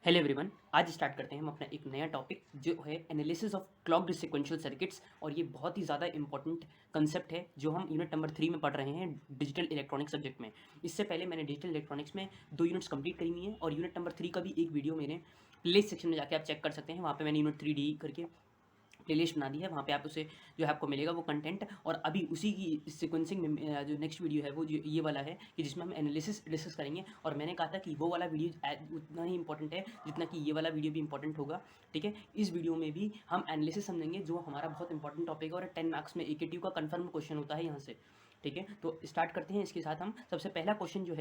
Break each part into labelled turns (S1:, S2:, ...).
S1: Hello everyone. आज start करते हैं हम अपना एक नया टॉपिक जो है analysis of clogged sequential circuits. और ये बहुत ही ज़्यादा इंपॉर्टेंट कंसेप्ट है जो हम यूनिट नंबर 3 में पढ़ रहे हैं डिजिटल इलेक्ट्रॉनिक्स सब्जेक्ट में। इससे पहले मैंने डिजिटल इलेक्ट्रॉनिक्स में 2 यूनिट्स कंप्लीट करी हुई हैं और यूनिट नंबर 3 का भी एक वीडियो मेरे प्लेलिस्ट सेक्शन में जाके आप चेक कर सकते हैं। वहाँ पे मैंने यूनिट 3D करके प्लेलिस्ट बना दी है, वहाँ पे आप उसे जो है आपको मिलेगा वो कंटेंट। और अभी उसी की सीक्वेंसिंग में जो नेक्स्ट वीडियो है वो जो ये वाला है कि जिसमें हम एनालिसिस डिस्कस करेंगे। और मैंने कहा था कि वो वाला वीडियो उतना ही इंपॉर्टेंट है जितना कि ये वाला वीडियो भी इंपॉर्टेंट होगा। ठीक है, इस वीडियो में भी हम एनालिसिस समझेंगे जो हमारा बहुत इंपॉर्टेंट टॉपिक है और 10 मार्क्स में AKTU का कन्फर्म क्वेश्चन होता है यहाँ से। ठीक है, तो स्टार्ट करते हैं। इसके साथ हम सबसे पहला क्वेश्चन जो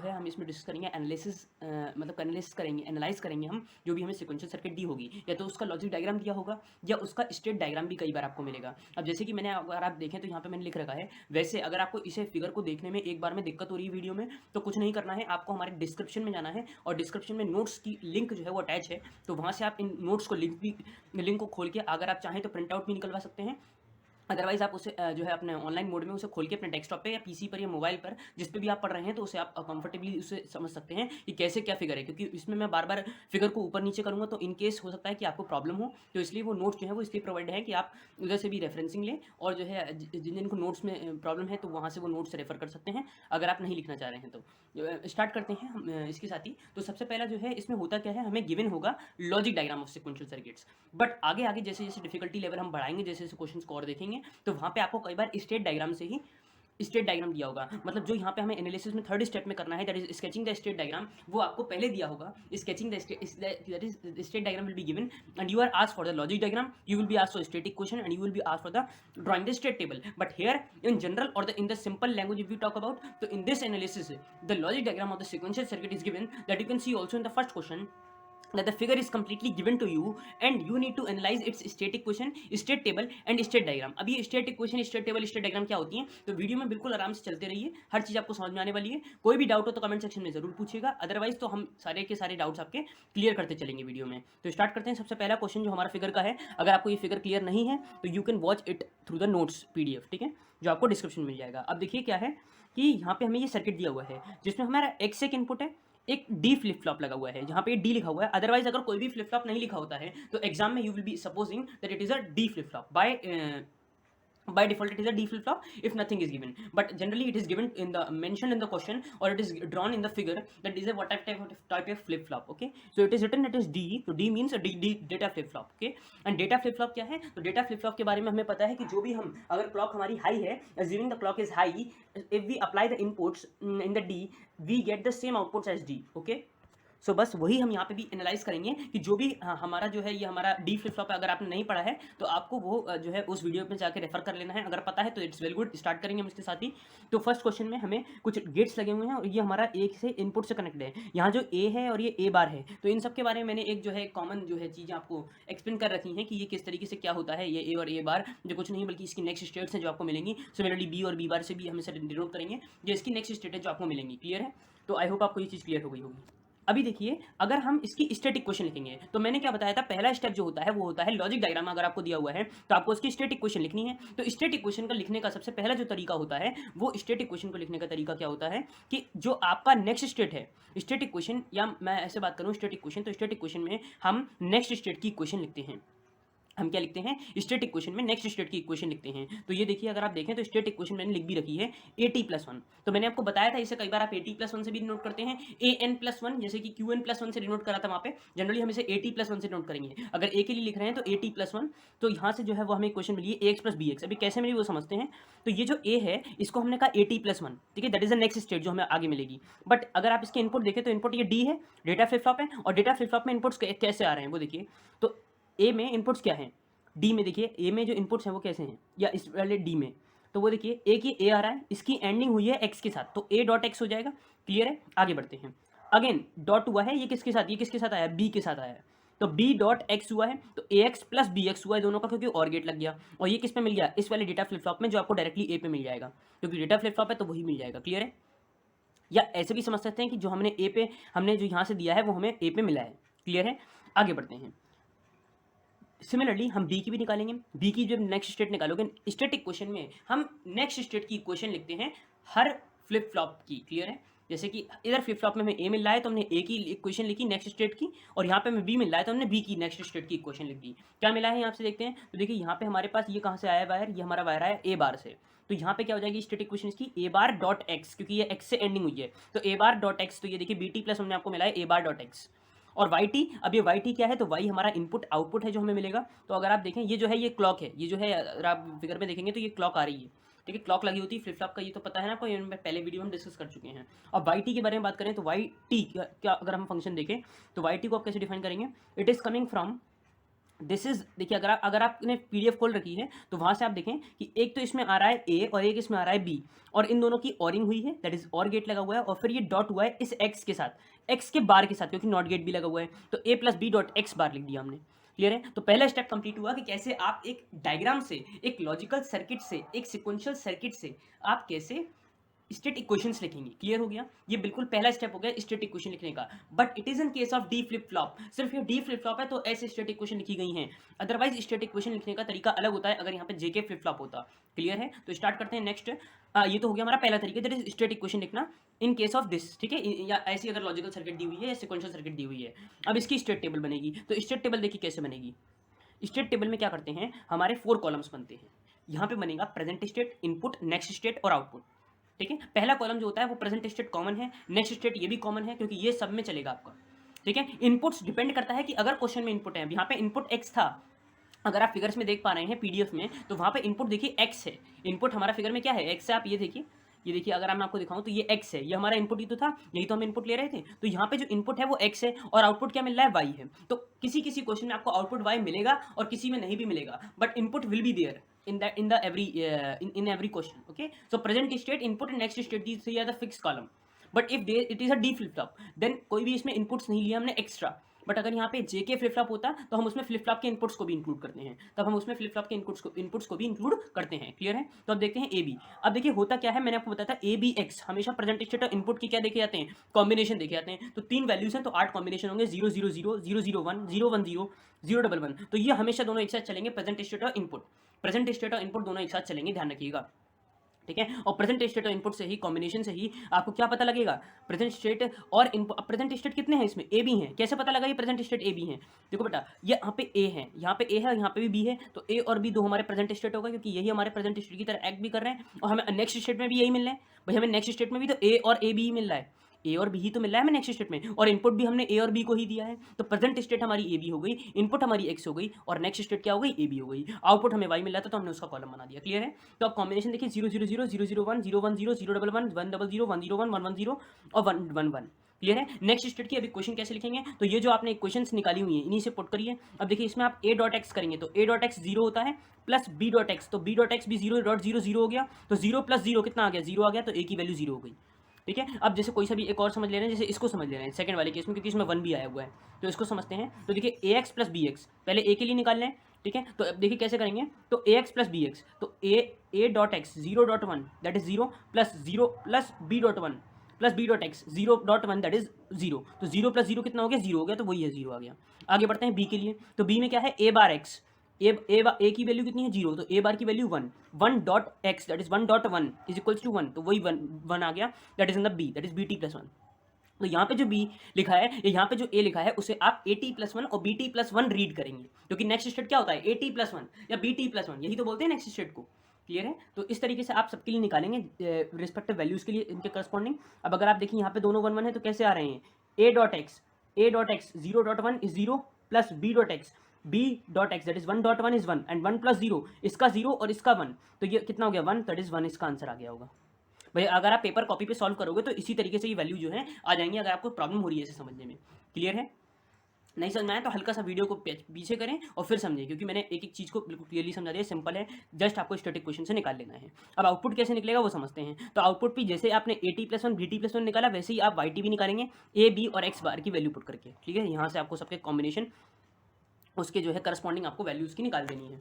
S1: है हम इसमें डिस्कस करेंगे एनालिसिस, मतलब एनालिसिस करेंगे, एनालाइज करेंगे हम जो भी हमें सीक्वेंशियल सर्किट दी होगी, या तो उसका लॉजिक डायग्राम दिया होगा या उसका स्टेट डायग्राम भी कई बार आपको मिलेगा। अब जैसे कि मैंने, अगर आप देखें तो यहाँ पे मैंने लिख रखा है। वैसे अगर आपको इसे फिगर को देखने में एक बार में दिक्कत हो रही है वीडियो में, तो कुछ नहीं करना है, आपको हमारे डिस्क्रिप्शन में जाना है और डिस्क्रिप्शन में नोट्स की लिंक जो है वो अटैच है। तो वहाँ से आप इन नोट्स को लिंक को खोल के अगर आप चाहें तो प्रिंट आउट भी निकलवा सकते हैं। अदरवाइज़ आप उसे जो है अपने ऑनलाइन मोड में उसे खोल के अपने डेस्कटॉप पे या पीसी पर या मोबाइल पर जिस पे भी आप पढ़ रहे हैं तो उसे आप कंफर्टेबली उसे समझ सकते हैं कि कैसे क्या फिगर है। क्योंकि इसमें मैं बार बार फिगर को ऊपर नीचे करूँगा तो इन केस हो सकता है कि आपको प्रॉब्लम हो, तो इसलिए वो नोट्स जो है वो इसलिए प्रोवाइड है कि आप उधर से भी रेफरेंसिंग लें और जो है जिन जिनको नोट्स में प्रॉब्लम है तो वहाँ से वो नोट्स रेफर कर सकते हैं अगर आप नहीं लिखना चाह रहे हैं तो। स्टार्ट करते हैं हम इसके साथ ही। तो सबसे पहला जो है इसमें होता क्या है, हमें गिवन होगा logic diagram of sequential circuits. But आगे आगे जैसे जैसे डिफिकल्टी लेवल हम बढ़ाएंगे, जैसे जैसे क्वेश्चन को और देखेंगे, तो वहाँ पे आपको कई बार स्टेट डायग्राम से ही स्टेट डायग्राम दिया होगा। मतलब जो यहाँ पे हमें एनालिसिस में थर्ड स्टेप में करना है, that is sketching the state diagram, वो आपको पहले दिया होगा। Sketching the state diagram will be given and you are asked for the logic diagram, you will be asked for static question and you will be asked for the drawing the state table. But here in general और in the simple language if we talk about, तो in this analysis the logic diagram of the sequential circuit is given, that you can see also in the first question that the figure is completely given to you and you need to analyze its state equation, state table and state diagram। अब ये state equation, state table, state diagram क्या होती हैं, तो video में बिल्कुल आराम से चलते रहिए, हर चीज़ आपको समझ में आने वाली है। कोई भी डाउट हो तो कमेंट सेक्शन में जरूर पूछिएगा, अदरवाइज तो हम सारे के सारे डाउट्स आपके क्लियर करते चलेंगे वीडियो में। तो स्टार्ट करते हैं। सबसे पहला क्वेश्चन जो हमारा फिगर का है, अगर आपको ये फिगर क्लियर नहीं है तो you can watch it through the notes PDF, ठीक है, जो आपको डिस्क्रिप्शन मिल जाएगा। अब देखिए क्या है कि यहाँ पे हमें ये सर्किट दिया हुआ है जिसमें हमारा x एक इनपुट है, एक डी फ्लिप फ्लॉप लगा हुआ है, जहाँ पे डी लिखा हुआ है। अदरवाइज अगर कोई भी फ्लिप फ्लॉप नहीं लिखा होता है तो एग्जाम में you will B supposing that it is a D flip flop by default it is a D flip flop if nothing is given, but generally it is given in the mentioned in the question or it is drawn in the figure that is a what type of flip flop। Okay, so it is written that is D, so D means a D data flip flop। Okay, and data flip flop क्या है, तो data flip flop के बारे में हमें पता है कि जो भी हम, अगर क्लॉक हमारी हाई है, assuming the clock is high, if we apply the inputs in the D we get the same outputs as D। Okay, सो बस वही हम यहाँ पे भी एनालाइज करेंगे कि जो भी हमारा जो है ये हमारा डी फ्लिप फ्लॉप है। अगर आपने नहीं पढ़ा है तो आपको वो जो है उस वीडियो में जाके रेफर कर लेना है, अगर पता है तो इट्स वेरी गुड। स्टार्ट करेंगे हम इसके साथ ही। तो फर्स्ट क्वेश्चन में हमें कुछ गेट्स लगे हुए हैं और ये हमारा एक से इनपुट से कनेक्टेड है। यहाँ जो ए है और ये ए बार है, तो इन सब के बारे में मैंने एक जो है कॉमन जो है चीज़ें आपको एक्सप्लेन कर रखी हैं कि ये किस तरीके से क्या होता है। ये ए और ए बार जो कुछ नहीं बल्कि इसकी नेक्स्ट स्टेट्स हैं जो आपको मिलेंगी। सिमिलरली बी और बी बार से भी हम इसे डिनोट करेंगे, जो इसकी नेक्स्ट स्टेट है जो आपको मिलेंगी। क्लियर है, तो आई होप आपको ये चीज़ क्लियर हो गई होगी। अभी देखिए, अगर हम इसकी स्टेट इक्वेशन लिखेंगे तो मैंने क्या बताया था, पहला स्टेप जो होता है वो होता है लॉजिक डायग्राम। अगर आपको दिया हुआ है तो आपको उसकी स्टेट इक्वेशन लिखनी है। तो स्टेट इक्वेशन का लिखने का सबसे पहला जो तरीका होता है वो स्टेट इक्वेशन को लिखने का तरीका क्या होता है कि जो आपका नेक्स्ट स्टेट है, स्टेट इक्वेशन, या मैं ऐसे बात करूं स्टेट इक्वेशन, तो स्टेट इक्वेशन में हम नेक्स्ट स्टेट की इक्वेशन लिखते हैं। हम क्या लिखते हैं, स्टेट इक्वेशन में नेक्स्ट स्टेट की इक्वेशन लिखते हैं। तो ये देखिए, अगर आप देखें तो स्टेट इक्वेशन मैंने लिख भी रखी है AT+1। तो मैंने आपको बताया था इसे कई बार आप AT+1 से भी डिनोट करते हैं, AN+1 जैसे कि QN+1 से डिनोट करा था वहाँ पे। जनरली हम इसे AT+1 से डिनोट करेंगे। अगर A के लिए लिख रहे हैं तो AT+1। तो यहाँ से जो है वो हमें इक्वेशन मिली है AX + BX। अभी कैसे मिली वो समझते हैं। तो ये जो A है इसको हमने कहा AT+1, ठीक है, that is the next state जो हमें आगे मिलेगी। बट अगर आप इसके इनपुट देखें तो इनपुट ये D है, डेटा फ्लिप फ्लॉप है, और डेटा फ्लिप फ्लॉप में इनपुट्स कैसे आ रहे हैं वो देखिए। तो A में इनपुट्स क्या है, डी में देखिए ए में जो इनपुट्स हैं वो कैसे हैं, या इस वाले डी में, तो वो देखिए ए की ए आ रहा है, इसकी एंडिंग हुई है एक्स के साथ, तो ए डॉट एक्स हो जाएगा। क्लियर है, आगे बढ़ते हैं। अगेन डॉट हुआ है, ये किसके साथ, ये किसके साथ आया, बी के साथ आया है, तो बी डॉट एक्स हुआ है, तो A x plus B x हुआ है दोनों का, क्योंकि और गेट लग गया। और ये किस पे मिल गया, इस वाले डेटा फ्लिप फ्लॉप में जो आपको डायरेक्टली ए पे मिल जाएगा, क्योंकि डेटा फ्लिप फ्लॉप है तो वही मिल जाएगा। क्लियर है, या ऐसे भी समझ सकते हैं कि जो हमने ए पे, हमने जो यहाँ से दिया है वो हमें ए पे मिला है। क्लियर है, आगे बढ़ते हैं। सिमिलरली हम बी की भी निकालेंगे। बी की जब नेक्स्ट स्टेट निकालोगे, स्टेट इक्वेशन में हम नेक्स्ट स्टेट की इक्वेशन लिखते हैं हर फ्लिप फ्लॉप की। क्लियर है, जैसे कि इधर फ्लिप फ्लॉप में हमें ए मिल रहा है तो हमने ए की इक्वेशन लिखी नेक्स्ट स्टेट की, और यहाँ पे हमें बी मिल रहा है तो हमने बी की नेक्स्ट स्टेट की इक्वेशन लिख दी। क्या मिला है यहाँ से देखते हैं, तो देखिए यहाँ पे हमारे पास ये कहाँ से आया वायर, ये हमारा वायर आया ए बार से, तो यहाँ पे क्या हो जाएगी स्टेट इक्वेशन की ए बार डॉट एक्स, क्योंकि ये एक्स से एंडिंग हुई है, तो ए बार डॉट एक्स, तो ये देखिए बी टी प्लस हमने आपको मिला है ए बार डॉट एक्स। और वाई टी, अब ये वाई टी क्या है, तो वाई हमारा इनपुट आउटपुट है जो हमें मिलेगा। तो अगर आप देखें ये जो है ये क्लॉक है, ये जो है अगर आप फिगर में देखेंगे तो ये क्लॉक आ रही है, ठीक है, क्लॉक लगी होती है फ्लिप फ्लॉप का, ये तो पता है ना आपको, ये पहले वीडियो में डिस्कस कर चुके हैं। अब वाई टी के बारे में बात करें तो वाई टी क्या अगर हम फंक्शन देखें तो वाई टी को आप कैसे डिफाइन करेंगे, it is coming from this is, देखिए अगर आपने पीडीएफ खोल रखी है तो वहां से आप देखें कि एक तो इसमें आ रहा है ए और एक इसमें आ रहा है बी, और इन दोनों की ऑरिंग हुई है, दैट इज और गेट लगा हुआ है, और फिर ये डॉट हुआ है इस एक्स के साथ, एक्स के बार के साथ, क्योंकि नॉट गेट भी लगा हुआ है, तो ए प्लस बी डॉट एक्स बार लिख दिया हमने। क्लियर है, तो पहला स्टेप कंप्लीट हुआ कि कैसे आप एक डायग्राम से, एक लॉजिकल सर्किट से, एक सिक्वेंशियल सर्किट से आप कैसे स्टेट इक्वेशंस लिखेंगे। क्लियर हो गया, ये बिल्कुल पहला स्टेप हो गया स्टेट इक्वेशन लिखने का। But it is in case of D flip flop, सिर्फ ये डी फ्लिप फ्लॉप है तो ऐसे स्टेट इक्वेशन लिखी गई हैं, अदरवाइज स्टेट इक्वेशन लिखने का तरीका अलग होता है अगर यहाँ पे जेके फ्लिप फ्लॉप होता। क्लियर है, तो स्टार्ट करते हैं नेक्स्ट। ये तो हो गया हमारा पहला तरीका, दैट इज स्टेट इक्वेशन लिखना इन केस ऑफ दिस, ठीक है, या ऐसी अगर लॉजिकल सर्किट दी हुई है या सिक्वेंशियल सर्किट दी हुई है। अब इसकी स्टेट टेबल बनेगी, तो स्टेट टेबल देखिए कैसे बनेगी। स्टेट टेबल में क्या करते हैं, हमारे 4 कॉलम्स बनते हैं, यहाँ पे बनेगा present state, input, next state और आउटपुट। ठीक है, पहला कॉलम जो होता है वो प्रेजेंट स्टेट कॉमन है, नेक्स्ट स्टेट ये भी कॉमन है क्योंकि ये सब में चलेगा आपका। ठीक है, इनपुट्स डिपेंड करता है कि अगर क्वेश्चन में इनपुट है, यहाँ पे इनपुट एक्स था, अगर आप फिगर्स में देख पा रहे हैं पीडीएफ में, तो वहाँ पे इनपुट देखिए एक्स है, इनपुट हमारा फिगर में क्या है, एक्स है। आप ये देखिए, ये देखिए अगर मैं आपको दिखाऊं तो ये एक्स है, ये हमारा इनपुट ही तो था, यही तो हम इनपुट ले रहे थे, तो यहाँ पे जो इनपुट है वो एक्स है और आउटपुट क्या मिल रहा है, वाई है। तो किसी किसी क्वेश्चन में आपको आउटपुट वाई मिलेगा और किसी में नहीं भी मिलेगा, but input will be there in every question. Okay, so present state, input and next state, these three are the fixed column. But if it is a D flip flop, then कोई भी इसमें inputs नहीं लिया हमने extra, but अगर यहाँ पे JK flip flop होता तो हम उसमें फ्लिप फ्लॉप के इनपुट्स को भी इंक्लूड करते हैं, तब हम उसमें फ्लिप फ्लॉप के इनपुट्स को भी इंक्लूड करते हैं। क्लियर है, तो अब देखते हैं AB। अब देखिए होता क्या है, मैंने आपको बताया था ABX हमेशा प्रेजेंट स्टेट और इनपुट की क्या देखे जाते हैं, कॉम्बिनेशन देखे जाते हैं। तो 3 वैल्यूज हैं तो 8 कॉम्बिनेशन होंगे, 0 0 0 0 0 1 0 1 0 0 1 1, तो ये हमेशा दोनों एक साथ चलेंगे, प्रेजेंट स्टेट और इनपुट, प्रेजेंट स्टेट और इनपुट दोनों एक साथ चलेंगे, ध्यान रखिएगा। ठीक है, और प्रेजेंट स्टेट और इनपुट से ही, कॉम्बिनेशन से ही आपको क्या पता लगेगा, प्रेजेंट स्टेट और इनपुट। प्रेजेंट स्टेट कितने हैं इसमें, ए बी हैं, कैसे पता लगा ये प्रेजेंट स्टेट ए बी हैं, देखो बेटा ये यहाँ पे ए है, यहाँ पे ए है, यहाँ पे भी बी है, तो ए और बी दो हमारे प्रेजेंट स्टेट होगा क्योंकि यही हमारे प्रेजेंट स्टेट की तरह एक्ट भी कर रहे हैं, और हमें नेक्स्ट स्टेट में भी यही मिल रहा है। भाई हमें नेक्स्ट स्टेट में भी तो ए और ए बी ही मिल रहा है, ए और बी ही तो मिल रहा है हमें नेक्स्ट स्टेट में, और इनपुट भी हमने ए और बी को ही दिया है, तो प्रेजेंट स्टेट हमारी ए बी हो गई, इनपुट हमारी एक्स हो गई, और नेक्स्ट स्टेट क्या हो गई, ए बी हो गई, आउटपुट हमें वाई मिल रहा था तो हमने उसका कॉलम बना दिया। क्लियर है, तो अब कॉम्बिनेशन देखिए 0 0 0 0 0 1 0 1 0 0 1 1 1 0 0 1 0 1 1 1 0 और 1 1 1। क्लियर है, नेक्स्ट स्टेट की अभी क्वेश्चन कैसे लिखेंगे, तो ये जो आपने इक्वेशंस निकाली हुई है इन्हीं से पुट करिए। अब देखिए इसमें आप ए डॉट एक्स करेंगे तो ए डॉट एक्स 0 होता है, प्लस बी डॉट एक्स, तो बी डॉट एक्स भी 0 डॉट 0 0 हो गया, तो 0 प्लस 0 कितना आ गया, 0 आ गया, तो ए की वैल्यू 0 हो गई। ठीक है, अब जैसे कोई सा भी एक और समझ ले रहे हैं, जैसे इसको समझ ले रहे हैं सेकंड वाले केस में, क्योंकि इसमें 1 भी आया हुआ है, तो इसको समझते हैं। तो देखिए ए एक्स प्लस बी एक्स पहले ए के लिए निकाल लें, ठीक है, तो अब देखिए कैसे करेंगे, तो A x plus B X, तो A dot X 0 dot 1 that is 0 plus B dot 1 plus B dot X 0 dot 1 that is 0, तो 0 प्लस 0 कितना हो गया, 0 हो गया, तो वही है 0 आ गया। आगे बढ़ते हैं बी के लिए, तो बी में क्या है, ए बार एक्स, ए की वैल्यू कितनी है 0, तो ए बार की value 1 1 dot X that is 1 dot 1 is equals to 1, तो वही 1 आ गया, that is in the B, that is B T plus 1। तो यहाँ पे जो बी लिखा है या यहाँ पे जो ए लिखा है उसे आप ए टी प्लस 1 और बी टी प्लस 1 रीड करेंगे, क्योंकि नेक्स्ट स्टेट क्या होता है, ए टी प्लस 1 या बी टी प्लस 1, यही तो बोलते हैं नेक्स्ट स्टेट को। क्लियर है, तो इस तरीके से आप सबके लिए निकालेंगे रिस्पेक्टिव वैल्यूज के लिए इनके करस्पॉन्डिंग। अब अगर आप देखिए यहाँ पे दोनों 1 1 है तो कैसे आ रहे हैं, A dot X 0 dot 1 is 0 plus B dot X that is 1 dot 1 is 1 and 1 plus 0 इसका 0 और इसका 1, तो ये कितना हो गया 1, दैट इज 1 इसका आंसर आ गया होगा। भाई अगर आप पेपर कॉपी पे सॉल्व करोगे तो इसी तरीके से ये वैल्यू जो है आ जाएंगी, अगर आपको प्रॉब्लम हो रही है इसे समझने में। क्लियर है, नहीं समझ में आया तो हल्का सा वीडियो को पीछे करें और फिर समझें, क्योंकि मैंने एक एक चीज़ को बिल्कुल क्लियरली समझा दिया, सिंपल है, जस्ट आपको स्टैटिक क्वेश्चन से निकाल लेना है। अब आउटपुट कैसे निकलेगा वो समझते हैं। तो आउटपुट भी जैसे आपने A T plus 1 B T plus 1 निकाला, वैसे ही आप वाई टी भी निकालेंगे, ए बी और एक्स बार की वैल्यू पुट करके। ठीक है, यहाँ से आपको सबके कॉम्बिनेशन उसके जो है करस्पॉन्डिंग आपको वैल्यूज़ की निकाल देनी है।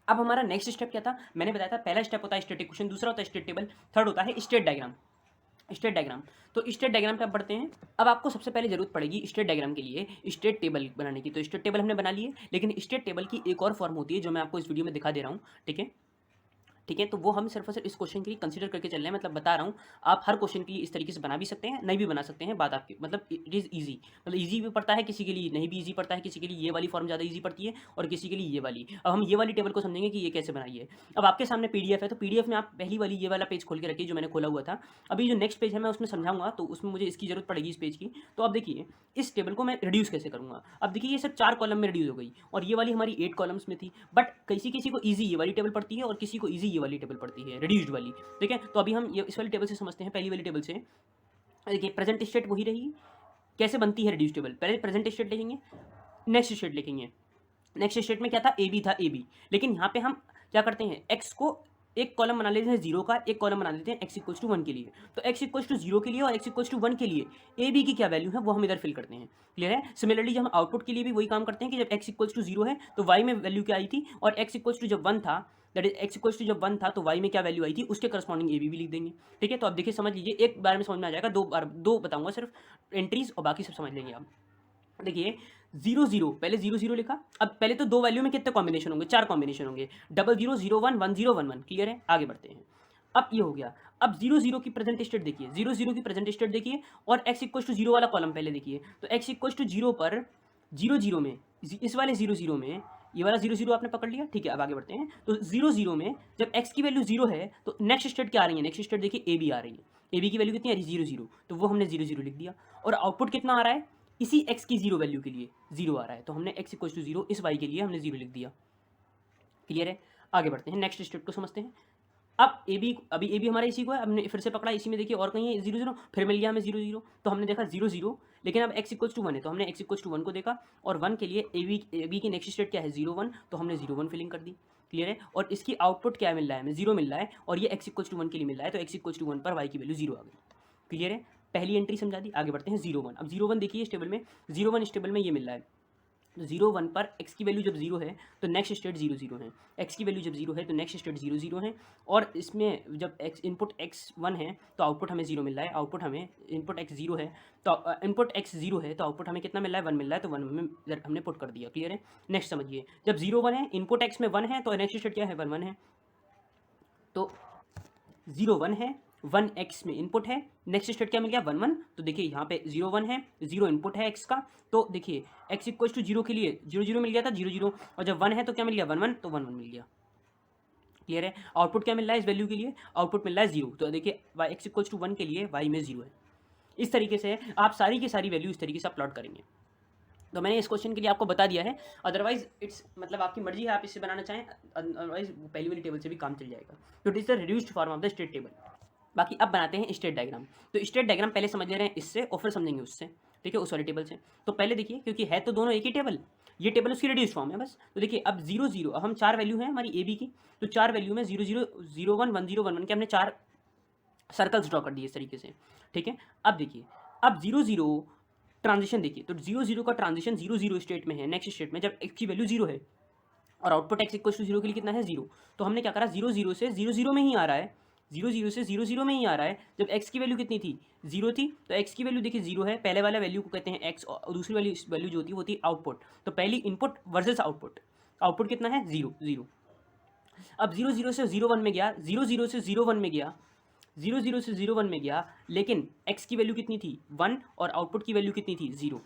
S1: अब हमारा नेक्स्ट स्टेप क्या था, मैंने बताया था पहला स्टेप होता है स्टेट इक्वेशन, दूसरा होता है स्टेट टेबल, थर्ड होता है स्टेट डायग्राम। स्टेट डायग्राम, तो स्टेट डायग्राम पे आप बढ़ते हैं। अब आपको सबसे पहले जरूरत पड़ेगी स्टेट डायग्राम के लिए स्टेट टेबल बनाने की, तो स्टेट टेबल हमने बना लिए, लेकिन स्टेट टेबल की एक और फॉर्म होती है जो मैं आपको इस वीडियो में दिखा दे रहा हूँ। ठीक है, ठीक है, तो वो हम सिर्फ और सिर्फ इस क्वेश्चन के लिए कंसीडर करके चल रहे हैं, मतलब बता रहा हूँ। आप हर क्वेश्चन के लिए इस तरीके से बना भी सकते हैं, नहीं भी बना सकते हैं, बात आपकी, मतलब इट इज़ ईजी, मतलब ईजी भी पड़ता है किसी के लिए, नहीं भी ईजी पड़ता है किसी के लिए, ये वाली फॉर्म ज़्यादा ईजी पड़ती है और किसी के लिए ये वाली। अब हम ये वाली टेबल को समझेंगे कि ये कैसे बनाई है। अब आपके सामने पीडीएफ है, तो पीडीएफ में आप पहली वाली ये वाला पेज खोल के रखिए जो मैंने खोला हुआ था। अभी जो नेक्स्ट पेज है मैं उसमें समझाऊंगा, तो उसमें मुझे इसकी जरूरत पड़ेगी इस पेज की। तो अब देखिए इस टेबल को मैं रिड्यूस कैसे करूँगा। अब देखिए ये सब 4 कॉलम में रिड्यूस हो गई और ये वाली हमारी 8 कॉलम्स में थी, बट किसी किसी को ईजी ये वाली टेबल पड़ती है और किसी को ईजी ये वाली टेबल पड़ती है, रिड्यूस्ड वाली। ठीक है, तो अभी हम ये इस वाली टेबल से समझते हैं, पहली वाली टेबल से। देखिए प्रेजेंट स्टेट वही रहेगी, कैसे बनती है रिड्यूस टेबल, पहले प्रेजेंट स्टेट लिखेंगे, नेक्स्ट स्टेट लिखेंगे। नेक्स्ट स्टेट में क्या था, ए बी था, ए बी, लेकिन यहाँ पे हम क्या करते हैं, एक्स को एक कॉलम बना लेते हैं जीरो का, एक कॉलम बना लेते हैं एक्स इक्वल्स टू 1 के लिए। तो एक्स इक्वल्स टू 0 के लिए और एक्स इक्वल्स टू 1 के लिए ए बी की क्या वैल्यू है वो हम इधर फिल करते हैं। क्लियर है। सिमिलरली जब हम आउटपुट के लिए भी वही काम करते हैं कि जब एक्स इक्वल्स टू 0 है तो वाई में वैल्यू क्या आई थी, और एक्स इक्वल्स टू जब 1 था, that is X equals to जब 1 था तो वाई में क्या वैल्यू आई थी, उसके करस्पॉन्डिंग ए बी भी लिख देंगे। ठीक है, तो अब देखिए समझ लीजिए, एक बार में समझ में आ जाएगा, दो बताऊंगा सिर्फ एंट्रीज और बाकी सब समझ लेंगे आप। देखिए 0 0, पहले 0 0 लिखा। अब पहले तो दो वैल्यू में कितने कॉम्बिनेशन होंगे, 4 कॉम्बिनेशन होंगे, 0 0 0 1 1 0 1 1। क्लियर है, आगे बढ़ते हैं। अब ये हो गया। अब 0 0 की प्रेजेंट स्टेट देखिए, 0 0 की प्रेजेंट स्टेट देखिए, और x इक्वल टू 0 वाला कॉलम पहले देखिए। तो x इक्वल टू 0 पर 0 0 में, इस वाले 0 0 में, ये वाला 0 0 आपने पकड़ लिया। ठीक है, अब आगे बढ़ते हैं। तो 0 0 में जब x की वैल्यू 0 है तो नेक्स्ट स्टेट क्या आ रही है, नेक्स्ट स्टेट देखिए ए बी आ रही है। ए बी की वैल्यू कितनी आ रही है, 0 0, तो वो हमने 0 0 लिख दिया। और आउटपुट कितना आ रहा है, इसी x की 0 वैल्यू के लिए 0 आ रहा है, तो हमने x इक्वल टू 0, इस y के लिए हमने 0 लिख दिया। क्लियर है, आगे बढ़ते हैं, नेक्स्ट स्टेप को समझते हैं। अब ए बी, अभी ए बी हमारा इसी को है, हमने फिर से पकड़ा इसी में, देखिए और कहीं है 0 0, फिर मिल गया हमें 0 0, तो हमने देखा 0 0, लेकिन अब x इक्वल्स टू 1 है तो हमने x इक्वल्स टू 1 को देखा, और 1 के लिए ए बी की नेक्स्ट स्टेट क्या है, 0 1, तो हमने 0 1 फिलिंग कर दी। क्लियर है, और इसकी आउटपुट क्या मिल रहा है, हमें 0 मिल रहा है, और ये x इक्वल्स टू 1 के लिए मिल रहा है, तो x इक्वल्स टू 1 पर y की वैल्यू 0 आ गई। क्लियर है, पहली एंट्री समझा दी। आगे बढ़ते हैं 0 1। अब 0 1 देखिए इस टेबल में, 0 1 इस टेबल में ये मिल रहा है। तो 0 1 पर x की वैल्यू जब 0 है तो नेक्स्ट स्टेट 0 0 है, x की वैल्यू जब 0 है तो नेक्स्ट स्टेट 0 0 है, और इसमें जब x इनपुट x 1 है तो आउटपुट हमें 0 मिल रहा है, आउटपुट हमें इनपुट x 0 है तो इनपुट x 0 है तो आउटपुट हमें कितना मिल रहा है, 1 मिल रहा है, तो 1 में हमने पुट कर दिया। क्लियर है, नेक्स्ट समझिए, जब 0 1 है, इनपुट x में 1 है तो नेक्स्ट स्टेट क्या है, 1 1 है, तो 0 1 है, 1 x में इनपुट है, नेक्स्ट स्टेट क्या मिल गया, 1 1, तो देखिए यहाँ पे 0 1 है, 0 इनपुट है x का, तो देखिए x इक्वल टू 0 के लिए 0 0 मिल गया था, 0 0, और जब 1 है तो क्या मिल गया, 1 1, तो 1 1 मिल गया। क्लियर है, आउटपुट क्या मिल रहा है इस वैल्यू के लिए, आउटपुट मिल रहा है 0, तो देखिए x इक्वल टू 1 के लिए y में 0 है। इस तरीके से आप सारी की सारी वैल्यू इस तरीके से प्लॉट करेंगे। तो मैंने इस क्वेश्चन के लिए आपको बता दिया है, अदरवाइज इट्स मतलब आपकी मर्जी है, आप इससे बनाना चाहें, अदरवाइज पहली वाली टेबल से भी काम चल जाएगा। तो it is the reduced form of the state table. बाकी अब बनाते हैं स्टेट डायग्राम। तो स्टेट डायग्राम पहले समझ ले रहे हैं इससे और फिर समझेंगे उससे, ठीक है, उस वाली टेबल से। तो पहले देखिए, क्योंकि है तो दोनों एक ही टेबल, ये टेबल उसकी रिड्यूस फॉर्म है बस। तो देखिए अब 0 0, अब हम 4 वैल्यू है हमारी ए बी की, तो 4 वैल्यू में 0 0 0 1 1 0 1 1 के हमने 4 सर्कल्स ड्रॉ कर दिए इस तरीके से। ठीक है, अब देखिए, अब 0 0 ट्रांजिशन देखिए, तो 0 0 का ट्रांजिशन 0 0 स्टेट में है, नेक्स्ट स्टेट में जब x की वैल्यू 0 है और आउटपुट x इक्वल टू 0 के लिए कितना है, 0, तो हमने क्या करा, 0 0 से 0 0 में ही आ रहा है, 0 0 से 0 0 में ही आ रहा है। जब x की वैल्यू कितनी थी, 0 थी, तो x की वैल्यू देखिए 0 है, पहले वाला वैल्यू को कहते हैं x, और दूसरी वैल्यू जो होती है वो होती है आउटपुट। तो पहली इनपुट वर्सेस आउटपुट, आउटपुट कितना है, 0 0। अब 0 0 से 0 1 में गया, 0 0 से 0 1 में गया, 0 0 से 0 1 में गया, लेकिन x की वैल्यू कितनी थी, 1, और आउटपुट की वैल्यू कितनी थी, 0।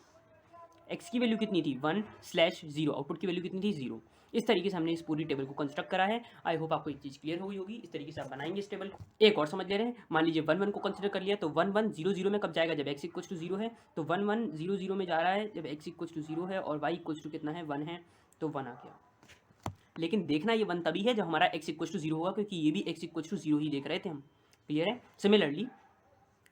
S1: x की वैल्यू कितनी थी, 1/0, आउटपुट की वैल्यू कितनी थी, 0। इस तरीके से हमने इस पूरी टेबल को कंस्ट्रक्ट करा है। आई होप आपको एक चीज़ क्लियर हो गई होगी। इस तरीके से आप बनाएंगे इस टेबल को। एक और समझ ले रहे हैं, मान लीजिए 1 1 को कंसिडर कर लिया, तो 1 1 0 0 में कब जाएगा, जब x इक्वल टू 0 है, तो 1 1 0 0 में जा रहा है जब x इक्वल टू 0 है, और y इक्वल टू कितना है, 1 है, तो 1 आ गया। लेकिन देखना ये 1 तभी है जब हमारा x इक्वल टू 0 होगा, क्योंकि ये भी x इक्वल टू 0 ही देख रहे थे हम। क्लियर है, सिमिलरली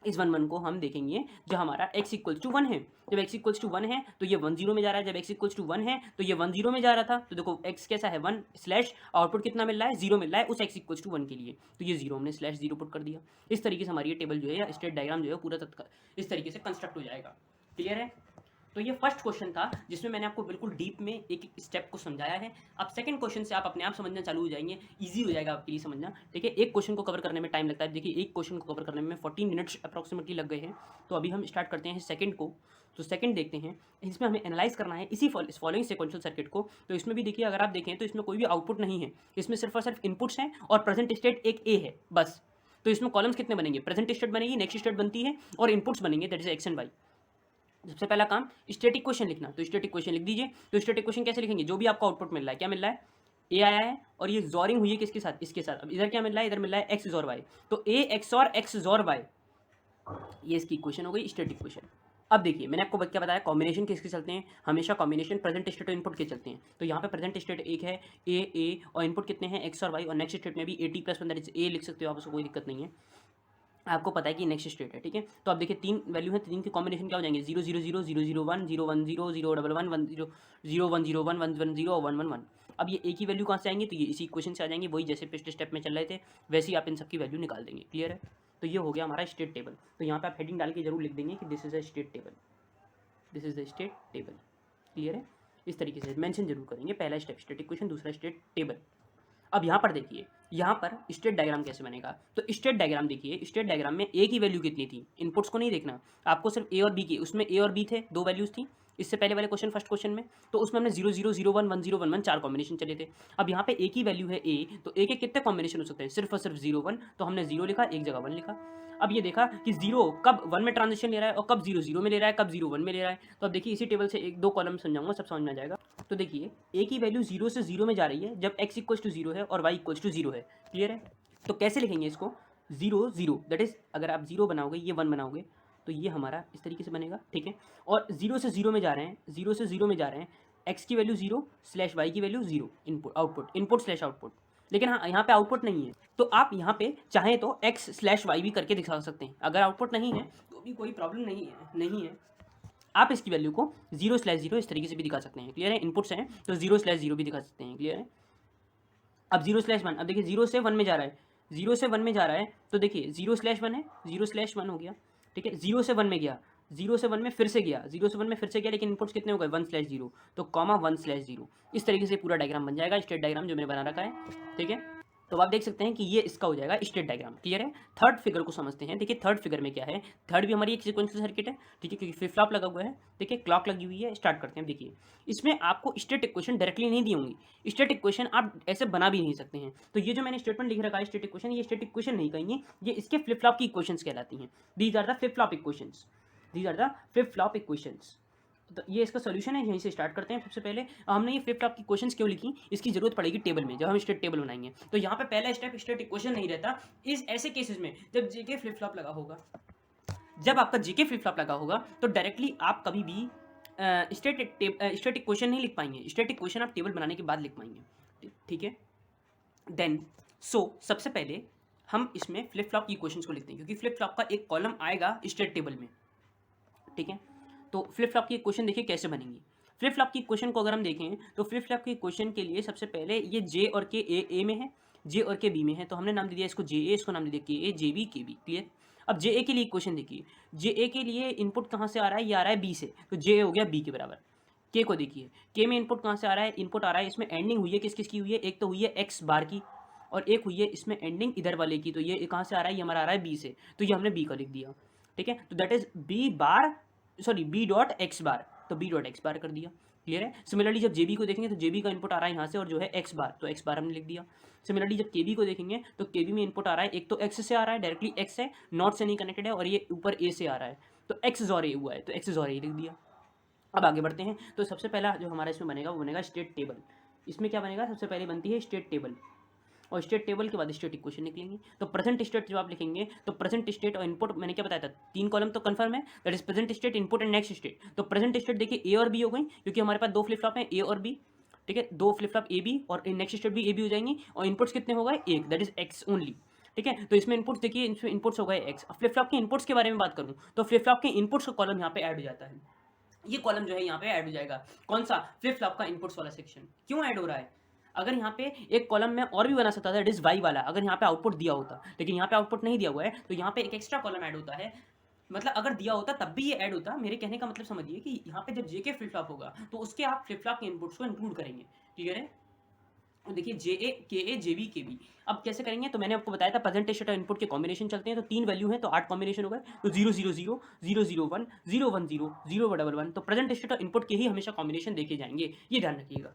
S1: इस 1 1 को हम देखेंगे जब हमारा x इक्वल्स टू 1 है, जब x इक्वल्स टू 1 है तो ये 1 0 में जा रहा है, जब x इक्वल्स टू 1 है तो ये 1 0 में जा रहा था, तो देखो x कैसा है, 1 स्लैश आउटपुट कितना मिल रहा है, 0 मिल रहा है उस x इक्वल्स टू 1 के लिए, तो ये 0 हमने स्लैश 0 पुट कर दिया। इस तरीके से हमारी ये टेबल जो है या स्टेट डायग्राम जो है पूरा इस तरीके से कंस्ट्रक्ट हो जाएगा। क्लियर है, तो ये फर्स्ट क्वेश्चन था जिसमें मैंने आपको बिल्कुल डीप में एक एक स्टेप को समझाया है। अब सेकंड क्वेश्चन से आप अपने आप समझना चालू हो जाएंगे, इजी हो जाएगा आपके लिए समझना, ठीक है। एक क्वेश्चन को कवर करने में टाइम लगता है, देखिए एक क्वेश्चन को कवर करने में 14 मिनट्स अप्रॉक्सीमेटली लग गए हैं। तो अभी हम स्टार्ट करते हैं सेकंड को। तो सेकंड देखते हैं, इसमें हमें एनालाइज करना है इसी फॉलोइंग सिक्वेंशियल सर्किट को। तो इसमें भी देखिए, अगर आप देखें तो इसमें कोई भी आउटपुट नहीं है, इसमें सिर्फ और सिर्फ इनपुट्स हैं और प्रेजेंट स्टेट एक ए है बस। तो इसमें कॉलम्स कितने बनेंगे, प्रेजेंट स्टेट बनेगी, नेक्स्ट स्टेट बनती है और इनपुट्स बनेंगे, that is X and Y. सबसे पहला काम स्टैटिक इक्वेशन लिखना, तो स्टैटिक इक्वेशन लिख दीजिए। तो स्टैटिक इक्वेशन कैसे लिखेंगे, जो भी आपको आउटपुट मिल रहा है, क्या मिल रहा है, ए आया है और ये जॉरिंग हुई है किसके साथ, इसके साथ। अब इधर क्या मिल रहा है, इधर मिल रहा है एक्स जोर वाई, तो ए एक्स और एक्स जोर वाई, ये इसकी इक्वेशन हो गई स्टैटिक इक्वेशन। अब देखिए मैंने आपको क्या बताया, कॉम्बिनेशन किसके चलते हैं, हमेशा कॉम्बिनेशन प्रेजेंट स्टेट और इनपुट के चलते हैं। तो यहाँ पे प्रेजेंट स्टेट एक है ए और इनपुट कितने हैं एक्स और वाई, और नेक्स्ट स्टेट में भी ए T plus one that is ए लिख सकते हो आप, उसको कोई दिक्कत नहीं है, आपको पता है कि नेक्स्ट स्टेट है, ठीक है। तो अब देखिए तीन वैल्यू है, तीन के कॉम्बिनेशन क्या हो जाएंगे, 0 0 0 0 0 1 0 1 0 0 1 1 1 0 0 1 0 1 1 1 0 और 1 1 1। अब ये एक ही वैल्यू कहाँ से आएंगे, तो ये इसी इक्वेशन से आ जाएंगे, वही जैसे पिछले स्टेप में चल रहे थे वैसे ही आप इन सबकी वैल्यू निकाल देंगे, क्लियर है। तो ये हो गया हमारा स्टेट टेबल। तो यहाँ पे आप हेडिंग डाल के जरूर लिख देंगे कि this is a state table, this is the state table, clear है। इस तरीके से मेंशन जरूर करेंगे, पहला स्टेप स्टेट इक्वेशन, दूसरा स्टेट टेबल। अब यहाँ पर देखिए, यहाँ पर स्टेट डायग्राम कैसे बनेगा, तो स्टेट डायग्राम देखिए, स्टेट डायग्राम में ए की वैल्यू कितनी थी, इनपुट्स को नहीं देखना आपको, सिर्फ ए और बी की, उसमें ए और बी थे, दो वैल्यूज थी इससे पहले वाले क्वेश्चन फर्स्ट क्वेश्चन में। तो उसमें हमने 0 0 0 1 1 0 1 1 चार कॉम्बिनेशन चले थे। अब यहाँ पे ए की वैल्यू है ए, तो ए के कितने कॉम्बिनेशन हो सकते हैं, सिर्फ और सिर्फ 0 1, तो हमने 0 लिखा, एक जगह 1 लिखा। अब ये देखा कि 0 कब 1 में ट्रांजिशन ले रहा है और कब 0 0 में ले रहा है, कब 0 1 में ले रहा है। तो अब देखिए इसी टेबल से एक दो कॉलम समझाऊंगा, सब समझ में आ जाएगा। तो देखिए ए की वैल्यू 0 से 0 में जा रही है जब x इक्वल्स टू 0 है और y इक्वल्स टू 0 है, क्लियर है। तो कैसे लिखेंगे इसको, 0 0 दैट इज, अगर आप 0 बनाओगे ये 1 बनाओगे तो ये हमारा इस तरीके से बनेगा, ठीक है। और 0 से 0 में जा रहे हैं, 0 से 0 में जा रहे हैं, x की वैल्यू 0 स्लैश वाई की value 0, input output, input slash output. लेकिन हाँ यहाँ पे आउटपुट नहीं है, तो आप यहाँ पे चाहें तो x स्लैश वाई भी करके दिखा सकते हैं। अगर आउटपुट नहीं है तो भी कोई प्रॉब्लम नहीं है, आप इसकी वैल्यू को 0 स्लैश 0 इस तरीके से भी दिखा सकते हैं, क्लियर है। इनपुट्स हैं तो 0 स्लैश 0 भी दिखा सकते हैं, क्लियर है। अब 0 स्लैश 1, अब देखिए 0 से 1 में जा रहा है, 0 से 1 में जा रहा है, तो देखिए 0 स्लैश 1 है, 0 स्लैश 1 हो गया, ठीक है। 0 से 1 में गया, 0 से 1 में फिर से गया, 0 से 1 में फिर से गया, लेकिन इनपुट्स कितने हो गए 1 स्लैश 0, तो कॉमा 1 स्लैश 0, इस तरीके से पूरा डायग्राम बन जाएगा, स्टेट डायग्राम जो मैंने बना रखा है, ठीक है। तो आप देख सकते हैं कि ये इसका हो जाएगा स्टेट डायग्राम, क्लियर है। थर्ड फिगर को समझते हैं, देखिए थर्ड फिगर में क्या है, थर्ड भी हमारी एक सीक्वेंशियल सर्किट है, ठीक है, क्योंकि फ्लिप फ्लॉप लगा हुआ है, ठीक है, क्लॉक लगी हुई है। स्टार्ट करते हैं। देखिए इसमें आपको स्टेट इक्वेशन डायरेक्टली नहीं दी होंगी, स्टेट इक्वेशन आप ऐसे बना भी नहीं सकते हैं। तो ये जो मैंने स्टेटमेंट लिख रखा है स्टेट इक्वेशन, ये स्टेट इक्वेशन नहीं कहेंगे, ये इसके फ्लिप फ्लॉप की इक्वेशंस कहलाती हैं। These are the flip flop equations, these are the flip flop equations. तो ये इसका सोल्यूशन है, यहीं से स्टार्ट करते हैं। सबसे पहले हमने ये फ्लिप फ्लॉप की क्वेश्चंस क्यों लिखी, इसकी जरूरत पड़ेगी टेबल में, जब हम स्टेट टेबल बनाएंगे। तो यहाँ पे पहला स्टेप स्टेट इक्वेशन नहीं रहता इस ऐसे केसेस में जब जेके फ्लिप फ्लॉप लगा होगा। जब आपका जेके फ्लिप फ्लॉप लगा होगा तो डायरेक्टली आप कभी भी स्टेट इक्वेशन नहीं लिख पाएंगे, स्टेट इक्वेशन आप टेबल बनाने के बाद लिख पाएंगे, ठीक है। देन सबसे पहले हम इसमें फ्लिप फ्लॉप की इक्वेशंस को लिखते हैं, क्योंकि फ्लिप फ्लॉप का एक कॉलम आएगा स्टेट टेबल में, ठीक है। तो फ्लिप फ्लॉप की इक्वेशन देखिए कैसे बनेंगी। फ्लिप फ्लॉप की इक्वेशन को अगर हम देखें तो फ्लिप फ्लॉप की इक्वेशन के लिए सबसे पहले ये जे और के ए में है, जे और के बी में है, तो हमने नाम दे दिया इसको जे ए, इसको नाम दे दिया के ए, जे बी के बी, क्लियर। अब जे ए के लिए इक्वेशन देखिए, जे ए के लिए इनपुट कहाँ से आ रहा है, ये आ रहा है बी से, तो जे हो गया बी के बराबर। के को देखिए, के में इनपुट कहाँ से आ रहा है, इनपुट आ रहा है, इसमें एंडिंग हुई है किस किस की हुई है, एक तो हुई है एक्स बार की और एक हुई है इसमें एंडिंग इधर वाले की, तो ये कहाँ से आ रहा है, ये हमारा आ रहा है बी से, तो ये हमने बी का लिख दिया, ठीक है। तो that is B bar, sorry B dot X bar, तो बी डॉट एक्स बार कर दिया, क्लियर है। सिमिलरली जब जेबी को देखेंगे तो जेबी का इनपुट आ रहा है यहाँ से और जो है एक्स बार, तो एक्स बार हमने लिख दिया। सिमिलरली जब केबी को देखेंगे तो केबी में इनपुट आ रहा है, एक तो एक्स से आ रहा है, डायरेक्टली एक्स है, नॉट से नहीं कनेक्टेड है, और ये ऊपर ए से आ रहा है, तो एक्स जॉर ए हुआ है, तो एक्स जॉर ए लिख दिया। अब आगे बढ़ते हैं। तो सबसे पहला जो हमारा इसमें बनेगा वो बनेगा स्टेट टेबल। इसमें क्या बनेगा, सबसे पहले बनती है स्टेट टेबल, और स्टेट टेबल के बाद स्टेट इक्वेशन निकलेंगे। तो प्रेजेंट स्टेट जब आप लिखेंगे तो प्रेजेंट स्टेट और इनपुट, मैंने क्या बताया था, तीन कॉलम तो कंफर्म है, that is present state, input and next state. तो प्रेजेंट स्टेट देखिए ए और बी हो गई, क्योंकि हमारे पास दो फ्लिप फ्लॉप हैं ए और बी, ठीक है, दो फ्लिप फ्लॉप ए बी, और नेक्स्ट स्टेट भी ए बी हो जाएंगी, और इनपुट्स कितने हो गए, एक, दैट इज एक्स ओनली, ठीक है। तो इसमें इनपुट्स देखिए, इसमें इनपुट्स हो गए एक्स। फ्लिप फ्लॉप के इनपुट्स के बारे में बात करूँ तो फ्लिप फ्लॉप के इनपुट्स का कॉलम यहाँ पे ऐड हो जाता है, ये कॉलम जो है यहाँ पे ऐड हो जाएगा। कौन सा, फ्लिप फ्लॉप का इनपुट्स वाला सेक्शन। क्यों ऐड हो रहा है, अगर यहाँ पे एक कॉलम में और भी बना सकता था, इट इज वाई वाला, अगर यहाँ पे आउटपुट दिया होता, लेकिन यहाँ पे आउटपुट नहीं दिया हुआ है, तो यहाँ पे एक एक्स्ट्रा कॉलम ऐड होता है मतलब अगर दिया होता तब भी ये ऐड होता। मेरे कहने का मतलब समझिए कि यहाँ पे जब जेके फ्लिप फ्लॉप होगा तो उसके आप फ्लिप फ्लॉप के इनपुट्स को इंक्लूड करेंगे। क्लियर है? देखिए जे ए के ए जे बी के बी अब कैसे करेंगे, तो मैंने आपको बताया था प्रेजेंट टेस्ट और इनपुट के कॉम्बिनेशन चलते हैं, तो 3 वैल्यू हैं तो 8 कॉम्बिनेशन हो गए, तो 0 0 0 0 0 1 0 1 0 0 1 1, तो प्रेजेंट टेस्ट और इनपुट के ही हमेशा कॉम्बिनेशन देखे जाएंगे, ये ध्यान रखिएगा।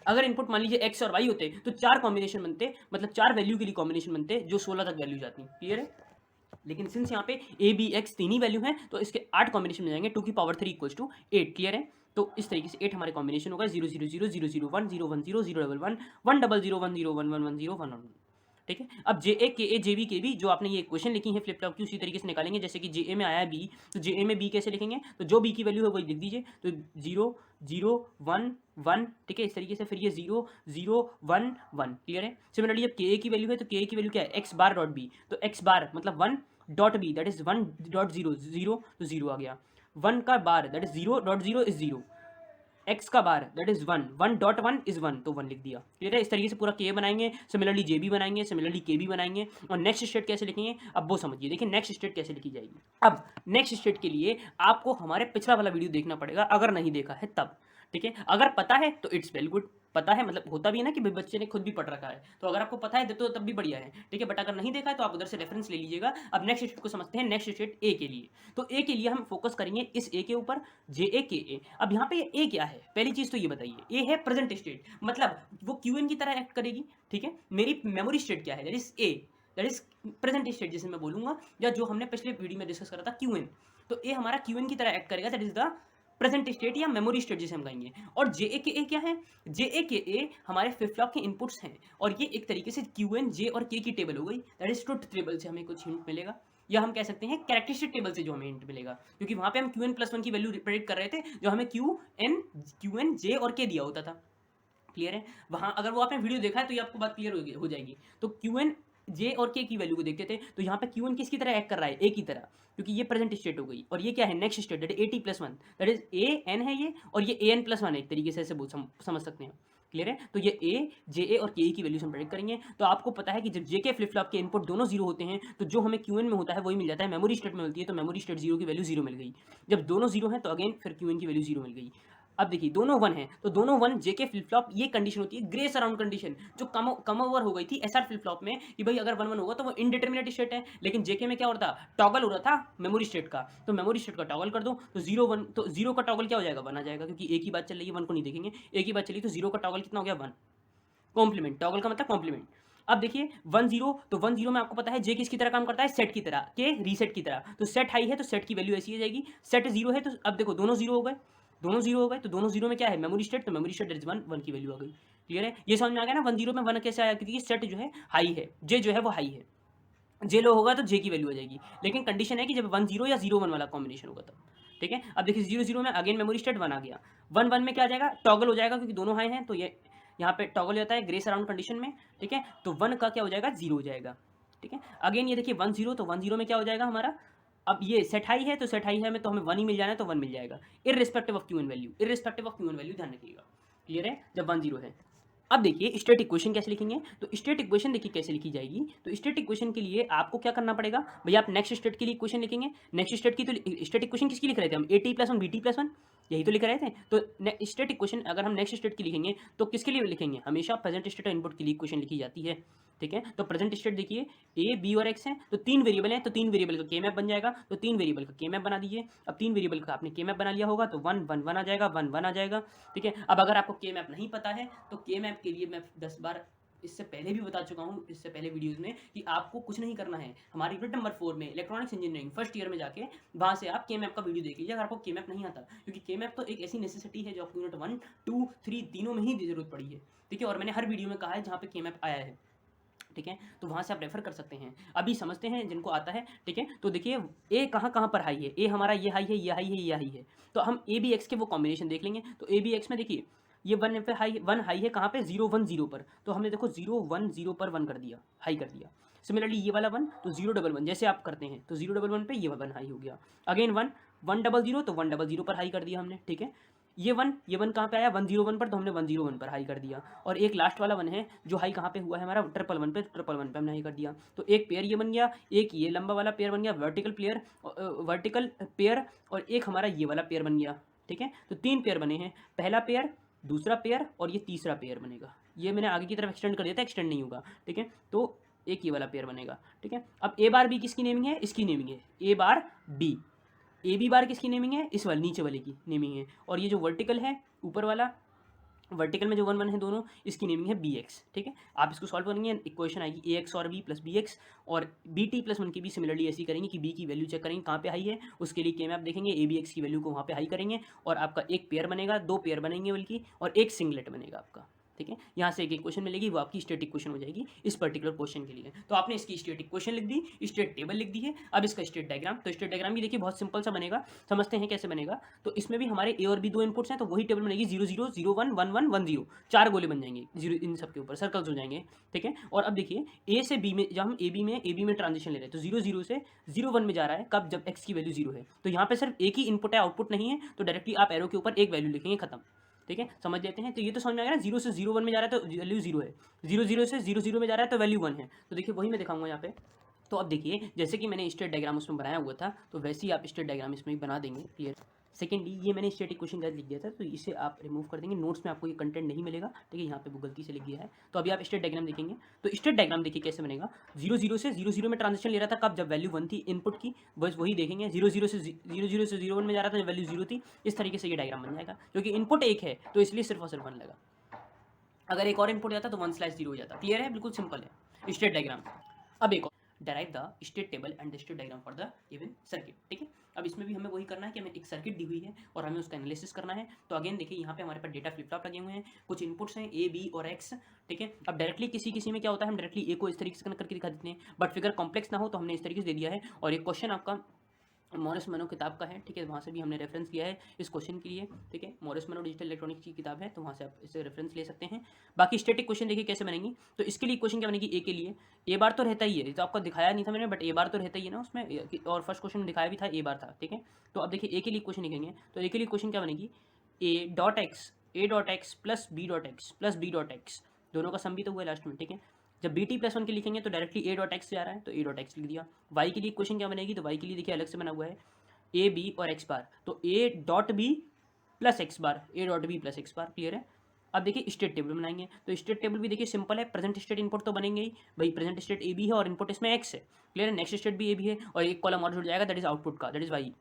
S1: अगर इनपुट मान लीजिए एक्स और वाई होते तो 4 कॉम्बिनेशन बनते, मतलब 4 वैल्यू के लिए कॉम्बिनेशन बनते जो 16 तक वैल्यू जाती। क्लियर है? लेकिन सिंस यहाँ पे ए बी एक्स तीन ही वैल्यू हैं तो इसके 8 कॉम्बिनेशन मिल जाएंगे, 2 की पावर 3 इक्वल्स टू 8। क्लियर है? तो इस तरीके से 8 हमारे कॉम्बिनेशन होगा, 0 0 0 0 0 1 0 1 0 0 1 1 1 0 0 1 0 1 1 1 0 1 1। ठीक है? अब जे ए के ए जे बी के बी जो आपने ये इक्वेशन लिखी है फ्लिप फ्लॉप की उसी तरीके से निकालेंगे, जैसे कि जे ए में आया है बी, तो जे ए में बी कैसे लिखेंगे, तो जो बी की वैल्यू है वही लिख दीजिए, तो 0 0 1 1। ठीक है? इस तरीके से फिर ये 0 0 1 1। क्लियर है? सिमिलरली जब के ए की वैल्यू है तो के ए की वैल्यू क्या है, एक्स बार डॉट बी, तो एक्स बार मतलब 1 dot B that is 1 dot 0 0, तो 0 आ गया। 1 का bar that is 0 dot 0 is 0, x का bar that is 1 1 dot 1 is 1, तो 1 लिख दिया। क्लियर है? इस तरीके से पूरा के बनाएंगे, सिमिलरली जे बी बनाएंगे, सिमिलरली के बी बनाएंगे, और नेक्स्ट स्टेट कैसे लिखेंगे अब वो समझिए। देखिए नेक्स्ट स्टेट कैसे लिखी जाएगी। अब नेक्स्ट स्टेट के लिए आपको हमारे पिछला वाला वीडियो देखना पड़ेगा अगर नहीं देखा है तब। ठीक है? अगर पता है तो इट्स वेरी गुड, पता है मतलब होता भी है ना कि बच्चे ने खुद भी पढ़ रखा है, तो अगर आपको पता है तो तब भी बढ़िया है। ठीक है? बट अगर नहीं देखा है तो आप उधर से रेफरेंस ले लीजिएगा। अब नेक्स्ट स्टेट को समझते हैं, नेक्स्ट स्टेट ए के लिए। तो ए के लिए हम फोकस करेंगे इस ए के ऊपर, जे ए के ए। अब यहाँ पे ए क्या है, पहली चीज तो ये बताइए, ए है प्रेजेंट स्टेट, मतलब वो क्यू एन की तरह एक्ट करेगी। ठीक है? मेरी मेमोरी स्टेट क्या है, that is A, that is present state जिसे मैं बोलूंगा, या जो हमने पिछले वीडियो में डिस्कस करा था क्यू एन, तो ए हमारा क्यू एन की तरह एक्ट करेगा, that is the present state या मेमोरी स्टेट जिसे हम कहेंगे। और जे ए के ए क्या है, जे ए के ए हमारे फ्लिप फ्लॉप के इनपुट्स हैं, और ये एक तरीके से क्यू एन जे और के की टेबल हो गई, दैट इज ट्रुथ टेबल से हमें कुछ हिंट मिलेगा, या हम कह सकते हैं कैरेक्टरिस्टिक टेबल से जो हमें हिंट मिलेगा, क्योंकि वहां पे हम क्यू एन प्लस वन की वैल्यू प्रेडिक्ट कर रहे थे जो हमें क्यू एन जे और के दिया होता था। क्लियर है? वहां अगर वो आपने वीडियो देखा है तो ये आपको बात क्लियर हो जाएगी। तो क्यू एन जे और के की वैल्यू को देखते थे, तो यहाँ पे क्यू एन किसकी तरह एक्ट कर रहा है, ए की तरह, क्योंकि ये प्रेजेंट स्टेट हो गई, और ये क्या है next state, that A T plus one, that is A N है ये, और ये ए एन प्लस वन है, एक तरीके से ऐसे समझ सकते हैं। क्लियर है? तो ये ए जे ए और के की वैल्यूज हम प्रेडिक्ट करेंगे। तो आपको पता है कि जब जे के फ्लिप फ्लॉप के इनपुट दोनों जीरो होते हैं तो जो हमें क्यू एन में होता है वही मिल जाता है, मेमोरी स्टेट में मिलती है, तो मेमोरी स्टेट जीरो की वैल्यू जीरो मिल गई। जब दोनों जीरो हैं तो अगेन फिर क्यू एन की वैल्यू जीरो मिल गई। अब देखिए दोनों वन है तो दोनों वन जेके फ्लिप फ्लॉप, ये कंडीशन होती है ग्रे सराउंड कंडीशन, जो कम ओवर हो गई थी एसआर फ्लिप फ्लॉप में कि भाई अगर वन वन होगा तो वो इनडिटर्मिनेट स्टेट है, लेकिन जेके में क्या हो रहा था, टॉगल हो रहा था मेमोरी स्टेट का, तो मेमोरी स्टेट का टॉगल कर दो तो जीरो वन, तो जीरो का टॉगल क्या हो जाएगा, वन आ जाएगा, क्योंकि एक ही बात चल रही है, वन को नहीं देखेंगे, एक ही बात चली, तो जीरो का टॉगल कितना हो गया, वन। कॉम्प्लीमेंट, टॉगल का मतलब कॉम्प्लीमेंट। अब देखिए 1 0, तो 1 0 में आपको पता है जे किसकी तरह काम करता है, सेट की तरह, के रीसेट की तरह, तो सेट हाई है तो सेट की वैल्यू ऐसी हो जाएगी, सेट जीरो है तो अब देखो दोनों जीरो हो गए, दोनों जीरो हो गए, तो दोनों जीरो में क्या है, मेमोरी स्टेट, तो memory state is one, one की वैल्यू आ गई। क्लियर है? ये समझ में आ गया ना, 1 0 में वन कैसे आया, क्योंकि सेट जो है हाई है, जे जो है वो हाई है, जे लो होगा तो जे की वैल्यू आ जाएगी, लेकिन कंडीशन है कि जब 1 0 या 0 1 वाला कॉम्बिनेशन होगा तब। ठीक है? अब देखिए 0 0 में अगेन मेमोरी स्टेट वन आ गया, 1 1 में क्या आ जाएगा, टॉगल हो जाएगा, क्योंकि दोनों हाई हैं तो ये यहाँ पे टॉगल होता है ग्रे सराउंड कंडीशन में। ठीक है? तो 1 का क्या हो जाएगा, 0 हो जाएगा। ठीक है? अगेन ये देखिए 1 0, तो 1 0 में क्या हो जाएगा हमारा, अब ये सेट हाई है तो सेट हाई है में तो हमें वन ही मिल जाना है, तो वन मिल जाएगा irrespective of Q N value, irrespective of Q N value, ध्यान रखिएगा। क्लियर है? जब 1 0 है। अब देखिए स्टेट इक्वेशन कैसे लिखेंगे, तो स्टेट इक्वेशन देखिए कैसे लिखी जाएगी। तो स्टेट इक्वेशन के लिए आपको क्या करना पड़ेगा भैया, आप नेक्स्ट स्टेट के लिए इक्वेशन लिखेंगे, नेक्स्ट स्टेट की तो स्टेट इक्वेशन किसकी लिख रहे थे हम, A T plus one B T plus one, यही तो लिख रहे थे। तो स्टेट इक्वेशन अगर हम नेक्स्ट स्टेट की लिखेंगे तो किसके लिए लिखेंगे, हमेशा प्रेजेंट स्टेट और इनपुट के लिए इक्वेशन लिखी जाती है। ठीक है? तो प्रेजेंट स्टेट देखिए ए बी और एक्स है, तो तीन वेरिएबल है, तो तीन वेरिएबल का के मैप बन जाएगा, तो तीन वेरिएबल का के मैप बना दीजिए। अब तीन वेरिएबल का आपने के मैप बना लिया होगा तो वन वन वन आ जाएगा, वन वन आ जाएगा। ठीक है? अब अगर आपको के मैप नहीं पता है तो के मैप के लिए मैं 10 बार इससे पहले भी बता चुका हूँ, इससे पहले वीडियोस में, कि आपको कुछ नहीं करना है, हमारी यूनिट नंबर 4 में इलेक्ट्रॉनिक्स इंजीनियरिंग फर्स्ट ईयर में जाके वहाँ से आप के मैप का वीडियो देख लीजिए अगर आपको के मैप नहीं आता, क्योंकि के मैप तो एक ऐसी नेसेसिटी है जो आपको यूनिट 1 2 3 तीनों में ही जरूरत पड़ी है। ठीक है? और मैंने हर वीडियो में कहा है जहाँ पे के मैप आया है। ठीक है? तो वहाँ से आप रेफर कर सकते हैं। अभी समझते हैं जिनको आता है। ठीक है? तो देखिए ए कहाँ कहाँ पर हाई है, ए हमारा ये हाई है, ये हाई है, ये हाई है, तो हम ए बी एक्स के वो कॉम्बिनेशन देख लेंगे। तो ए बी एक्स में देखिए ये वन पे हाई, वन हाई है कहाँ पे, 0 1 0 पर, तो हमने देखो 0 1 0 पर वन कर दिया, हाई कर दिया। सिमिलरली ये वाला वन तो 0 1 1 जैसे आप करते हैं, तो 0 1 1 पे ये वन हाई हो गया। अगेन 1 1 0 0, तो 1 0 0 पर हाई कर दिया हमने। ठीक है? ये वन कहाँ पे आया 101 पर, तो हमने 101 पर हाई कर दिया। और एक लास्ट वाला वन है जो हाई कहाँ पे हुआ है हमारा 111 पे, 111 पे हमने हाई कर दिया। तो एक पेयर ये बन गया, एक ये लंबा वाला पेयर बन गया वर्टिकल पेयर, और एक हमारा ये वाला पेयर बन गया। ठीक है, तो 3 पेयर बने हैं, पहला पेयर, दूसरा पेयर और ये तीसरा पेयर बनेगा। ये मैंने आगे की तरफ एक्सटेंड कर दिया था, एक्सटेंड नहीं होगा। ठीक है, तो एक ये वाला पेयर बनेगा। ठीक है, अब ए बार बी किसकी नेमिंग है, इसकी नेमिंग है ए बार बी। ए बी बार किसकी नेमिंग है, इस वाले नीचे वाले की नेमिंग है। और ये जो वर्टिकल है ऊपर वाला, वर्टिकल में जो 1 1 है दोनों, इसकी नेमिंग है बी एक्स। ठीक है, आप इसको सॉल्व करेंगे, इक्वेशन आएगी ए एक्स और बी प्लस बी एक्स। और बी टी प्लस 1 की भी सिमिलरली ऐसी करेंगे कि बी की वैल्यू चेक करेंगे कहाँ पे हाई है, उसके लिए के में आप देखेंगे ए बी एक्स की वैल्यू को वहाँ पे हाई करेंगे, और आपका एक पेयर बनेगा, 2 पेयर बनेंगे बल्कि, और एक सिंगलेट बनेगा आपका। ठीक है, यहाँ से एक क्वेश्चन मिलेगी, वो आपकी स्टैटिक क्वेश्चन हो जाएगी इस पर्टिकुलर क्वेश्चन के लिए। तो आपने इसकी स्टैटिक क्वेश्चन लिख दी, स्टेट टेबल लिख दी है। अब इसका स्टेट डायग्राम, तो स्टेट डायग्राम भी देखिए बहुत सिंपल सा बनेगा, समझते हैं कैसे बनेगा। तो इसमें भी हमारे ए और बी 2 इनपुट्स हैं, तो वही टेबल बनेगी 0 0 0 1 1 1 1 0, 4 गोले बन जाएंगे, 0 इन सब के ऊपर सर्कल्स हो जाएंगे। ठीक है, और अब देखिए ए से बी में, जब हम ए बी में ट्रांजिशन ले रहे हैं, तो 0 0 से 0 1 में जा रहा है, कब, जब एक्स की वैल्यू 0 है। तो यहाँ पे सिर्फ एक ही इनपुट है, आउटपुट नहीं है, तो डायरेक्टली आप एरो के ऊपर एक वैल्यू लिखेंगे, खत्म। ठीक है, समझ लेते हैं। तो ये तो समझ में आ गया ना, 0 से 0 1 में जा रहा है तो वैल्यू 0 है, 0 0 से 0 0 में जा रहा है तो वैल्यू 1 है। तो देखिए वही मैं दिखाऊंगा यहाँ पे। तो अब देखिए जैसे कि मैंने स्टेट डायग्राम उसमें बनाया हुआ था, तो वैसे ही आप स्टेट डायग्राम इसमें भी बना देंगे। क्लियर। सेकेंडली ये मैंने स्टैटिक क्वेश्चन का लिख दिया था, तो इसे आप रिमूव कर देंगे, नोट्स में आपको ये कंटेंट नहीं मिलेगा। ठीक है, यहाँ पे वो गलती से लिख दिया है। तो अभी आप स्टेट डायग्राम देखेंगे, तो स्टेट डायग्राम देखिए कैसे बनेगा। 0 0 से 0 0 में ट्रांजिशन ले रहा था, कब, जब वैल्यू 1 थी इनपुट की, बस वही देखेंगे। 0 0 से 0 1 में जा रहा था जब वैल्यू 0 थी। इस तरीके से ये डायग्राम बन जाएगा, क्योंकि इनपुट एक है तो इसलिए सिर्फ और सिर्फ 1 लगा। अगर एक और इनपुट जाता तो 1/0 हो जाता। क्लियर है, बिल्कुल सिंपल है स्टेट डायग्राम। अब एक और, derive the state table and the state diagram for the given circuit. ठीक है, अब इसमें भी हमें वही करना है कि हमें एक सर्किट दी हुई है और हमें उसका एनालिसिस करना है। तो अगेन देखिए यहाँ पे हमारे पास डेटा फ्लिप फ्लॉप लगे हुए हैं, कुछ इनपुट्स हैं ए बी और एक्स। ठीक है, अब डायरेक्टली किसी में क्या होता है, हम डायरेक्टली ए को इस तरीके से कनेक्ट करके दिखा देते हैं, बट फिगर कॉम्प्लेक्स ना हो तो हमने इस तरीके से दे दिया है। और एक क्वेश्चन आपका मॉरिस मनो किताब का है। ठीक है, वहाँ से भी हमने रेफरेंस लिया है इस क्वेश्चन के लिए। ठीक है, मॉरिस मनो डिजिटल इलेक्ट्रॉनिक्स की किताब है, तो वहाँ से आप इसे रेफरेंस ले सकते हैं। बाकी स्टैटिक क्वेश्चन देखिए कैसे बनेंगी। तो इसके लिए क्वेश्चन क्या बनेगी, ए के लिए ए बार तो रहता ही है, तो आपको दिखाया नहीं था मैंने, बट ए बार तो रहता ही है ना उसमें, और फर्स्ट क्वेश्चन में दिखाया भी था ए बार था। ठीक है, तो अब देखिए ए के लिए क्वेश्चन लिखेंगे, तो ए के लिए क्वेश्चन क्या बनेगी, A dot X plus B dot X, दोनों का सम भी तो हुआ है लास्ट में। ठीक है, जब बी टी प्लस 1 के लिखेंगे तो डायरेक्टली ए डॉट एक्स जा रहा है, तो ए डॉट एक्स लिख दिया। वाई के लिए क्वेश्चन क्या बनेगी, तो वाई के लिए देखिए अलग से बना हुआ है ए बी और एक्स बार, तो A dot B plus X bar, A dot B plus X bar. Clear है। अब देखिए स्टेट टेबल बनाएंगे, तो स्टेट टेबल भी देखिए सिंपल है, प्रेजेंट स्टेट इनपुट तो बनेंगे ही भाई, प्रेजेंट स्टेट ए बी है और इनपुट इसमें एक्स है। क्लियर है, नेक्स्ट स्टेट भी ए बी है और एक कॉलम और जुड़ जाएगा, दैट इज आउटपुट का, दैट इज वाई।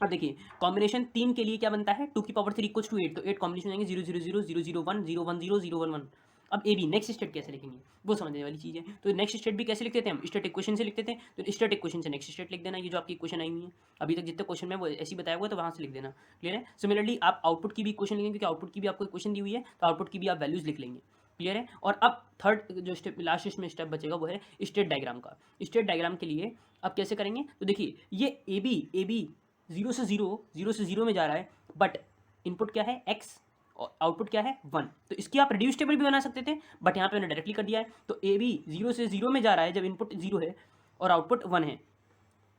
S1: अब देखिए कॉम्बिनेशन 3 के लिए क्या बनता है, 2 की पावर 3 इक्वल्स टू 8, तो 8 कॉम्बिनेशन जाएंगे 0 0 0 0 0 1 0 1 0 0 1 1। अब ए बी नेक्स्ट स्टेट कैसे लिखेंगे वो समझने वाली चीज़ है। तो नेक्स्ट स्टेट भी कैसे लिखते थे हम, स्टेट इक्वेशन से लिखते थे, तो स्टेट इक्वेशन से नेक्स्ट स्टेट लिख देना। ये जो आपकी इक्वेशन आई हुई है अभी तक जितने क्वेश्चन में वो ऐसी बताया हुआ है, तो वहाँ से लिख देना। क्लियर है। सिमिलरली आप आउटपुट की भी इक्वेशन लिखेंगे, क्योंकि आउटपुट की भी आपको इक्वेशन दी हुई है, तो आउटपुट की भी आप वैल्यूज लिख लेंगे। क्लियर है। और अब थर्ड जो स्टेप, लास्ट में स्टेप बचेगा वो है स्टेट डायग्राम का। स्टेट डायग्राम के लिए अब कैसे करेंगे, तो देखिए ये ए बी 0 से 0 में जा रहा है, बट इनपुट क्या है एक्स और आउटपुट क्या है 1, तो इसकी आप रिड्यूस टेबल भी बना सकते थे, बट यहाँ पे मैंने डायरेक्टली कर दिया है। तो ए बी 0 से 0 में जा रहा है जब इनपुट 0 है और आउटपुट 1 है,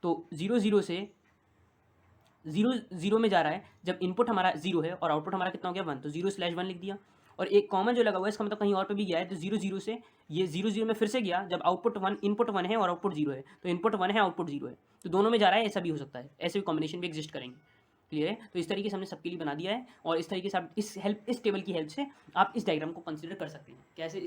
S1: तो 0 0 से 0 0 में जा रहा है जब इनपुट हमारा 0 है और आउटपुट हमारा कितना हो गया 1, तो 0/1 लिख दिया। और एक कॉमन जो लगा हुआ है इसका मतलब कहीं और पे भी गया है, तो 0 0 से ये 0 0 में फिर से गया जब आउटपुट 1, इनपुट 1 है और आउटपुट 0 है, तो इनपुट 1 है आउटपुट 0 है, तो दोनों में जा रहा है, ऐसा भी हो सकता है, ऐसे भी कॉम्बिनेशन भी एग्जिस्ट करेंगे। क्लियर है। तो इस तरीके से हमने सबके लिए बना दिया है, और इस तरीके से आप इस टेबल की हेल्प से आप इस डायग्राम को कंसीडर कर सकते हैं, कैसे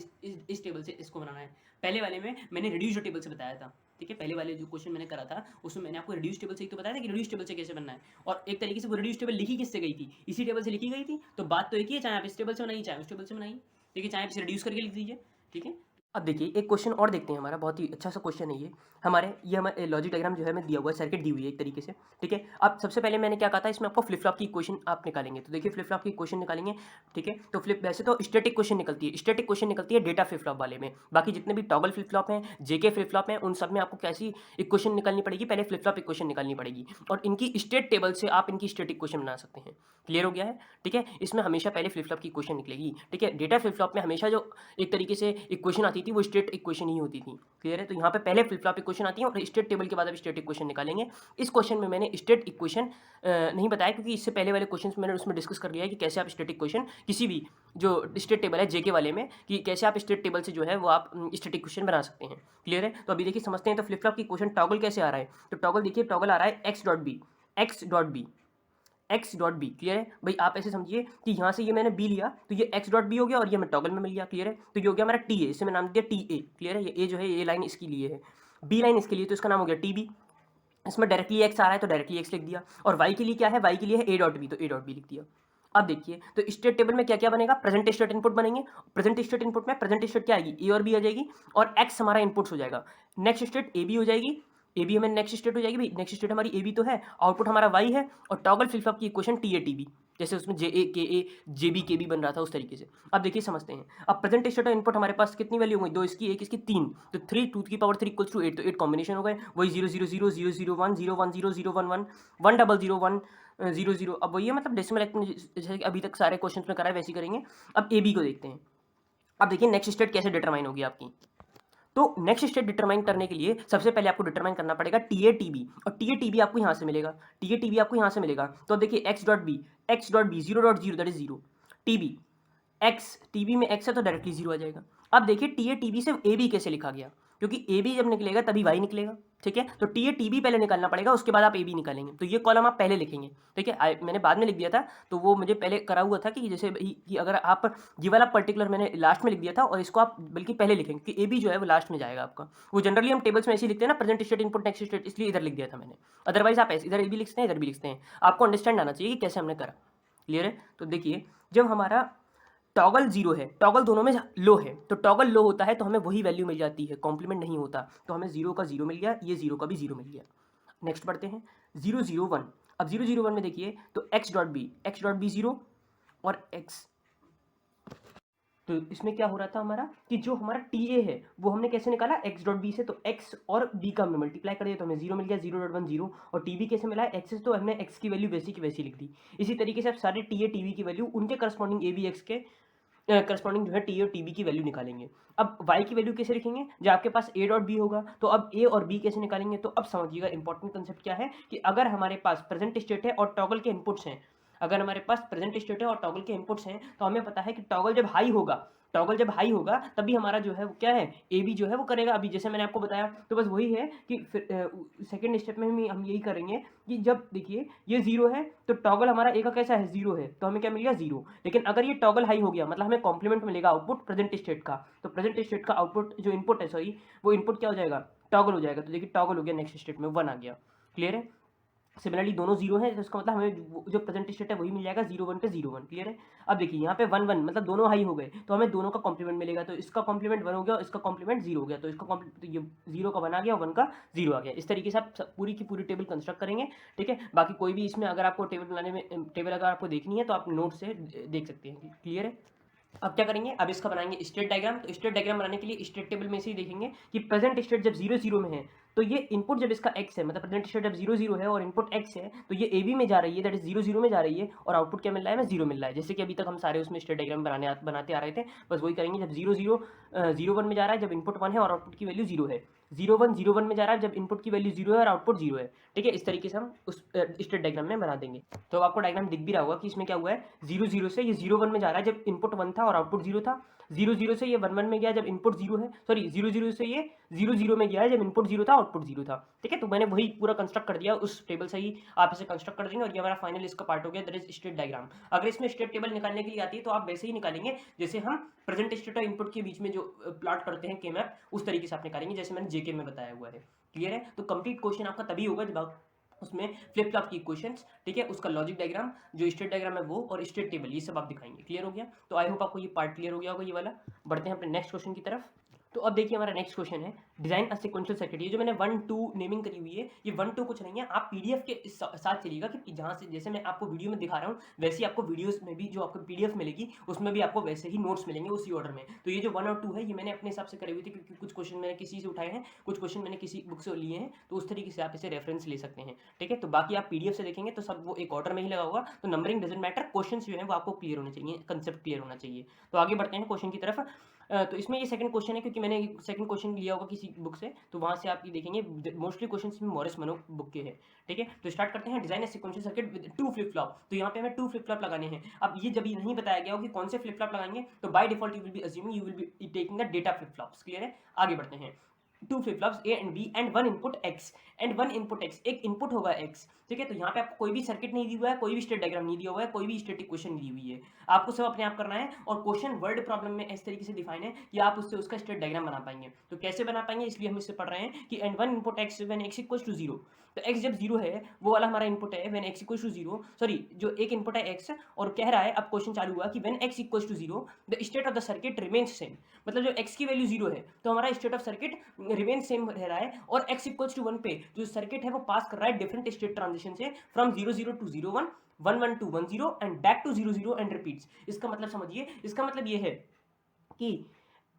S1: इस टेबल से इसको बनाना है। पहले वाले में मैंने रिड्यूस टेबल से बताया था। ठीक है, पहले वाले जो क्वेश्चन मैंने करा था उसमें मैंने आपको रिड्यूस टेबल से ही तो बताया था कि रिड्यूस टेबल से कैसे बनना है, और एक तरीके से वो रिड्यूस टेबल लिखी किससे गई थी, इसी टेबल से लिखी गई थी। तो बात तो एक ही है, चाहे आप इस टेबल से बनाइए चाहे उस टेबल से बनाइए। ठीक है, चाहे आप इसे रिड्यूस करके लिख दीजिए। ठीक है, अब देखिए एक क्वेश्चन और देखते हैं, हमारा बहुत ही अच्छा सा क्वेश्चन है ये हमारे लॉजिक डायग्राम जो है हमें दिया हुआ है, सर्किट दी हुई है एक तरीके से। ठीक है, अब सबसे पहले मैंने क्या कहा था, इसमें आपको फ्लिप फ्लॉप की इक्वेशन आप निकालेंगे, तो देखिए फ्लिप फ्लॉप की इक्वेशन निकालेंगे। ठीक है, तो वैसे तो स्टैटिक क्वेश्चन निकलती है, स्टैटिक क्वेश्चन निकलती है डेटा फ्लिप फ्लॉप वाले में। बाकी जितने भी टॉगल फ्लिप फ्लॉप हैं, जेके फ्लिप फ्लॉप हैं, उन सब में आपको कैसी इक्वेशन निकालनी पड़ेगी, पहले फ्लिप फ्लॉप इक्वेशन निकालनी पड़ेगी, और इनकी स्टेट टेबल से आप इनकी स्टैटिक इक्वेशन बना सकते हैं। क्लियर हो गया है। ठीक है, इसमें हमेशा पहले फ्लिप फ्लॉप की इक्वेशन निकलेगी। ठीक है, डेटा फ्लिप फ्लॉप में हमेशा जो एक तरीके से इक्वेशन आती थी वो स्टेट इक्वेशन ही होती थी। क्लियर है? तो यहाँ पे पहले फ्लिप फ्लॉप इक्वेशन आती है और स्टेट टेबल के बाद अब स्टेट इक्वेशन निकालेंगे। इस क्वेश्चन में मैंने स्टेट इक्वेशन नहीं बताया, क्योंकि इससे पहले वाले क्वेश्चन मैंने उसमें डिस्कस कर लिया है कि कैसे आप स्टेट इक्वेशन किसी भी जो स्टेट टेबल है जेके वाले में, कि कैसे आप स्टेट टेबल से जो है वो आप स्टेट इक्वेशन बना सकते हैं। क्लियर है? तो अभी देखिए समझते हैं। तो फ्लिप फ्लॉप की इक्वेशन टॉगल कैसे आ रहा है। तो टॉगल देखिए, टॉगल आ रहा है X dot B, X dot B, X dot B. Clear है भाई? आप ऐसे समझिए कि यहाँ से ये मैंने बी लिया तो ये एक्स डॉट बी हो गया और ये मैं टॉगल में मिल गया। क्लियर है? तो ये हो गया हमारा टी ए, इसे मैं नाम दिया टी ए। क्लियर है? ये ए जो है ये लाइन इसके लिए है, बी लाइन इसके लिए, तो इसका नाम हो गया टी बी। इसमें डायरेक्टली एक्स आ रहा है तो डायरेक्टली एक्स लिख दिया, और वाई के लिए क्या है, वाई के लिए है ए डॉट बी, तो ए डॉट बी लिख दिया। अब देखिए तो स्टेट टेबल में क्या क्या बनेगा, प्रेजेंट स्टेट इनपुट बनेंगे। प्रेजेंट स्टेट इनपुट में प्रेजेंट स्टेट क्या आएगी, ए और बी आ जाएगी, और एक्स हमारा इनपुट्स हो जाएगा। नेक्स्ट स्टेट ए बी हो जाएगी, ए बी हमें नेक्स्ट स्टेट हो जाएगी भाई, नेक्स्ट स्टेट हमारी ए बी तो है, आउटपुट हमारा वाई है, और टॉगल फ्लिप फ्लॉप की equation T A T B, जैसे उसमें जे ए के ए जे बी के बी बन रहा था उस तरीके से। अब देखिए समझते हैं। अब प्रेजेंट स्टेट और इनपुट हमारे पास कितनी वैल्यू होंगी, दो इसकी एक इसकी तीन, तो 3 टू की पावर 3 इक्वल्स टू 8, तो 8 कॉम्बिनेशन हो गए, वही 0 0 0 0 0 1 0 1 0 0 1 1 1 0 0 1 0 0। अब वही है, मतलब डेसिमल जैसे अभी तक सारे क्वेश्चन में करा है वैसे ही करेंगे। अब ए बी को देखते हैं। अब देखिए नेक्स्ट स्टेट कैसे डिटरमाइन होगी आपकी। तो नेक्स्ट स्टेट डिटरमाइन करने के लिए सबसे पहले आपको डिटरमाइन करना पड़ेगा टी ए टी बी, और टी ए टी बी आपको यहाँ से मिलेगा, टी ए टी बी आपको यहाँ से मिलेगा। तो देखिए X dot B 0.0 that is 0, T B X, T B में एक्स है तो डायरेक्टली 0 आ जाएगा। अब देखिए टी ए टी बी से ए बी कैसे लिखा गया, क्योंकि ए बी जब निकलेगा तभी वाई निकलेगा। ठीक है? तो टी ए टी बी पहले निकालना पड़ेगा, उसके बाद आप ए बी निकालेंगे। तो ये कॉलम आप पहले लिखेंगे। ठीक है? मैंने बाद में लिख दिया था, तो वो मुझे पहले करा हुआ था कि जैसे कि अगर आप ये वाला पर्टिकुलर मैंने लास्ट में लिख दिया था, और इसको आप बल्कि पहले लिखेंगे कि ए बी जो है वो लास्ट में जाएगा आपका। वो जनरली हम टेबल्स में ऐसे लिखते हैं ना, present state input next state, इसलिए इधर लिख दिया था मैंने। अदरवाइज आप ऐसे इधर ए बी लिखते हैं, इधर भी लिखते हैं। आपको अंडरस्टैंड आना चाहिए कि कैसे हमने करा। क्लियर है? तो देखिए जब हमारा टॉगल जीरो है, टॉगल दोनों में लो है, तो टॉगल लो होता है तो हमें वही वैल्यू मिल जाती है, कॉम्प्लीमेंट नहीं होता। तो हमें जीरो का जीरो मिल गया, ये जीरो का भी जीरो मिल गया। नेक्स्ट पढ़ते हैं 0 0 1। अब 0 0 1 में देखिए तो एक्स डॉट बी जीरो, और एक्स, तो इसमें क्या हो रहा था हमारा कि जो हमारा टी ए है वो हमने कैसे निकाला, एक्स डॉट बी से, तो एक्स और बी का हमने मल्टीप्लाई कर दिया तो हमें जीरो मिल गया, 0.1 0। और टी बी कैसे मिला है, एक्स से, तो हमने एक्स की वैल्यू वैसी की वैसी लिख दी। इसी तरीके से आप सारे टी ए टी बी की वैल्यू उनके करस्पॉन्डिंग ए बी एक्स के करस्पॉन्डिंग जो है टी और टी बी की वैल्यू निकालेंगे। अब y की वैल्यू कैसे लिखेंगे, जब आपके पास a डॉट बी होगा, तो अब a और b कैसे निकालेंगे। तो अब समझिएगा इंपॉर्टेंट कंसेप्ट क्या है कि अगर हमारे पास प्रेजेंट स्टेट है और टॉगल के इनपुट्स हैं, अगर हमारे पास प्रेजेंट स्टेट है और टॉगल के इनपुट्स हैं, तो हमें पता है कि टॉगल जब हाई होगा, टॉगल जब हाई होगा तभी हमारा जो है वो क्या है, ए बी जो है वो करेगा। अभी जैसे मैंने आपको बताया, तो बस वही है कि सेकंड स्टेप में हम यही करेंगे कि जब देखिए ये जीरो है तो टॉगल हमारा ए का कैसा है, जीरो है, तो हमें क्या मिल गया, जीरो। लेकिन अगर ये टॉगल हाई हो गया, मतलब हमें कॉम्प्लीमेंट मिलेगा आउटपुट प्रेजेंट स्टेट का, तो प्रेजेंट स्टेट का आउटपुट जो इनपुट है, सॉरी वो इनपुट क्या हो जाएगा, टॉगल हो जाएगा। तो देखिए टॉगल हो गया, नेक्स्ट स्टेट में 1 आ गया। क्लियर है? सिमिलरली दोनों जीरो है, तो इसका मतलब हमें जो प्रेजेंट स्टेट है वही मिल जाएगा, 0 1 पे 0 1। क्लियर है? अब देखिए यहाँ पे 1 1 मतलब दोनों हाई हो गए, तो हमें दोनों का कॉम्प्लीमेंट मिलेगा, तो इसका कॉम्प्लीमेंट 1 हो गया और इसका कॉम्प्लीमेंट 0 हो गया, तो इसका तो ये 0 का 1 आ गया, 1 का 0 आ गया। इस तरीके से आप पूरी की पूरी टेबल कंस्ट्रक्ट करेंगे। ठीक है? बाकी कोई भी इसमें अगर आपको टेबल बनाने में टेबल अगर आपको देखनी है तो आप नोट से देख सकते हैं। क्लियर है? अब क्या करेंगे, अब इसका बनाएंगे स्टेट डायग्राम। तो स्टेट डायग्राम बनाने के लिए स्टेट टेबल में से ही देखेंगे कि प्रेजेंट स्टेट जब 0 0 में है, तो ये इनपुट जब इसका x है, मतलब प्रेजेंट स्टेट जब 0 0 है और इनपुट x है, तो ये ए बी में जा रही है, दैट इज 0 0 में जा रही है, और आउटपुट क्या मिल रहा है, हमें 0 मिल रहा है। जैसे कि अभी तक हम सारे उसमें स्टेट डायग्राम बनाते आ रहे थे, बस वही करेंगे। जब 0 0 0 1 में जा रहा है, जब इनपुट 1 है और आउटपुट की वैल्यू 0 है, 0 1 0 1 में जा रहा है जब इनपुट की वैल्यू 0 है और आउटपुट 0 है। ठीक है? इस तरीके से हम उस स्टेट डायग्राम में बना देंगे। तो आपको डायग्राम दिख भी रहा होगा कि इसमें क्या हुआ है, 0 0 से ये 0 1 में जा रहा है जब इनपुट 1 था और आउटपुट 0 था, 0 0 से ये 1 1 में गया जब इनपुट 0 है, सॉरी 0 0 से ये 0 0 में गया है जब इनपुट 0 था आउटपुट 0 था। ठीक है? तो मैंने वही पूरा कंस्ट्रक्ट कर दिया उस टेबल से ही, आप इसे कंस्ट्रक्ट कर देंगे और ये हमारा फाइनल इसका पार्ट हो गया, दैट इज स्टेट डायग्राम। अगर इसमें स्टेट टेबल निकालने के लिए आती है तो आप वैसे ही निकालेंगे जैसे हम प्रेजेंट स्टेट और इनपुट के बीच में जो प्लॉट करते हैं के मैप, उस तरीके से आप निकालेंगे जैसे मैंने जेके में बताया हुआ है। क्लियर है? तो कंप्लीट क्वेश्चन आपका तभी होगा जब आप उसमें फ्लिप फ्लॉप की इक्वेशंस, ठीक है, उसका लॉजिक डायग्राम, जो स्टेट डायग्राम है वो, और स्टेट टेबल, ये सब आप दिखाएंगे। क्लियर हो गया? तो आई होप आपको ये पार्ट क्लियर हो गया होगा ये वाला। बढ़ते हैं अपने नेक्स्ट क्वेश्चन की तरफ। तो अब देखिए हमारा नेक्स्ट क्वेश्चन है डिजाइन अ सीक्वेंशियल सर्किट। ये जो मैंने 1 2 नेमिंग करी हुई है, ये 1 2 कुछ नहीं है, आप पीडीएफ के साथ चलिएगा कि जहाँ से जैसे मैं आपको वीडियो में दिखा रहा हूँ वैसे ही आपको वीडियोस में भी जो आपको पीडीएफ मिलेगी उसमें भी आपको वैसे ही नोट्स मिलेंगे उसी ऑर्डर में। तो ये जो 1 और 2 है ये मैंने अपने हिसाब से करी हुई थी, क्योंकि कुछ क्वेश्चन मैंने किसी से उठाए हैं, कुछ क्वेश्चन मैंने किसी बुक से लिए हैं, तो उस तरीके से आप इसे रेफरेंस ले सकते हैं। ठीक है? तो बाकी आप पीडीएफ से देखेंगे तो सब वो एक ऑर्डर में ही लगा होगा, तो नंबरिंग डजंट मैटर, क्वेश्चन जो है वो आपको क्लियर होने चाहिए, कंसेप्ट क्लियर होना चाहिए। तो आगे बढ़ते हैं क्वेश्चन की तरफ। तो इसमें ये सेकंड क्वेश्चन है, क्योंकि मैंने सेकंड क्वेश्चन लिया होगा किसी बुक से, तो वहाँ से आप ये देखेंगे मोस्टली क्वेश्चन इसमें मॉरिस मनो बुक के हैं। ठीक है, तो स्टार्ट करते हैं। Design A sequential circuit with 2 flip flop. तो यहाँ पे हमें 2 फ्लिप फ्लॉप लगाने हैं। अब ये जब ये नहीं बताया गया हो कि कौन से फ्लिप फ्लॉप लगाएंगे, तो by default you will be assuming you will be taking the data flip flops. Clear है, आगे बढ़ते हैं। 2 flip flops A and B and 1 input X and 1 input X, एक इनपुट होगा एक्स। ठीक है, तो यहाँ पे आपको कोई भी सर्किट नहीं दिया हुआ है, कोई भी स्टेट डायग्राम नहीं दिया हुआ है, कोई भी स्टेट इक्वेशन नहीं दी हुई है, आपको सब अपने आप करना है। और क्वेश्चन वर्ड प्रॉब्लम में इस तरीके से डिफाइन है कि आप उससे उसका स्टेट डायग्राम बना पाएंगे। तो कैसे बना पाएंगे, इसलिए हम इससे पढ़ रहे हैं कि and 1 input X when X equals to 0। तो x जब 0 है, वो वाला हमारा इनपुट है when x equals to 0, sorry जो एक इनपुट है x, और कह रहा है, अब क्वेश्चन चालू हुआ कि when x equals to 0 the state of the circuit remains same. मतलब जब x की वैल्यू 0 है तो हमारा state of circuit remain same रह रहा है, और x इक्वल्स टू 1 पे जो सर्किट है वो पास कर रहा है डिफरेंट स्टेट ट्रांजिशन से, from 0 0 to 0 1, 1 1 to 1 0 and back to 0 0 and repeats. इसका मतलब समझिए, इसका मतलब ये है कि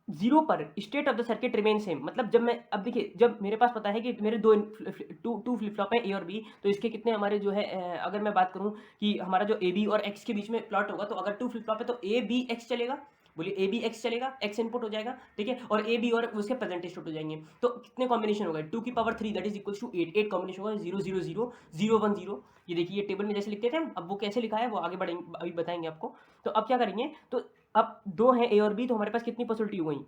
S1: 0 पर state of the circuit remain same. मतलब जब मैं, अब देखिए, जब मेरे पास पता है कि मेरे टू फ्लिप फ्लॉप है ए और बी, तो इसके कितने हमारे जो है, अगर मैं बात करूं कि हमारा जो ए बी और एक्स के बीच में प्लॉट होगा, तो अगर 2 फ्लिप फ्लॉप है तो ए बी एक्स चलेगा, बोलिए ए बी एक्स चलेगा, एक्स इनपुट हो जाएगा। ठीक है, और ए बी और उसके प्रेजेंट स्टेट हो जाएंगे। तो कितने कॉम्बिनेशन हो गए, 2 की power 3 that is equal to 8, 8 combination होगा, 0 0 0 0 1 0। ये देखिए, ये टेबल में जैसे लिखते थे हम, अब वो कैसे लिखा है वो आगे बढ़ेंगे, अभी बताएंगे आपको। तो अब क्या करेंगे, तो अब 2 हैं ए और बी, तो हमारे पास कितनी पॉसिबिलिटी हो गई,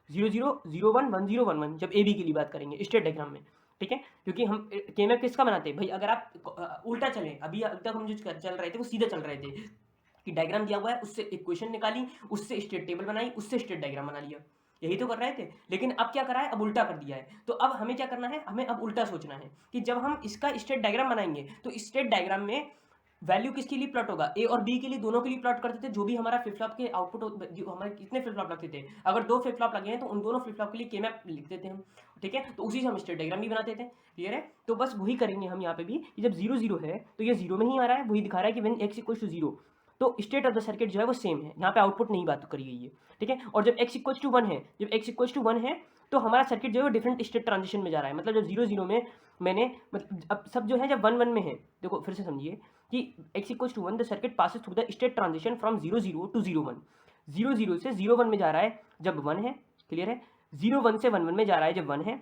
S1: 0 0 0 1 1 0 1 1, जब ए बी के लिए बात करेंगे स्टेट डायग्राम में। ठीक है, क्योंकि हम के में किसका बनाते हैं भाई, अगर आप उल्टा चलें, अभी तक हम जो चल रहे थे वो सीधे चल रहे थे कि डायग्राम दिया हुआ है, उससे इक्वेशन निकाली, उससे स्टेट टेबल बनाई, उससे स्टेट डायग्राम बना लिया, यही तो कर रहे थे। लेकिन अब क्या करा है, अब उल्टा कर दिया है। तो अब हमें क्या करना है, हमें अब उल्टा सोचना है कि जब हम इसका स्टेट डायग्राम बनाएंगे, तो स्टेट डायग्राम में वैल्यू किसके लिए प्लॉट होगा, ए और बी के लिए, दोनों के लिए प्लॉट करते थे। जो भी हमारा फ्लिप फ्लॉप के आउटपुट, जो हमारे कितने फ्लिप फ्लॉप लगते थे, अगर 2 फ्लिप फ्लॉप लगे हैं तो उन दोनों फ्लिप फ्लॉप के लिए के मैप लिखते थे हम। ठीक है, तो उसी से हम स्टेट डायग्राम भी बनाते थे। क्लियर है, तो बस वही करेंगे हम यहाँ पे भी, कि जब 0 0 है तो ये 0 में ही आ रहा है, वही दिखा रहा है कि व्हेन x इक्वल्स टू 0, तो स्टेट ऑफ द सर्किट जो है वो सेम है, यहाँ पे आउटपुट नहीं बात करी गई है। ठीक है, और जब x इक्वल्स टू 1 है, जब x इक्वल्स टू 1 है, तो हमारा सर्किट जो है डिफरेंट स्टेट ट्रांजिशन में जा रहा है। मतलब जब 0 0 में मैंने, मतलब अब सब जो है जब 1 1 में है, देखो फिर से समझिए कि x equals to 1 the circuit passes through the state transition from 0 0 to 0 1। 0 0 से 0 1 में जा रहा है जब 1 है। क्लियर है, 0 1 से 1 1 में जा रहा है जब 1 है,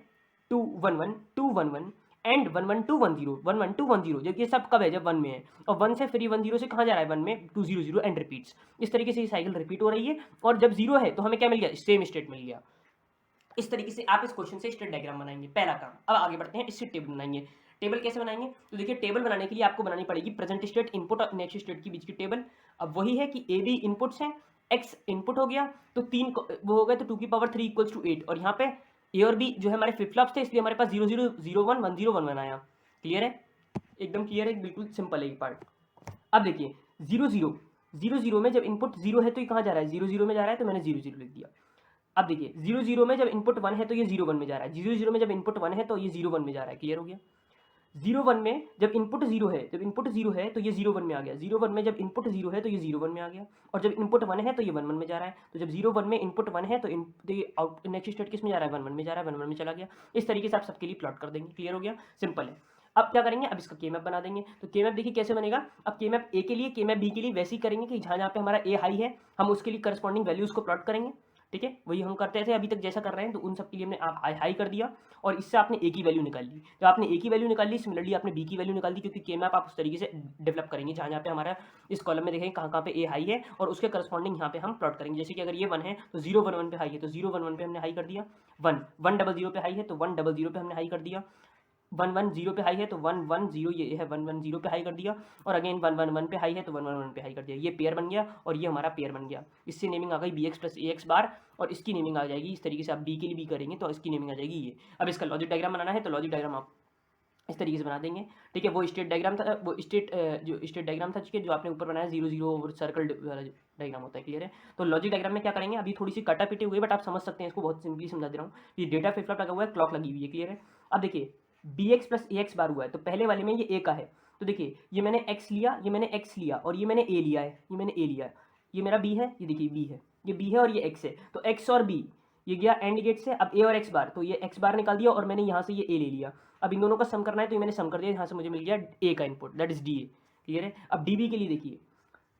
S1: 2 1 1 2 1 1 एंड 1 1 2 1 0 1 1 2 1 0, जब ये सब कब है, जब 1 में है। और 1 से फिर 1 0 से कहाँ जा रहा है, 1 में 2 0 0 एंड रिपीट्स। इस तरीके से ये साइकिल रिपीट हो रही है, और जब 0 है तो हमें क्या मिल गया, सेम स्टेट मिल गया। इस तरीके से आप इस क्वेश्चन से स्टेट डायग्राम बनाएंगे, पहला काम। अब आगे बढ़ते हैं, इससे टेबल बनाएंगे। टेबल कैसे बनाएंगे, तो देखिए, टेबल बनाने के लिए आपको बनानी पड़ेगी प्रेजेंट स्टेट, इनपुट और नेक्स्ट स्टेट के बीच की टेबल। अब वही है कि ए बी इनपुट्स हैं, एक्स इनपुट हो गया, तो 3 वो हो गए, तो 2 की पावर 3 इक्वल्स टू 8, और यहाँ पे ए और बी जो है हमारे फ्लिप फ्लॉप्स थे, इसलिए हमारे पास 0 0 0 1 1 0 1 1 आया। क्लियर है, एकदम क्लियर है, बिल्कुल सिंपल है ये पार्ट। अब देखिए, 0 0 0 0 में जब इनपुट 0 है तो ये कहाँ जा रहा है, 0 0 में जा रहा है, तो मैंने 0 0 लिख दिया। अब देखिए, 0 0 में जब इनपुट 1 है तो ये 0 1 में जा रहा है, 0 0 में जब इनपुट 1 है तो ये 0 1 में जा रहा है। क्लियर हो गया, 0 1 में जब इनपुट 0 है, जब इनपुट 0 है तो ये 0 1 में आ गया, 0 1 में जब इनपुट 0 है तो ये 0 1 में आ गया, और जब इनपुट 1 है तो ये 1 1 में जा रहा है। तो जब 0 1 में इनपुट 1 है तो ये आउट नेक्स्ट स्टेट किस में जा रहा है, 1 1 में जा रहा है, 1 1 में चला गया। इस तरीके से आप सबके लिए प्लॉट कर देंगे। क्लियर हो गया, सिंपल है। अब क्या करेंगे, अब इसका के मैप बना देंगे। तो के मैप देखिए कैसे बनेगा, अब के मैप ए के लिए, के मैप बी के लिए वैसे ही करेंगे कि जहाँ जहाँ पे हमारा ए हाई है, हम उसके लिए करस्पॉन्डिंग वैल्यूज को प्लॉट करेंगे। ठीक है, वही हम करते थे अभी तक जैसा कर रहे हैं। तो उन सब के लिए हमने आप हाई कर दिया, और इससे आपने ए की वैल्यू निकाल ली। जब आपने ए की वैल्यू निकाल ली, सिमिलरली आपने बी की वैल्यू निकाल दी, क्योंकि के मैप आप उस तरीके से डेवलप करेंगे जहाँ जहाँ पे हमारा इस कॉलम में देखेंगे कहाँ कहाँ पे ए हाई है, और उसके करस्पॉन्डिंग यहाँ पे हम प्लॉट करेंगे। जैसे कि अगर ये 1 है तो 0 1 1 पे हाई है, तो 0 1 1 पे हमने हाई कर दिया। 1 1 0 0 पे हाई है तो 1 0 0 पे हमने हाई कर दिया। 1 1 0 पे हाई है तो 1 1 0, ये है 1 1 0 पे हाई कर दिया, और अगेन 1 1 1 पे हाई है तो 1 1 1 पे हाई कर दिया। ये पेयर बन गया, और ये हमारा पेयर बन गया। इससे नेमिंग आ गई बी एक्स प्लस ए एक्स बार, और इसकी नेमिंग आ जाएगी इस तरीके से। आप बी के लिए भी करेंगे तो इसकी नेमिंग आ जाएगी ये। अब इसका लॉजिक डायग्राम बनाना है, तो लॉजिक डायग्राम आप इस तरीके से बना देंगे। ठीक है, वो स्टेट डायग्राम था, वो स्टेट डायग्राम था जो आपने ऊपर बनाया, 0 0 सर्कल डायग्राम होता है। क्लियर है, तो लॉजिक डायग्राम में क्या करेंगे, अभी थोड़ी सी कटा पिटी हुई है, बट आप समझ सकते हैं इसको, बहुत सिंपली समझा दे रहा हूँ। ये डेटा फ्लिप फ्लॉप लगा हुआ है, क्लॉक लगी हुई है। क्लियर है, अब देखिए बी एक्स प्लस ए एक्स बार हुआ है, तो पहले वाले में ये ए का है, तो देखिए ये मैंने x लिया, ये मैंने x लिया, और ये मैंने a लिया है, ये मैंने a लिया है, ये मेरा b है, ये देखिए b है, ये b है और ये x है। तो x और b ये गया एंड गेट से। अब a और x बार, तो ये x बार निकाल दिया, और मैंने यहाँ से ये a ले लिया। अब इन दोनों का सम करना है, तो ये मैंने सम कर दिया, यहाँ से मुझे मिल गया a का input, that is da। Clear है, अब db के लिए देखिए,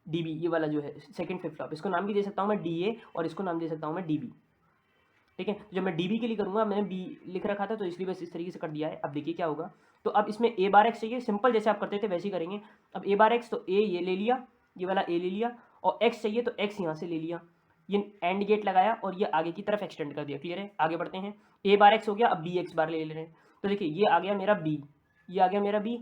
S1: db ये वाला जो है सेकंड फ्लिप फ्लॉप, इसको नाम भी दे सकता हूँ मैं da, और इसको नाम दे सकता हूँ मैं db। ठीक है। तो जब मैं DB के लिए करूँगा, मैंने B लिख रखा था तो इसलिए बस इस तरीके से कर दिया है। अब देखिए क्या होगा, तो अब इसमें A बार X चाहिए, सिंपल जैसे आप करते थे वैसे ही करेंगे। अब A बार X, तो A ये ले लिया, ये वाला A ले लिया, और X चाहिए तो X यहाँ से ले लिया, ये एंड गेट लगाया और ये आगे की तरफ एक्सटेंड कर दिया। क्लियर है, आगे बढ़ते हैं। A बार X हो गया, अब B X बार ले रहे हैं। तो देखिए ये आ गया मेरा B, ये आ गया मेरा B,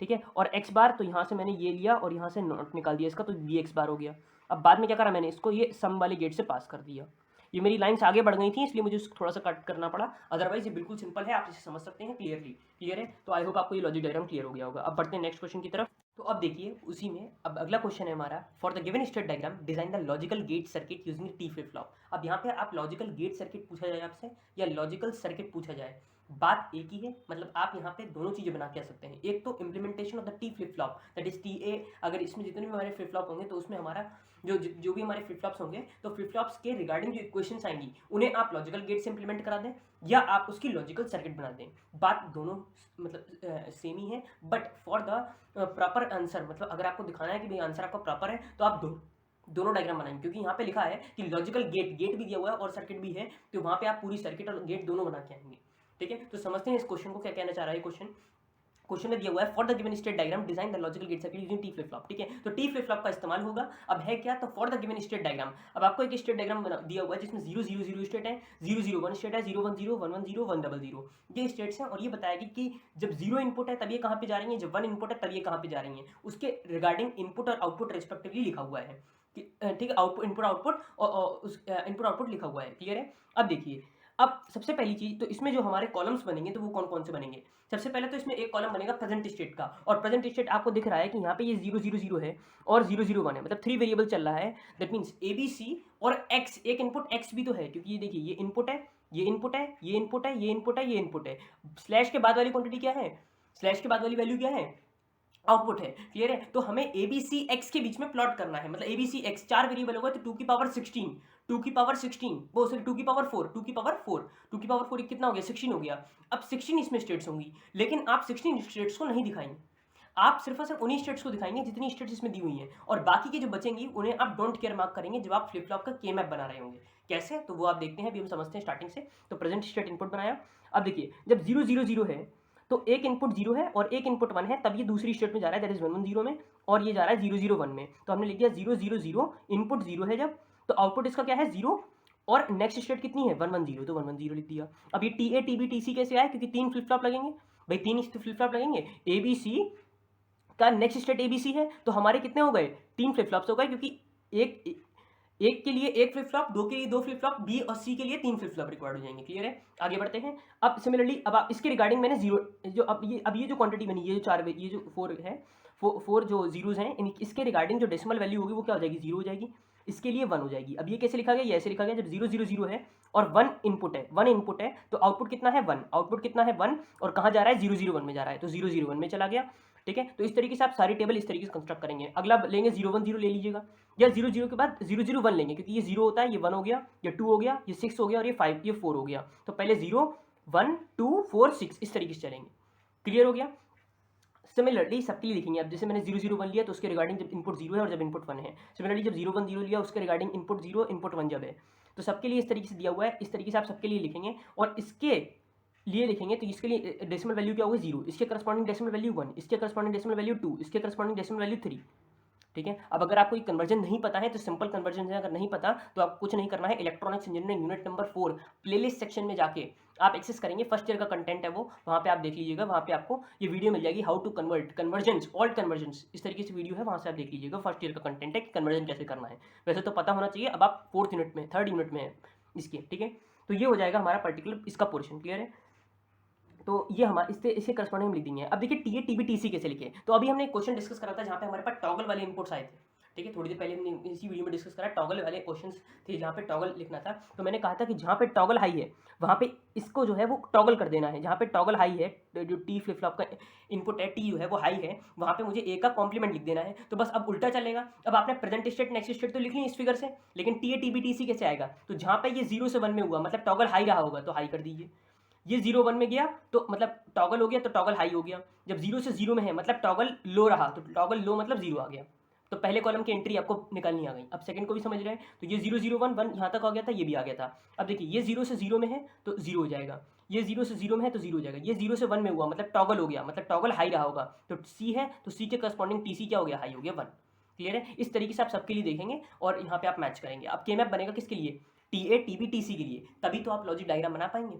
S1: ठीक है। और X बार, तो यहाँ से मैंने ये लिया और यहाँ से नॉट निकाल दिया इसका, तो BX बार हो गया। अब बाद में क्या करा मैंने, इसको ये सम वाले गेट से पास कर दिया। ये मेरी लाइन्स आगे बढ़ गई थी इसलिए मुझे थोड़ा सा कट करना पड़ा, अदरवाइज ये बिल्कुल सिंपल है, आप इसे समझ सकते हैं क्लियरली। क्लियर है, तो आई होप आपको ये लॉजिक डायग्राम क्लियर हो गया होगा। अब बढ़ते हैं नेक्स्ट क्वेश्चन की तरफ। तो अब देखिए उसी में अब अगला क्वेश्चन है हमारा, for the given state diagram design the logical gate circuit using T flip flop. अब यहाँ पे आप लॉजिकल गेट सर्किट पूछा जाए आपसे या लॉजिकल सर्किट पूछा जाए, बात एक ही है, मतलब आप यहाँ पे दोनों चीज़ें बना के आ सकते हैं। एक तो implementation of the T flip flop, that is TA। अगर इसमें जितने भी हमारे फ्लिप फ्लॉप होंगे तो उसमें हमारा जो भी हमारे फ्लिप फ्लॉप्स होंगे, तो फ्लिप फ्लॉप्स के रिगार्डिंग जो इक्वेशंस आएंगी उन्हें आप लॉजिकल गेट से इंप्लीमेंट करा दें या आप उसकी लॉजिकल सर्किट बना दें। बात दोनों मतलब सेम ही है, but for the proper answer, मतलब अगर आपको दिखाना है कि भाई आंसर आपका प्रॉपर है तो आप दोनों डायग्राम बनाएंगे, क्योंकि यहाँ पे लिखा है कि लॉजिकल गेट भी दिया हुआ है और सर्किट भी है, तो वहाँ पे आप पूरी सर्किट और गेट दोनों बना के आएंगे। ठीक है, तो समझते हैं इस क्वेश्चन को क्या कहना चाह रहा है। क्वेश्चन में दिया हुआ है for the given state diagram design the logical gate circuit using T flip flop. ठीक है, तो टी फ्लिप फ्लॉप का इस्तेमाल होगा। अब है क्या, तो for the given state diagram, अब आपको एक स्टेट डायग्राम दिया हुआ है जिसमें 0 0 0 स्टेट है, 0 0 1 स्टेट है, 0 1 0 1 1 0 1 0 0, ये स्टेट्स हैं। और ये बताएगी कि जब 0 इनपुट है तब ये कहाँ पे जा रही है, जब 1 इनपुट है तब ये कहाँ पे जा रही है, उसके रिगार्डिंग इनपुट और आउटपुट रेस्पेक्टिवली लिखा हुआ है। ठीक है, आउटपुट इनपुट आउटपुट और उस इनपुट आउटपुट लिखा हुआ है। क्लियर है, अब देखिए, अब सबसे पहली चीज तो इसमें जो हमारे कॉलम्स बनेंगे तो वो कौन कौन से बनेंगे। सबसे पहले तो इसमें एक कॉलम बनेगा प्रेजेंट स्टेट का, और प्रेजेंट स्टेट आपको दिख रहा है कि यहाँ पे ये 0 0 0 है और 0 0 1 है, मतलब 3 वेरिएबल चल रहा है। दैट मीन्स ABC और X, एक इनपुट X भी तो है, क्योंकि ये देखिए ये इनपुट है, ये इनपुट है, ये इनपुट है, ये इनपुट है, ये इनपुट है। स्लैश के बाद वाली क्वांटिटी क्या है, स्लैश के बाद वाली वैल्यू क्या है, आउटपुट है। क्लियर है, तो हमें ABC के बीच में प्लॉट करना है, मतलब ABC 4 वेरिएबल होगा तो 2 की पावर 16, 2 की पावर 16 वो सॉरी 2 की पावर 4, 2 की पावर 4, 2 की पावर 4 कितना हो गया, 16 हो गया। अब 16 इसमें स्टेट्स होंगी, लेकिन आप 16 स्टेट्स को नहीं दिखाएंगे, आप सिर्फ और सिर्फ उन्हीं स्टेट्स को दिखाएंगे जितनी स्टेट्स इसमें दी हुई हैं, और बाकी के जो बचेंगी उन्हें आप डोंट केयर मार्क करेंगे जब आप फ्लिप फ्लॉप का के मैप बना रहे होंगे। कैसे, तो वो आप देखते हैं, अभी हम समझते हैं स्टार्टिंग से। तो प्रेजेंट स्टेट इनपुट बनाया। अब देखिए जब 0 0 0 है तो एक इनपुट 0 है और एक इनपुट 1 है, तब ये दूसरी स्टेट में जा रहा है, दैट इज 1 1 0 में, और ये जा रहा है 0 0 1 में। तो हमने लिख दिया 0 0 0, इनपुट 0 है जब, तो आउटपुट इसका क्या है 0, और नेक्स्ट स्टेट कितनी है 1 1 0, तो 1 1 0 लिख दिया। अब ये TA TB TC कैसे आए, क्योंकि 3 फ्लिप फ्लॉप लगेंगे भाई, 3 फ्लिप फ्लॉप लगेंगे। ABC का नेक्स्ट स्टेट ABC है, तो हमारे कितने हो गए, 3 फ्लिप फ्लॉप्स हो गए, क्योंकि एक के लिए एक फ्लिप फ्लॉप, 2 के लिए 2 फ्लिप फ्लॉप, B और C के लिए 3 फ्लिप फ्लॉप रिक्वायर्ड हो जाएंगे। क्लियर है, आगे बढ़ते हैं। अब सिमिलरली अब आप इसके रिगार्डिंग मैंने जीरो जो अब ये जो क्वांटिटी बनी, ये जो 4 ये जो 4 है, 4 जो जीरोज हैं, इसके रिगार्डिंग जो डेसिमल वैल्यू होगी वो क्या हो जाएगी, 0 हो जाएगी, इसके लिए 1 हो जाएगी। अब ये कैसे लिखा गया, ये ऐसे लिखा गया, जब 0 0 0 है और 1 इनपुट है, 1 इनपुट है तो आउटपुट कितना है 1, आउटपुट कितना है 1, और कहाँ जा रहा है 0 0 1 में जा रहा है, तो 0 0 1 में चला गया। ठीक है, तो इस तरीके से आप सारी टेबल इस तरीके से कंस्ट्रक्ट करेंगे। अगला लेंगे 0 1 0 ले लीजिएगा, या 0 0 के बाद 0 0 1 लेंगे, क्योंकि ये 0 होता है, ये 1 हो गया, ये 2 हो गया, ये 6 हो गया, और ये 5 ये 4 हो गया। तो पहले 0 1 2 4 6 इस तरीके से चलेंगे। क्लियर हो गया, सिमिलरली सबके लिए लिखेंगे। अब जैसे मैंने 0 0 1 लिया तो उसके रिगार्डिंग जब इनपुट 0 है और जब इनपुट 1 है, सिमिलरली जब 0 1 0 लिया उसके रिगार्डिंग इनपुट 0 इनपुट 1 जब है, तो सबके लिए इस तरीके से दिया हुआ है, इस तरीके से आप सबके लिए लिखेंगे। और इसके लिए लिखेंगे तो इसके लिए डेसिमल वैल्यू क्या होगी 0, इसके करस्पॉन्डिंग डेसिमल वैल्यू 1, इसके करस्पॉन्डिंग डेसिमल वैल्यू 2, इसके करस्पॉन्डिंग डेसिमल वैल्यू 3। ठीक है, अब अगर आपको कन्वर्जन नहीं पता है तो सिंपल कन्वर्जन है, अगर नहीं पता तो आप कुछ नहीं करना है, electronics engineering unit number 4 playlist section में जाके आप एक्सेस करेंगे, फर्स्ट ईयर का कंटेंट है वो, वहाँ पे आप देख लीजिएगा, वहाँ पे आपको ये वीडियो मिल जाएगी, how to convert convergence all convergence, इस तरीके से वीडियो है, वहाँ से आप देख लीजिएगा, फर्स्ट ईयर का कंटेंट है कि कन्वर्जन कैसे करना है। वैसे तो पता होना चाहिए, अब आप 4th यूनिट में 3rd यूनिट में है इसके। ठीक है, तो ये हो जाएगा हमारा पर्टिकुलर इसका पोर्शन। क्लियर है, तो ये हमारे इससे करस्पॉन्डिंग हम लिख देंगे। अब देखिए TA TB TC कैसे लिखे, तो अभी हमने एक क्वेश्चन डिस्कस करा था जहाँ पे हमारे पास टॉगल वाले इनपुट्स आए थे। ठीक है, थोड़ी देर पहले हमने इसी वीडियो में डिस्कस करा, टॉगल वाले क्वेश्चंस थे जहाँ पे टॉगल लिखना था। तो मैंने कहा था कि जहाँ पे टॉगल हाई है वहाँ पे इसको जो है वो टॉगल कर देना है, जहाँ पे टॉगल हाई है, जो T फ्लिप फ्लॉप का इनपुट है TU है वो हाई है, वहाँ पे मुझे A का कॉम्प्लीमेंट लिख देना है। तो बस अब उल्टा चलेगा, अब आपने प्रेजेंट स्टेट नेक्स्ट स्टेट तो लिख ली इस फिगर से, लेकिन TA TB TC कैसे आएगा, तो जहाँ पे ये 0 से 1 में हुआ मतलब टॉगल हाई रहा होगा तो हाई कर दीजिए, ये 0 1 में गया तो मतलब टॉगल हो गया तो टॉगल हाई हो गया, जब 0 से 0 में है मतलब टॉगल लो रहा तो टॉगल लो मतलब 0 आ गया, तो पहले कॉलम की एंट्री आपको निकालनी आ गई। अब सेकंड को भी समझ रहे हैं, तो ये 0 0 1 1 यहाँ तक आ गया था, ये भी आ गया था। अब देखिए ये 0 से 0 में है तो 0 हो जाएगा, ये 0 से 0 में है तो 0 हो जाएगा, ये 0 से 1 में हुआ मतलब टॉगल हो गया, मतलब टॉगल हाई रहा होगा, तो C है तो C के करस्पॉन्डिंग TC क्या हो गया, हाई हो गया 1। क्लियर है? इस तरीके से आप सबके लिए देखेंगे और यहाँ पे आप मैच करेंगे। अब के मैप बनेगा किसके लिए, TA TB TC के लिए, तभी तो आप लॉजिक डायग्राम बना पाएंगे,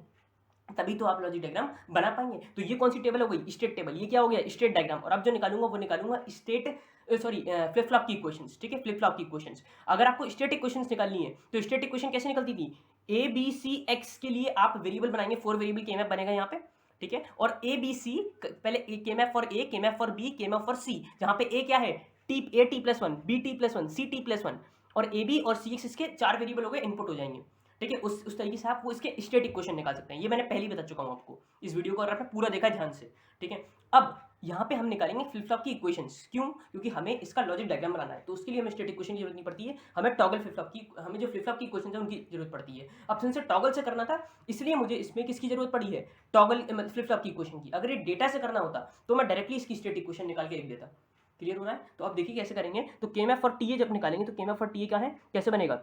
S1: तभी तो आप लॉजिक डायग्राम बना पाएंगे। तो ये कौन सी टेबल हो गई, स्टेट टेबल, ये क्या हो गया, स्टेट डायग्राम। और अब जो निकालूंगा वो निकालूंगा स्टेट फ्लिप फ्लॉप की इक्वेशंस, ठीक है, फ्लिप फ्लॉप की इक्वेशंस। अगर आपको स्टेट इक्वेशंस निकालनी है तो स्टेट इक्वेशन कैसे निकलती थी, ABC के लिए आप वेरिएबल बनाएंगे, 4 वेरिएबल के मैप बनेगा यहाँ पे, ठीक है। और ABC पहले के मैप फॉर A, के मैप फॉर B, के मैप फॉर C, जहाँ पे A क्या है, T+1, B+1, C+1 और AB और CX इसके 4 वेरिएबल हो गए, इनपुट हो जाएंगे, ठीक है। उस तरीके से आप वो इसके स्टेट इक्वेशन निकाल सकते हैं। ये मैंने पहले ही बता चुका हूँ आपको, इस वीडियो को अगर आपने पूरा देखा ध्यान से, ठीक है। अब यहाँ पे हम निकालेंगे फ्लिप फ्लॉप की इक्वेशंस, क्यों, क्योंकि हमें इसका लॉजिक डायग्राम बनाना है, तो उसके लिए हमें स्टेट इक्वेशन की जरूरत नहीं पड़ती है, हमें टॉगल फ्लिप फ्लॉप की, हमें जो फ्लिप फ्लॉप की इक्वेशन है उनकी जरूरत पड़ती है। अब सिंस टॉगल से करना था इसलिए मुझे इसमें किसकी जरूरत पड़ी है, टॉगल फ्लिप फ्लॉप की इक्वेशन की। अगर ये डेटा से करना होता तो मैं डायरेक्टली इसकी स्टेट इक्वेशन निकाल के लिख देता। क्लियर हो रहा है? तो अब देखिए कैसे करेंगे, तो के मैप फॉर टीए जब निकालेंगे तो के मैप फॉर टीए क्या है, कैसे बनेगा,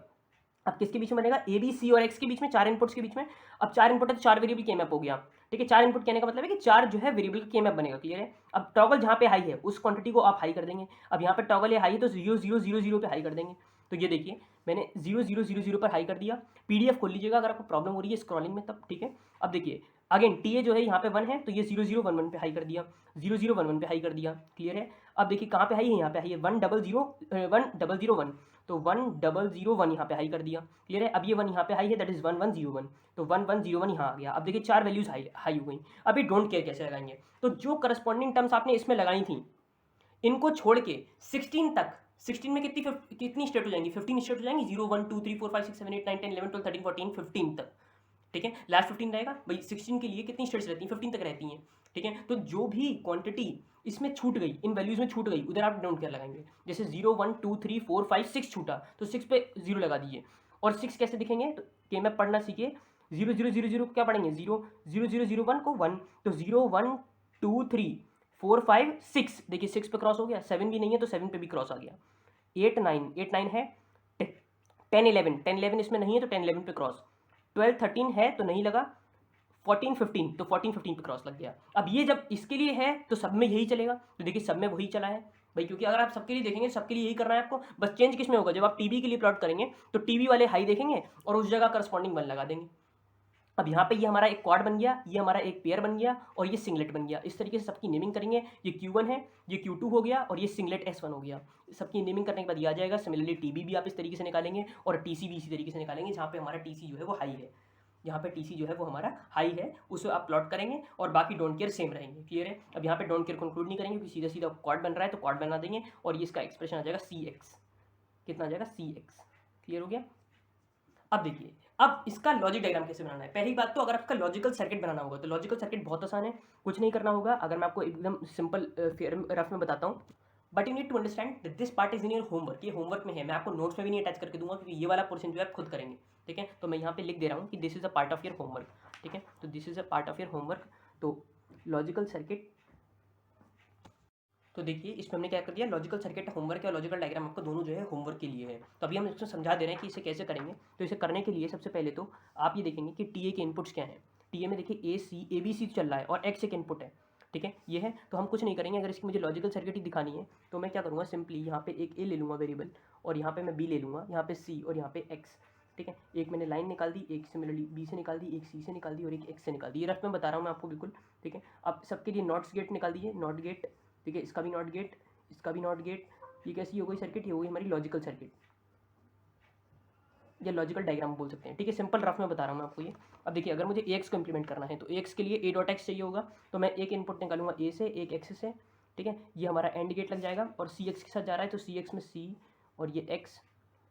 S1: अब किसके बीच में बनेगा, ए बी सी और एक्स के बीच में, 4 इनपुट्स के बीच में। अब 4 इनपुट है तो 4 वेरिएबल के मैप हो गया, ठीक है। 4 इनपुट कहने का मतलब है कि 4 जो है वेरिएबल के मैप बनेगा। क्लियर है? अब टॉगल जहाँ पे हाई है उस क्वांटिटी को आप हाई कर देंगे। अब यहाँ पे टॉगल है हाई है तो 0 0 0 0 पे हाई कर देंगे। तो ये देखिए मैंने 0 0 0 0 पर हाई कर दिया। PDF खोल लीजिएगा अगर आपको प्रॉब्लम हो रही है स्क्रॉलिंग में तब, ठीक है। अब देखिए अगेन TA जो है यहाँ पे 1 है तो ये 0 0 1 1 पे हाई कर दिया, 0 0 1 1 पे हाई कर दिया। क्लियर है? अब देखिए कहाँ पे हाई है, यहाँ पे हाई है 1 0 0 1 0 0 1, तो 1 0 0 1 यहाँ पे हाई कर दिया। क्लियर है? अब ये 1 यहाँ पे हाई है, दैट इज 1 1 0 1, तो 1 1 0 1 यहाँ आ गया। अब देखिए 4 वैल्यूज हाई हो गई। अब ये डोंट केयर कैसे लगाएंगे, तो जो करस्पॉन्डिंग टर्म्स आपने इसमें लगाई थी इनको छोड़ के 16 तक, 16 में कितनी स्टेट हो जाएंगी, 15 स्टेट हो जाएंगी, 0 1 2 3 4 5 6 7 8 9 10 11 12 13 14 15 तक, ठीक है। लास्ट 15 रहेगा भाई, 16 के लिए कितनी स्टेट्स रहती हैं, 15 तक रहती हैं, ठीक है। तो जो भी क्वांटिटी इसमें छूट गई, इन वैल्यूज में छूट गई, उधर आप डोंट केयर लगाएंगे। जैसे 0 1 2 3 4 5 6 छूटा तो 6 पे 0 लगा दीजिए। और 6 कैसे दिखेंगे, तो के मैप पढ़ना सीखिए। 0 0 0 0 क्या पढ़ेंगे, 0 0 0 0 1 को 1, तो 0 1 2 3 4 5 6, देखिए 6 पे क्रॉस हो गया, 7 भी नहीं है तो 7 पे भी क्रॉस आ गया। 8 9 है, 10 11 इसमें नहीं है तो 10 11 पे क्रॉस, 12 13 है तो नहीं लगा, 14 15 तो 14 15 पे क्रॉस लग गया। अब ये जब इसके लिए है तो सब में यही चलेगा, तो देखिए सब में वही चला है भाई, क्योंकि अगर आप सबके लिए देखेंगे सबके लिए यही करना है आपको। बस चेंज किस में होगा, जब आप टीबी के लिए प्लॉट करेंगे तो टीबी वाले हाई देखेंगे और उस जगह करस्पॉन्डिंग 1 लगा देंगे। अब यहाँ पे ये हमारा एक क्वाड बन गया, ये हमारा एक पेयर बन गया और ये सिंगलेट बन गया। इस तरीके से सबकी नेमिंग करेंगे। ये Q1 है, ये Q2 हो गया और ये सिंगलेट S1 हो गया। सबकी नेमिंग करने के बाद आ जाएगा। सिमिलरली TB भी आप इस तरीके से निकालेंगे और TC भी इसी तरीके से निकालेंगे, जहाँ पे हमारा TC जो है वो हाई है, यहाँ पे TC जो है वो हमारा हाई है, उसे आप प्लॉट करेंगे और बाकी डोंट केयर सेम रहेंगे। क्लियर है? अब यहाँ पे डोंट केयर कंक्लूड नहीं करेंगे क्योंकि सीधा सीधा क्वाड बन रहा है तो क्वाड बना देंगे और ये इसका एक्सप्रेशन आ जाएगा CX, कितना आ जाएगा CX। क्लियर हो गया? अब देखिए अब इसका लॉजिक डायग्राम कैसे बनाना है। पहली बात तो अगर आपका लॉजिकल सर्किट बनाना होगा तो लॉजिकल सर्किट बहुत आसान है, कुछ नहीं करना होगा। अगर मैं आपको एकदम सिंपल रफ में बताता हूँ, but you need to understand that this part is in your homework. ये होमवर्क में है, मैं आपको नोट्स में भी नहीं अटैच करके दूंगा क्योंकि ये वाला पोर्शन जो है आप खुद करेंगे, ठीक है। तो मैं यहाँ पे लिख दे रहा हूँ कि this is a part of your homework, ठीक है। तो this is a part of your homework. तो लॉजिकल सर्किट, तो देखिए इसमें हमने क्या कर दिया, लॉजिकल सर्किट होमवर्क और लॉजिकल डायग्राम आपको दोनों जो है होमवर्क के लिए है। तो अभी हम इसको समझा दे रहे हैं कि इसे कैसे करेंगे। तो इसे करने के लिए सबसे पहले तो आप ये देखेंगे कि टीए के इनपुट्स क्या हैं। टीए में देखिए ABC चल रहा है और एक्स एक इनपुट है, ठीक है, ये है। तो हम कुछ नहीं करेंगे, अगर इसकी मुझे लॉजिकल सर्किट ही दिखानी है तो मैं क्या करूँगा, सिंपली यहाँ पे एक ए ले लूँगा वेरिएबल और यहाँ पे मैं बी ले लूँगा, यहाँ पे सी और यहाँ पे एक्स, ठीक है। एक मैंने लाइन निकाल दी, एक सिमिलरली बी से निकाल दी, एक सी से निकाल दी और एक एक्स से निकाल दी। ये रफ में बता रहा हूँ मैं आपको बिल्कुल, ठीक है। अब सबके लिए नॉट्स गेट निकाल दीजिए, नॉट गेट, ठीक है, इसका भी नॉट गेट, इसका भी नॉट गेट। ये कैसी हो गई सर्किट, ये हो गई हमारी लॉजिकल सर्किट या लॉजिकल डायग्राम बोल सकते हैं, ठीक है। सिंपल रफ में बता रहा हूँ मैं आपको ये। अब देखिए अगर मुझे AX को इंप्लीमेंट करना है तो AX के लिए A.X चाहिए होगा, तो मैं एक इनपुट निकालूंगा A से, एक X से, ठीक है। ये हमारा एंड गेट लग जाएगा और CX के साथ जा रहा है तो CX में C और ये X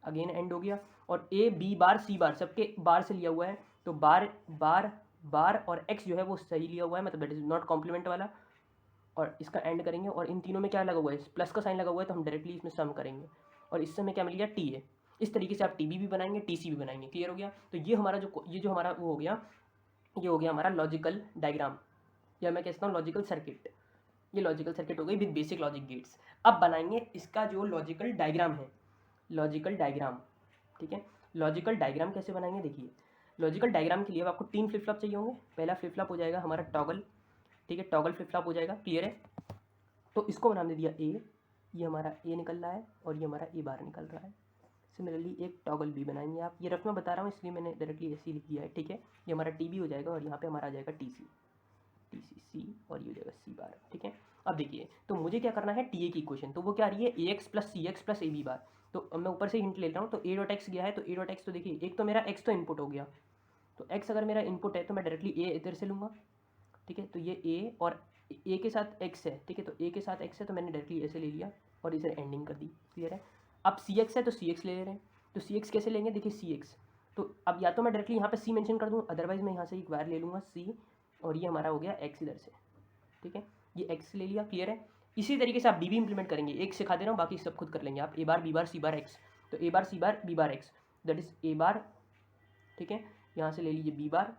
S1: अगेन एंड हो गया और A B बार C बार सबके बार से लिया हुआ है, तो बार बार बार और X जो है वो सही लिया हुआ है, मतलब दैट इज नॉट कॉम्प्लीमेंट वाला। और इसका एंड करेंगे और इन तीनों में क्या लगा हुआ है, प्लस का साइन लगा हुआ है, तो हम डायरेक्टली इसमें सम करेंगे और इससे हमें क्या मिल गया, TA। इस तरीके से आप TB भी बनाएंगे, TC भी बनाएंगे। क्लियर हो गया? तो ये हमारा जो हमारा वो हो गया, ये हो गया हमारा लॉजिकल डायग्राम या मैं कहता हूँ लॉजिकल सर्किट। ये लॉजिकल सर्किट हो गई विद बेसिक लॉजिक गेट्स। अब बनाएंगे इसका जो लॉजिकल डायग्राम है, लॉजिकल डायग्राम, ठीक है। लॉजिकल डायग्राम कैसे बनाएंगे, देखिए लॉजिकल डायग्राम के लिए आपको 3 फ्लिप फ्लॉप चाहिए होंगे। पहला फ्लिप फ्लॉप हो जाएगा हमारा टॉगल, ठीक है, टॉगल फ्लिप फ्लॉप हो जाएगा, क्लियर है। तो इसको नाम दे दिया ए, ये हमारा ए निकल रहा है और ये हमारा ए बार निकल रहा है। सिमिलरली एक टॉगल बी बनाएंगे आप, ये रफ में बता रहा हूँ इसलिए मैंने डायरेक्टली ऐसे ही लिख दिया है, ठीक है। ये हमारा टी बी हो जाएगा और यहाँ पे हमारा आ जाएगा टी सी, टी सी सी और ये हो जाएगा सी बार, ठीक है। अब देखिए तो मुझे क्या करना है, टी ए की इक्वेशन, तो वो क्या आ रही है A x plus C x plus A B bar. तो अब मैं ऊपर से हिंट लेता हूँ, तो ए डॉट एक्स गया है, तो ए डॉट एक्स तो देखिए एक तो मेरा एक्स तो इनपुट हो गया, तो एक्स अगर मेरा इनपुट है तो मैं डायरेक्टली ए इधर से लूँगा, ठीक है। तो ये ए और ए के साथ एक्स है, ठीक है, तो ए के साथ एक्स है तो मैंने डायरेक्टली ऐसे ले लिया और इसे एंडिंग कर दी, क्लियर है। अब सी एक्स है तो सी एक्स ले रहे हैं, तो सी एक्स कैसे लेंगे, देखिए सी एक्स, तो अब या तो मैं डायरेक्टली यहाँ पे सी मेंशन कर दूँ, अदरवाइज मैं यहाँ से एक वायर ले लूँगा सी और ये हमारा हो गया एक्स इधर से, ठीक है, ये एक्स ले लिया, क्लियर है। इसी तरीके से आप बी भी इंप्लीमेंट करेंगे, एक सिखा दे रहा हूँ बाकी सब खुद कर लेंगे आप। ए बार बी बार सी बार एक्स, तो A bar C bar B bar x, that is A bar, ठीक है। यहाँ से ले लीजिए बी बार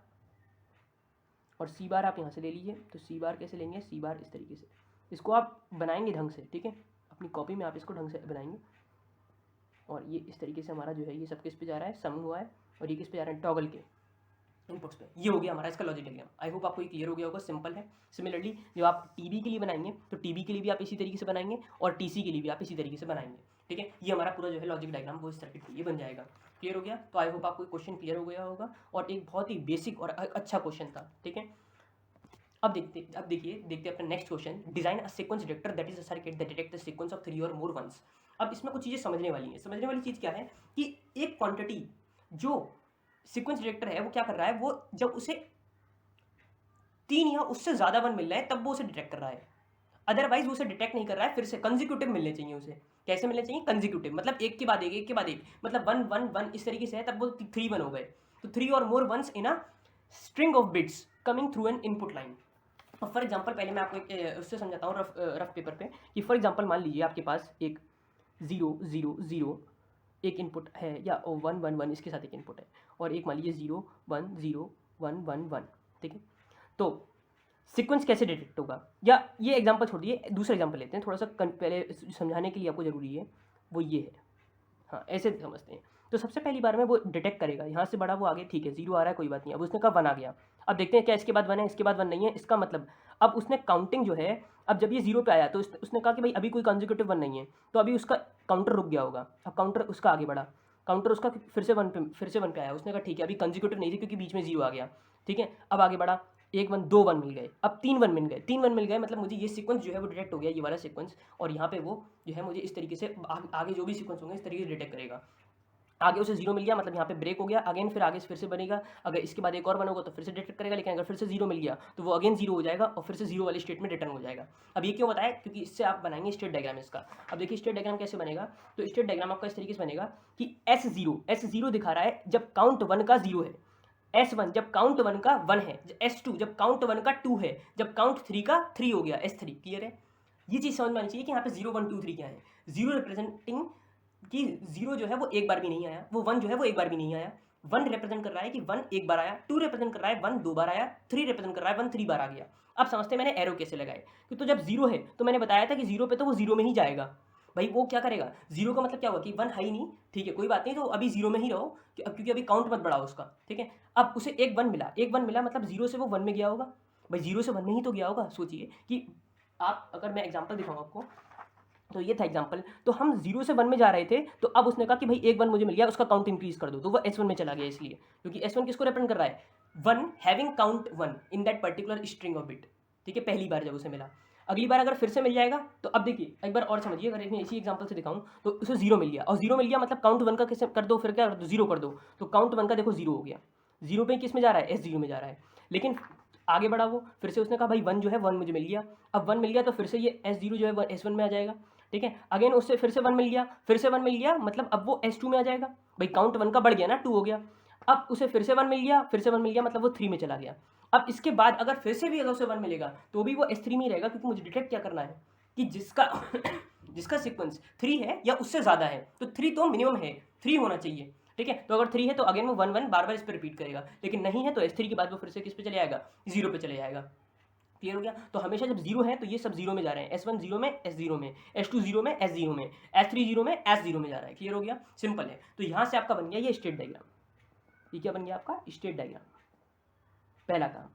S1: और सी बार आप यहाँ से ले लीजिए, तो सी बार कैसे लेंगे, सी बार इस तरीके से, इसको आप बनाएंगे ढंग से, ठीक है, अपनी कॉपी में आप इसको ढंग से बनाएंगे। और ये इस तरीके से हमारा जो है ये सब किस पे जा रहा है, सम हुआ है, और ये किस पे जा रहा है, टॉगल के इनपुट्स पे। ये हो गया हमारा इसका लॉजिक डायग्राम। आई होप आपको ये क्लियर हो गया होगा, सिंपल है। सिमिलरली जब आप टीबी के लिए बनाएंगे तो टीबी के लिए भी आप इसी तरीके से बनाएंगे और टीसी के लिए भी आप इसी तरीके से बनाएंगे, ठीक है। ये हमारा पूरा जो है लॉजिक डायग्राम वो इस सर्किट के लिए बन जाएगा। क्लियर हो गया, तो आई होप आपको क्वेश्चन क्लियर हो गया होगा और एक बहुत ही बेसिक और अच्छा क्वेश्चन था, ठीक है। अब देखते अपना next question, design a sequence detector that is a circuit that detect the sequence of 3 और मोर वंस। अब इसमें कुछ चीज़ें समझने वाली हैं। समझने वाली चीज़ क्या है कि एक क्वांटिटी जो सीक्वेंस डिटेक्टर है वो क्या कर रहा है, वो जब उसे 3 या उससे ज़्यादा वन मिल रहा है तब वो उसे डिटेक्ट कर रहा है, अदरवाइज वो उसे डिटेक्ट नहीं कर रहा है। फिर से कंजिक्यूटिव मिलने चाहिए उसे। कैसे मिलने चाहिए, कंजिक्यूटिव, मतलब एक के बाद एक, एक के बाद एक, मतलब 1 1 1 इस तरीके से है, तब वो 3 1 हो गए। तो 3 और more ones in a string of bits coming through an input line. For example पहले मैं आपको एक उससे समझाता हूँ रफ पेपर पे कि फॉर एग्जाम्पल मान लीजिए आपके पास एक 0 0 0 एक इनपुट है, या 1 1 1 इसके साथ एक इनपुट है, और एक मान लीजिए 0 1 0 1 1 1, ठीक है। तो सीक्वेंस कैसे डिटेक्ट होगा, या ये एग्जांपल छोड़ दिए, दूसरा एग्जांपल लेते हैं, थोड़ा सा पहले समझाने के लिए आपको ज़रूरी है, वो ये है, हाँ ऐसे समझते हैं। तो सबसे पहली बार में वो डिटेक्ट करेगा, यहाँ से बड़ा वो आगे, ठीक है 0 आ रहा है कोई बात नहीं, अब उसने कहा 1 आ गया। अब देखते हैं क्या इसके बाद 1 है, इसके बाद 1 नहीं है, इसका मतलब अब उसने काउंटिंग जो है, अब जब ये 0 पे आया तो उसने कहा कि भाई अभी कोई कंसेक्यूटिव 1 नहीं है, तो अभी उसका काउंटर रुक गया होगा। अब काउंटर उसका आगे बढ़ा, काउंटर उसका फिर से 1 पे आया, उसने कहा ठीक है अभी कंसेक्यूटिव नहीं थी क्योंकि बीच में 0 आ गया, ठीक है। अब आगे बढ़ा, 1 1 2 1 मिल गए, अब 3 1 मिल गए, 3 1 मिल गए, मतलब मुझे ये सीक्वेंस जो है वो डिटेक्ट हो गया, ये वाला सीक्वेंस, और यहाँ पे वो जो है मुझे इस तरीके से आगे जो भी सीक्वेंस होंगे इस तरीके से डिटेक्ट करेगा। आगे उसे 0 मिल गया, मतलब यहाँ पे ब्रेक हो गया, अगेन फिर आगे फिर से बनेगा, अगर इसके बाद एक और 1 होगा तो फिर से डिटेक्ट करेगा, लेकिन अगर फिर से 0 मिल गया तो वो अगेन 0 हो जाएगा और फिर से 0 वाली स्टेट में रिटर्न हो जाएगा। अब ये क्यों बताया, क्योंकि इससे आप बनाएंगे स्टेट डायग्राम इसका। अब देखिए स्टेट डायग्राम कैसे बनेगा, तो स्टेट डायग्राम आपका इस तरीके से बनेगा कि S0 दिखा रहा है जब काउंट 1 का 0 है, S1 जब काउंट 1 का 1 है, S2 जब काउंट 1 का 2 है, जब काउंट 3 का 3 हो गया, S3, क्लियर है। ये चीज़ समझ में आनी चाहिए कि यहाँ पे 0 1 2 3 क्या है। 0 रिप्रेजेंटिंग कि 0 जो है वो एक बार भी नहीं आया, वो 1 जो है वो एक बार भी नहीं आया। 1 रिप्रेजेंट कर रहा है कि 1 एक बार आया, 2 रिप्रेजेंट कर रहा है 1 2 बार आया, 3 रिप्रेजेंट कर रहा है 1 3 बार आ गया। अब समझते हैं मैंने एरो कैसे लगाए, कि तो जब 0 है तो मैंने बताया था कि 0 पे तो वो 0 में ही जाएगा। भाई वो क्या करेगा, 0 का मतलब क्या हुआ कि 1 है ही नहीं, ठीक है कोई बात नहीं, तो अभी 0 में ही रहो क्योंकि अभी काउंट मत बढ़ाओ उसका, ठीक है। अब उसे एक 1 मिला, मतलब 0 से वो 1 में गया होगा। भाई 0 से 1 में ही तो गया होगा। सोचिए कि आप, अगर मैं एग्जाम्पल दिखाऊँ आपको, तो ये था एग्जाम्पल, तो हम 0 से 1 में जा रहे थे, तो अब उसने कहा कि भाई एक 1 मुझे मिल गया, उसका काउंट इंक्रीज कर दो, तो वो S1 में चला गया, इसलिए क्योंकि S1 किसको रिप्रेजेंट कर रहा है, 1 having count 1 in that particular string of bit, ठीक है, पहली बार जब उसे मिला। अगली बार अगर फिर से मिल जाएगा, तो अब देखिए एक बार और समझिए, अगर मैं इसी एग्जाम्पल से दिखाऊं, तो उसे 0 मिल गया, और 0 मिल गया मतलब काउंट 1 का कैसे कर दो, फिर क्या कर दो, 0 कर दो, तो काउंट 1 का देखो 0 हो गया, 0 पे किस में जा रहा है, S0 में जा रहा है। लेकिन आगे बढ़ा वो, फिर से उसने कहा भाई 1 जो है 1 मुझे मिल गया, अब 1 मिल गया तो फिर से ये S0 जो है S1 में आ जाएगा, ठीक है। अगेन उससे फिर से 1 मिल गया, फिर से 1 मिल गया, मतलब अब वो S2 में आ जाएगा। भाई काउंट 1 का बढ़ गया ना, 2 हो गया। अब उसे फिर से 1 मिल गया, फिर से 1 मिल गया, मतलब वो 3 में चला गया। अब इसके बाद अगर फिर से भी अगर उसे 1 मिलेगा तो भी वो S3 में ही रहेगा, क्योंकि मुझे डिटेक्ट क्या करना है कि जिसका सीक्वेंस 3 है या उससे ज़्यादा है, तो 3 तो मिनिमम है, 3 होना चाहिए, ठीक है। तो अगर 3 है तो अगेन वो 1 1 बार बार इस पर रिपीट करेगा, लेकिन नहीं है तो S3 के बाद वो फिर से किस पे चले जाएगा, 0 पे चले जाएगा। क्लियर हो गया। तो हमेशा जब जीरो है तो ये सब जीरो में जा रहे हैं, S1 जीरो में, S जीरो में, S2 जीरो में, S जीरो में, S3 जीरो में, S जीरो में जा रहा है। क्लियर हो गया, सिंपल है। तो यहाँ से आपका बन गया ये स्टेट डायग्राम। ये क्या बन गया आपका स्टेट डायग्राम, पहला काम।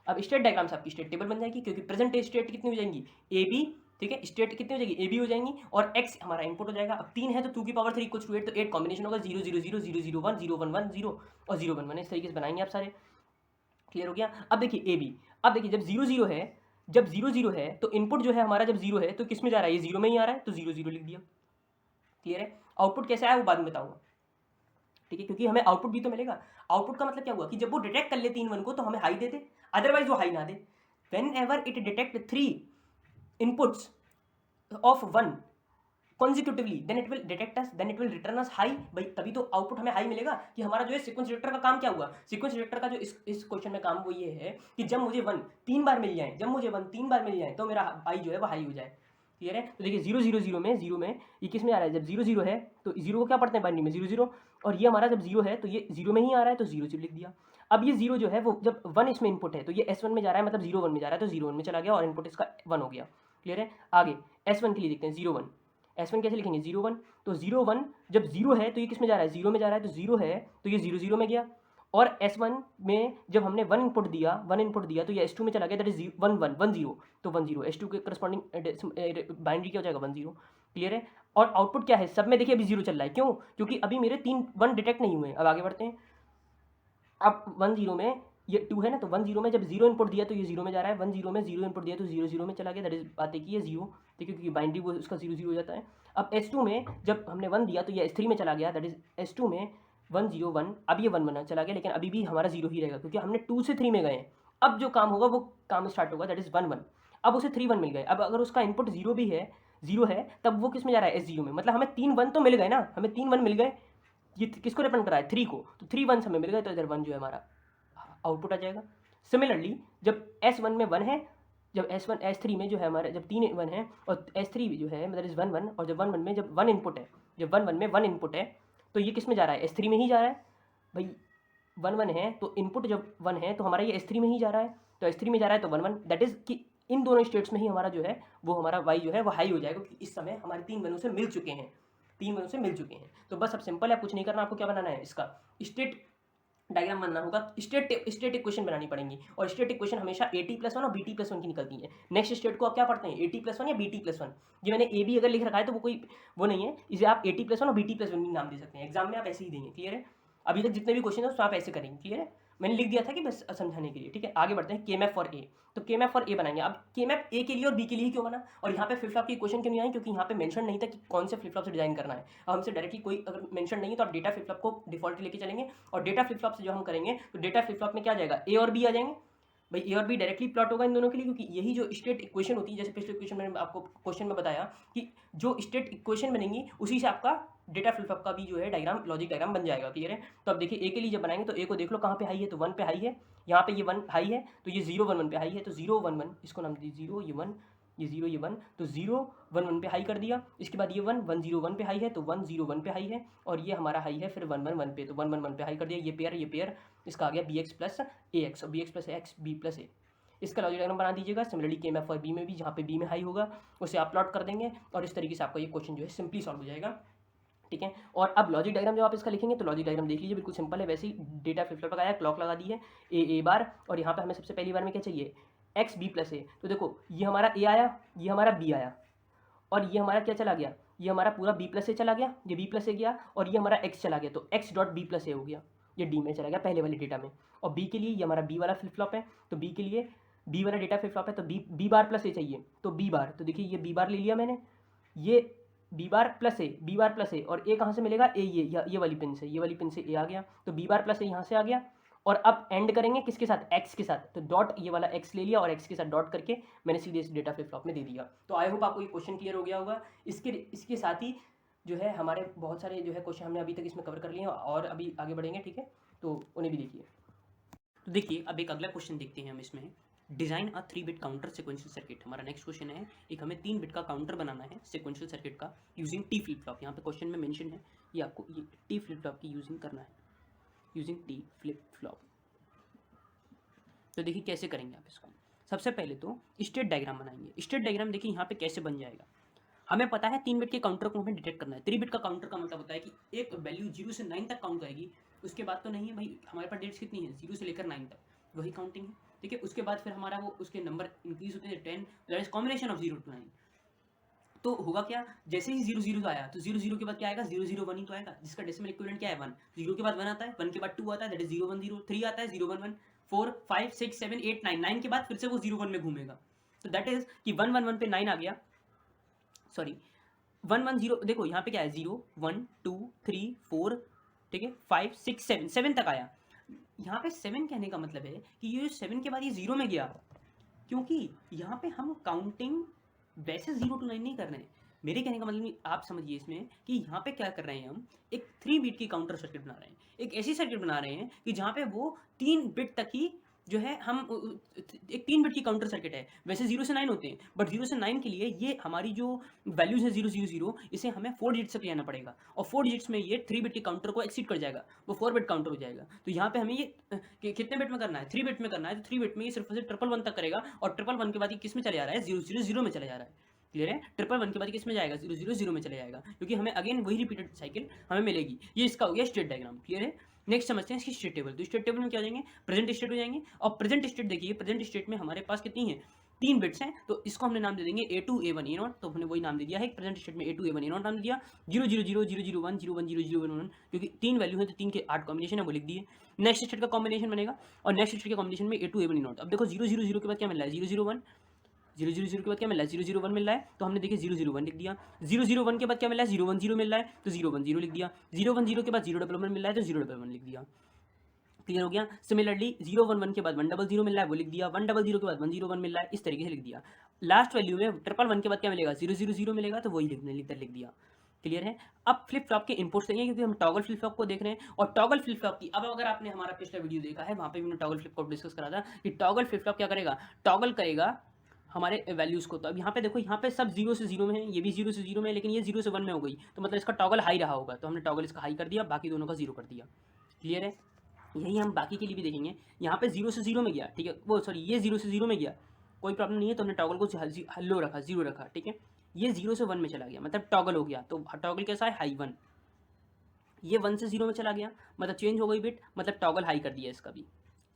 S1: अब स्टेट डायग्राम से आपकी स्टेट टेबल बन जाएगी, क्योंकि प्रेजेंट स्टेट कितनी हो जाएंगी, ए बी, ठीक है, स्टेट कितनी हो जाएगी, ए बी हो जाएंगी, और एक्स हमारा इनपुट हो जाएगा। अब 3 है तो 2 की पावर 3 इक्वल्स टू 8, तो 8 कॉम्बिनेशन होगा 0 0 0 0 0 1 0 1 1 0 और 0 1 1, इस तरीके से बनाएंगे आप सारे। क्लियर हो गया। अब देखिए ए बी, अब देखिए जब 0 0 है, जब 0 0 है तो इनपुट जो है हमारा जब 0 है तो किस में जा रहा है, ये 0 में ही आ रहा है, तो 0 0 लिख दिया। क्लियर है। आउटपुट कैसे आया वो बाद में बताऊंगा, ठीक है, क्योंकि हमें आउटपुट भी तो मिलेगा। आउटपुट का मतलब क्या हुआ कि जब वो डिटेक्ट कर ले 3 1 को तो हमें हाई दे दे, अदरवाइज वो हाई ना दे। whenever it detect 3 inputs of 1 consecutively then it will detect us, then it will return us high। भाई तभी तो आउटपुट हमें हाई मिलेगा कि हमारा जो है सीक्वेंस डिटेक्टर का काम क्या हुआ। सीक्वेंस डिटेक्टर का जो इस क्वेश्चन में काम वो ये है कि जब मुझे 1 3 बार मिल जाए, जब मुझे 1 3 बार मिल जाए तो मेरा आई जो है वो हाई हो जाए। क्लियर है। तो देखिए 0 0 0 में, 0 में ये किस में आ रहा है, जब 0 0 है तो 0 को क्या पढ़ते हैं बाइनरी में 0 0, और ये हमारा जब 0 है तो ये 0 में ही आ रहा है तो 0 0 लिख दिया। अब ये 0 जो है वो जब 1 इसमें इनपुट है तो ये S1 में जा रहा है, मतलब 0 1 में जा रहा है तो 0 1 में चला गया और इनपुट इसका 1 हो गया। क्लियर है। आगे S1 के लिए देखते हैं 0 1, S1 कैसे लिखेंगे 0 1, तो 0 1 जब 0 है तो ये किस में जा रहा है, 0 में जा रहा है, तो 0 है तो ये 0 0 में गया, और S1 में जब हमने 1 इनपुट दिया, 1 इनपुट दिया तो ये S2 में चला गया, दैट इज 1 1 1 0, तो 1 0 S2 के करस्पॉन्डिंग बाइनरी क्या हो जाएगा 1 0। क्लियर है। और आउटपुट क्या है, सब में देखिए अभी 0 चल रहा है, क्यों, क्योंकि अभी मेरे 3 1 डिटेक्ट नहीं हुए। अब आगे बढ़ते हैं। अब 1 0 में ये 2 है ना, तो 1 0 में जब 0 इनपुट दिया तो ये 0 में जा रहा है, 1 0 में 0 इनपुट दिया तो 0 0 में चला गया, दैट इज बात है कि ये 0, ठीक है, क्योंकि बाइनरी वो उसका 0 0 हो जाता है। अब S2 में जब हमने 1 दिया तो ये S3 में चला गया, दैट इज S2 में 1 0 1, अब ये 1 1 चला गया, लेकिन अभी भी हमारा 0 ही रहेगा क्योंकि हमने 2 से 3 में गए। अब जो काम होगा वो काम स्टार्ट होगा, दैट इज 1 1। अब उसे 3 1 मिल गए। अब अगर उसका इनपुट 0 भी है, 0 है, तब वो किस में जा रहा है, S0 में, मतलब हमें 3 1 तो मिल गए ना, हमें 3 1 मिल गए। ये किसको रिप्रेजेंट कर रहा है, 3 को, तो 3 1 हमें मिल गए, तो इधर 1 जो है हमारा आउटपुट आ जाएगा। सिमिलरली जब S1 में 1 है, जब S1 S3 में जो है हमारे जब 3 1 है और S3 जो है मतलब इस 1 1, और जब 1 1 में जब 1 इनपुट है, जब 1 1 में 1 इनपुट है तो ये किस में जा रहा है, S3 में ही जा रहा है। भाई 1 1 है तो इनपुट जब 1 है तो हमारा ये S3 में ही जा रहा है, तो S3 में जा रहा है तो 1 1, दैट इज कि इन दोनों स्टेट्स में ही हमारा जो है वो हमारा y जो है वो हाई हो जाएगा, क्योंकि इस समय हमारे 3 वनों से मिल चुके हैं, 3 वनों से मिल चुके हैं। तो बस अब सिंपल है, कुछ नहीं करना, आपको क्या बनाना है, इसका स्टेट डायग्राम बनना होगा, स्टेट इक्वेशन बनानी पड़ेंगी, और स्टेट इक्वेशन हमेशा AT+1 और BT+1 की निकलती है। नेक्स्ट स्टेट को आप क्या पढ़ते हैं, AT+1 या BT+1। ये मैंने ए बी अगर लिख रखा है तो वो कोई वो नहीं है, इसे आप AT+1 और BT+1 भी नाम दे सकते हैं, एग्जाम में आप ऐसे ही देंगे। क्लियर है। अभी तक जितने भी क्वेश्चन है उसको आप ऐसे करेंगे। क्लियर है, मैंने लिख दिया था कि बस समझाने के लिए। ठीक है, आगे बढ़ते हैं। के मैप फॉर ए, तो के मैप फॉर ए बनाएंगे। अब के मैप ए के लिए और बी के लिए क्यों बना, और यहाँ पे फ्लिप फ्लॉप की क्वेश्चन क्यों नहीं आई, क्योंकि यहाँ पे मेंशन नहीं था कि कौन से फ्लिप फ्लॉप से डिजाइन करना है। अब हमसे डायरेक्टली कोई अगर मेंशन नहीं है तो आप डेटा फ्लिप फ्लॉप को डिफॉल्ट लेके चलेंगे, और डेटा फ्लिप फ्लॉप से जो हम करेंगे तो डेटा फ्लिप फ्लॉप में क्या आ जाएगा, ए और बी आ जाएंगे। भाई ए और बी डायरेक्टली प्लॉट होगा इन दोनों के लिए, क्योंकि यही जो स्टेट इक्वेशन होती है, जैसे पिछले इक्वेशन में आपको क्वेश्चन में बताया कि जो स्टेट इक्वेशन बनेंगी उसी से आपका डेटा फ्लिप फ्लॉप का भी जो है डायग्राम, लॉजिक डायग्राम बन जाएगा। क्लियर है। तो अब देखिए ए के लिए जब बनाएंगे तो ए को देख लो कहाँ पे हाई है, तो 1 पे हाई है, यहाँ पे ये 1 हाई है, तो ये 0 1 1 पे हाई है, तो 0 1 1 इसको नाम दीजिए 0 ये 1, ये 0 ये 1, तो 0 1 1 पे हाई कर दिया। इसके बाद ये 1 1 0 1 पे हाई है, तो 1 0 1 पे हाई है, और ये हमारा हाई है फिर 1 1 1 पे, तो 1 1 1 पे हाई कर दिया। ये पेयर इसका आ गया bx प्लस ax, और bx plus x b plus a। इसका लॉजिक डायग्राम बना दीजिएगा। सिमिलरली के मैप फॉर बी में भी जहाँ पे बी में हाई होगा उसे आप प्लॉट कर देंगे, और इस तरीके से आपका ये क्वेश्चन जो है सिंपली सॉल्व हो जाएगा। ठीक है। और अब लॉजिक डायग्राम जब आप इसका लिखेंगे तो लॉजिक डायग्राम देख लीजिए, बिल्कुल सिंपल है। वैसे ही डेटा फ्लिप फ्लॉप लगाया, क्लॉक लगा दी है ए बार, और यहाँ पे हमें सबसे पहली बार में क्या चाहिए, एक्स बी प्लस ए। तो देखो ये हमारा ए आया, ये हमारा बी आया, और ये हमारा क्या चला गया, ये हमारा पूरा बी प्लस ए चला गया, ये बी प्लस ए गया, और ये हमारा एक्स चला गया, तो एक्स डॉट बी प्लस ए हो गया, ये डी में चला गया पहले वाले डेटा में। और बी के लिए ये हमारा बी वाला फ्लिप फ्लॉप है, तो बी के लिए बी वाला डेटा फ्लिप फ्लॉप है, तो बी बार प्लस ए चाहिए, तो बी बार, तो देखिए ये बी बार ले लिया मैंने, ये B bar plus A, B bar plus ए, और ए कहाँ से मिलेगा, ए ये वाली पिन से, ये वाली पिन से ए आ गया, तो बी बार प्लस ए यहाँ से आ गया। और अब एंड करेंगे किसके साथ, एक्स के साथ, तो डॉट ये वाला एक्स ले लिया और एक्स के साथ डॉट करके मैंने सीधे इस डेटा फ्लिप फ्लॉप में दे दिया। तो आई होप आपको ये क्वेश्चन क्लियर हो गया होगा। इसके साथ ही जो है हमारे बहुत सारे जो है क्वेश्चन हमने अभी तक इसमें कवर कर लिए हैं, और अभी आगे बढ़ेंगे। ठीक है, तो उन्हें भी देखिए। तो देखिए अब एक अगला क्वेश्चन देखते हैं हम इसमें, डिज़ाइन अ 3 बिट काउंटर सिक्वेंशियल सर्किट। हमारा नेक्स्ट क्वेश्चन है, एक हमें 3 बिट का काउंटर बनाना है सिक्वेंशियल सर्किट का यूजिंग टी फ्लिप फ्लॉप। यहाँ पे क्वेश्चन में मेंशन है कि आपको ये टी फ्लिप फ्लॉप की यूजिंग करना है, यूजिंग टी फ्लिप फ्लॉप। तो देखिए कैसे करेंगे आप इसको। सबसे पहले तो स्टेट डायग्राम बनाएंगे। स्टेट डायग्राम देखिए यहाँ पे कैसे बन जाएगा। हमें पता है 3 बिट के काउंटर को हमें डिटेक्ट करना है। 3 बिट का काउंटर का मतलब होता है कि एक वैल्यू 0 से 9 तक काउंट करेगी, उसके बाद तो नहीं है भाई, हमारे पास डेट्स कितनी है 0 से लेकर 9 तक, वही काउंटिंग है। ठीक है, उसके बाद फिर हमारा वो उसके नंबर इंक्रीज होते हैं 10, that is combination of 0 to 9। तो होगा क्या, जैसे ही 0 0 आया तो 0 0 के बाद क्या आएगा, 0 0 1 ही तो आएगा, जिसका डेसिमल इक्विवेलेंट क्या है 1। 0 के बाद 1 आता है, 1 के बाद 2 आता है, दैट इज 0 1 0, 3 आता है 0 1 1, 4 5 6 7 8 9, 9 के बाद फिर से वो 0 1 में घूमेगा। तो दैट इज कि 1 1 1 पे 9 आ गया, सॉरी 1 1 0, देखो यहाँ पे क्या है 0 1 2 3 4, ठीक है 5 6 7, 7 तक आया। यहाँ पे 7 कहने का मतलब है कि ये 7 के बाद ये 0 में गया, क्योंकि यहाँ पे हम काउंटिंग वैसे 0 to 9 नहीं कर रहे हैं। मेरे कहने का मतलब आप समझिए इसमें कि यहाँ पे क्या कर रहे हैं, हम एक 3 बिट की काउंटर सर्किट बना रहे हैं, एक ऐसी सर्किट बना रहे हैं कि जहाँ पे वो 3 बिट तक ही जो है हम एक 3 बिट की काउंटर सर्किट है। वैसे 0 से 9 होते हैं, बट 0 से 9 के लिए ये हमारी जो वैल्यूज है 0 0 0, इसे हमें 4 डिजिट तक ले आना पड़ेगा, और 4 डिजिट्स में ये 3 बिट की काउंटर को एक्सीड कर जाएगा, वो 4 बिट काउंटर हो जाएगा। तो यहाँ पे हमें ये कितने बिट में करना है, 3 बिट में करना है, तो 3 बिट में ये सिर्फ ट्रिपल 1 तक करेगा, और ट्रिपल 1 के बाद ये किस में चले जा रहा है, 0 0 0 में चले जा रहा है। क्लियर है, ट्रिपल 1 के बाद किस में जाएगा, 0 0 0 में चले जाएगा, क्योंकि हमें अगेन वही रिपीटेड साइकिल हमें मिलेगी। ये इसका हो गया स्टेट डायग्राम। क्लियर है, नेक्स्ट समझते हैं इसकी स्टेट टेबल। तो स्टेट टेबल में क्या हो जाएंगे, प्रेजेंट स्टेट हो जाएंगे, और प्रेजेंट स्टेट देखिए, प्रेजेंट स्टेट में हमारे पास कितनी है, 3 बिट्स हैं, तो इसको हमने नाम दे देंगे A2 A1 A0, तो हमने वही नाम दे दिया है, प्रेजेंट स्टेट में A2 A1 A0 नाम दिया। 0 0 0 0 0 1 0 1 0 0 1 1, क्योंकि 3 वैल्यू है तो 3 के 8 कॉम्बिनेशन है, वो लिख दिए। नेक्स्ट स्टेट का कॉम्बिनेशन बनेगा, और नेक्स्ट स्टेट के कॉम्बिनेशन में A2 A1 A0। अब देखो 0 0 0 के बाद क्या मिल रहा है, 0 0 1, 0 0 0 के बाद क्या मिल रहा है, 0 0 1 मिल रहा है, तो हमने देखिए 0 0 1 लिख दिया। 0 0 1 के बाद क्या मिल रहा है, 0 1 0 मिल रहा है, तो 0 1 0 लिख दिया। 0 1 0 के बाद 0 1 1 मिल रहा है, तो 0 1 1 लिख दिया। क्लियर हो गया। सिमिलरली 0 1 1 के बाद 1 0 0 मिल रहा है, वो लिख दिया। 1 0 0 के बाद 1 0 1 मिल रहा है, इस तरीके से लिख दिया। लास्ट वैल्यू में ट्रिपल 1 के बाद क्या मिलेगा, 0 0 0 मिलेगा, तो वही लिख दिया। क्लियर है। अब फ्लिप फ्लॉप के इनपुट्स देंगे, क्योंकि हम टॉगल फ्लिप फ्लॉप को देख रहे हैं, और टॉगल फ्लिप फ्लॉप की, अब अगर आपने हमारा पिछला वीडियो देखा है, वहाँ पे भी मैंने टॉगल फ्लिप फ्लॉप डिस्कस करा था कि टॉगल फ्लिप फ्लॉप क्या करेगा, टॉगल करेगा हमारे वैल्यूज़ को। तो अब यहाँ पे देखो, यहाँ पे सब 0 से 0 में है, ये भी 0 से 0 में है, लेकिन ये 0 से 1 में हो गई, तो मतलब इसका टॉगल हाई रहा होगा, तो हमने टॉगल इसका हाई कर दिया, बाकी दोनों का 0 कर दिया। क्लियर है। यही हम बाकी के लिए भी देखेंगे। यहाँ पे 0 से 0 में गया, ठीक है, वो सॉरी ये 0 से 0 में गया, कोई प्रॉब्लम नहीं है, तो हमने टॉगल को लो रखा, 0 रखा, ठीक है। ये 0 से 1 में चला गया, मतलब टॉगल हो गया, तो टॉगल कैसा है, हाई 1। ये 1 से 0 में चला गया, मतलब चेंज हो गई बिट, मतलब टॉगल हाई कर दिया इसका भी,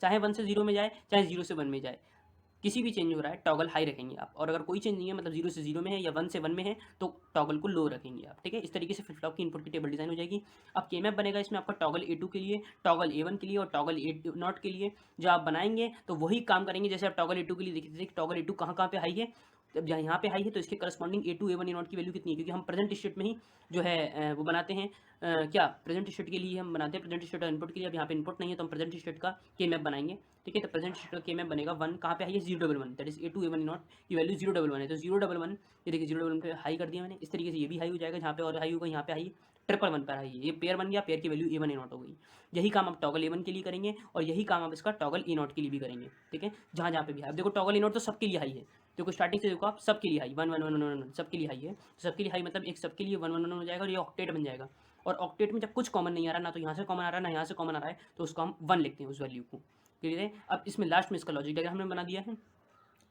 S1: चाहे 1 से 0 में जाए, चाहे 0 से 1 में जाए, किसी भी चेंज हो रहा है टॉगल हाई रखेंगे आप, और अगर कोई चेंज नहीं है, मतलब 0 से 0 में है या 1 से 1 में है, तो टॉगल को लो रखेंगे आप। ठीक है, इस तरीके से फ्लिप फ्लॉप की इनपुट की टेबल डिजाइन हो जाएगी। अब के मैप बनेगा इसमें आपका टॉगल A2 के लिए, टॉगल A1 के लिए, और टॉगल A0 के लिए। जो आप बनाएंगे तो वही काम करेंगे जैसे आप टॉगल A2 के लिए देखिए, टॉगल A2 कहाँ पे हाई है, जब यहाँ पे हाई है, तो इसके करस्पॉन्डिंग A2 A1 A0 की वैल्यू कितनी है, क्योंकि हम प्रेजेंट स्टेट में ही जो है वो बनाते हैं, क्या प्रेजेंट स्टेट के लिए हम बनाते हैं, प्रेजेंट स्टेट और इनपुट के लिए। अब यहाँ पे इनपुट नहीं है, तो हम प्रेजेंट स्टेट का के मैप बनाएंगे। ठीक है, तो प्रेजेंट स्टेट का के मैप बनेगा 1 कहाँ पे हाई है, 0 1 1, that is A2 A1 A0 की वैल्यू 0 1 1 है, तो 0 1 1, ये देखिए 0 1 पे हाई कर दिया मैंने, इस तरीके से ये भी हाई हो जाएगा, जहाँ पे और हाई होगा यहाँ पे हाई, ट्रिपल 1 पर हाई है, ये पेयर बन गया, पेयर की वैल्यू A1 A0 हो गई। यही काम आप टॉगल A1 के लिए करेंगे, और यही काम आप इसका टॉगल A0 के लिए भी करेंगे। ठीक है, जहाँ जहाँ पे भी है, अब देखो टॉगल A0 तो सबके लिए हाई है, देखो स्टार्टिंग से देखो आप, सबके लिए हाई 1 1 1 1 1 सबके लिए हाई है, तो सबके लिए हाई मतलब एक सबके लिए 1 1 1 हो जाएगा, और ये ऑक्टेट बन जाएगा। और ऑक्टेट में जब कुछ कॉमन नहीं आ रहा, ना तो यहाँ से कॉमन आ रहा है, ना यहाँ से कॉमन आ रहा है, तो उसको हम 1 लिखते हैं उस वैल्यू को। क्लियर है। अब इसमें लास्ट में इसका लॉजिक डायग्राम हमने बना दिया है।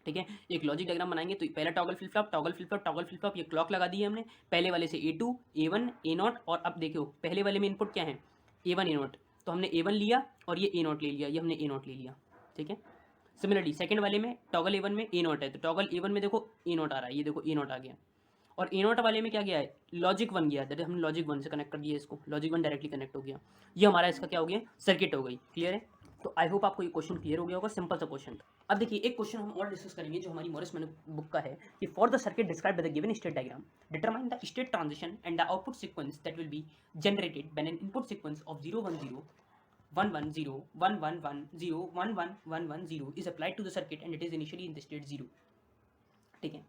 S1: ठीक है, एक लॉजिक डायग्राम बनाएंगे, तो पहला toggle flip flop, toggle flip flop, toggle flip flop, ये क्लॉक लगा दी है हमने पहले वाले से A2 A1 A0, और अब देखो पहले वाले में इनपुट क्या है, A1 A0, तो हमने A1 लिया और ये A0 ले लिया, ये हमने A0 ले लिया। ठीक है, सिमिलरली सेकंड वाले में टॉगल A1 में A0 है, तो टॉगल A1 में देखो A0 आ रहा है, ये देखो A0 आ गया, और A0 वाले में क्या गया है, लॉजिक 1 गया, दैट हमने लॉजिक 1 से कनेक्ट कर दिया इसको, लॉजिक 1 डायरेक्टली कनेक्ट हो गया, ये हमारा इसका क्या हो गया, सर्किट हो गई। क्लियर है। तो आई होप आपको ये क्वेश्चन क्लियर हो गया होगा, सिंपल सा क्वेश्चन। अब देखिए एक क्वेश्चन हम और डिस्कस करेंगे जो हमारी मॉरिस मैनू बुक का है, कि for the circuit describe by the given state diagram determine the state transition and the output sequence that will be generated when an input sequence of 0 1 0 1 1 0 1 1 1 0 1 1 1 1 0 is applied to the circuit and it is initially in the state 0। ठीक है,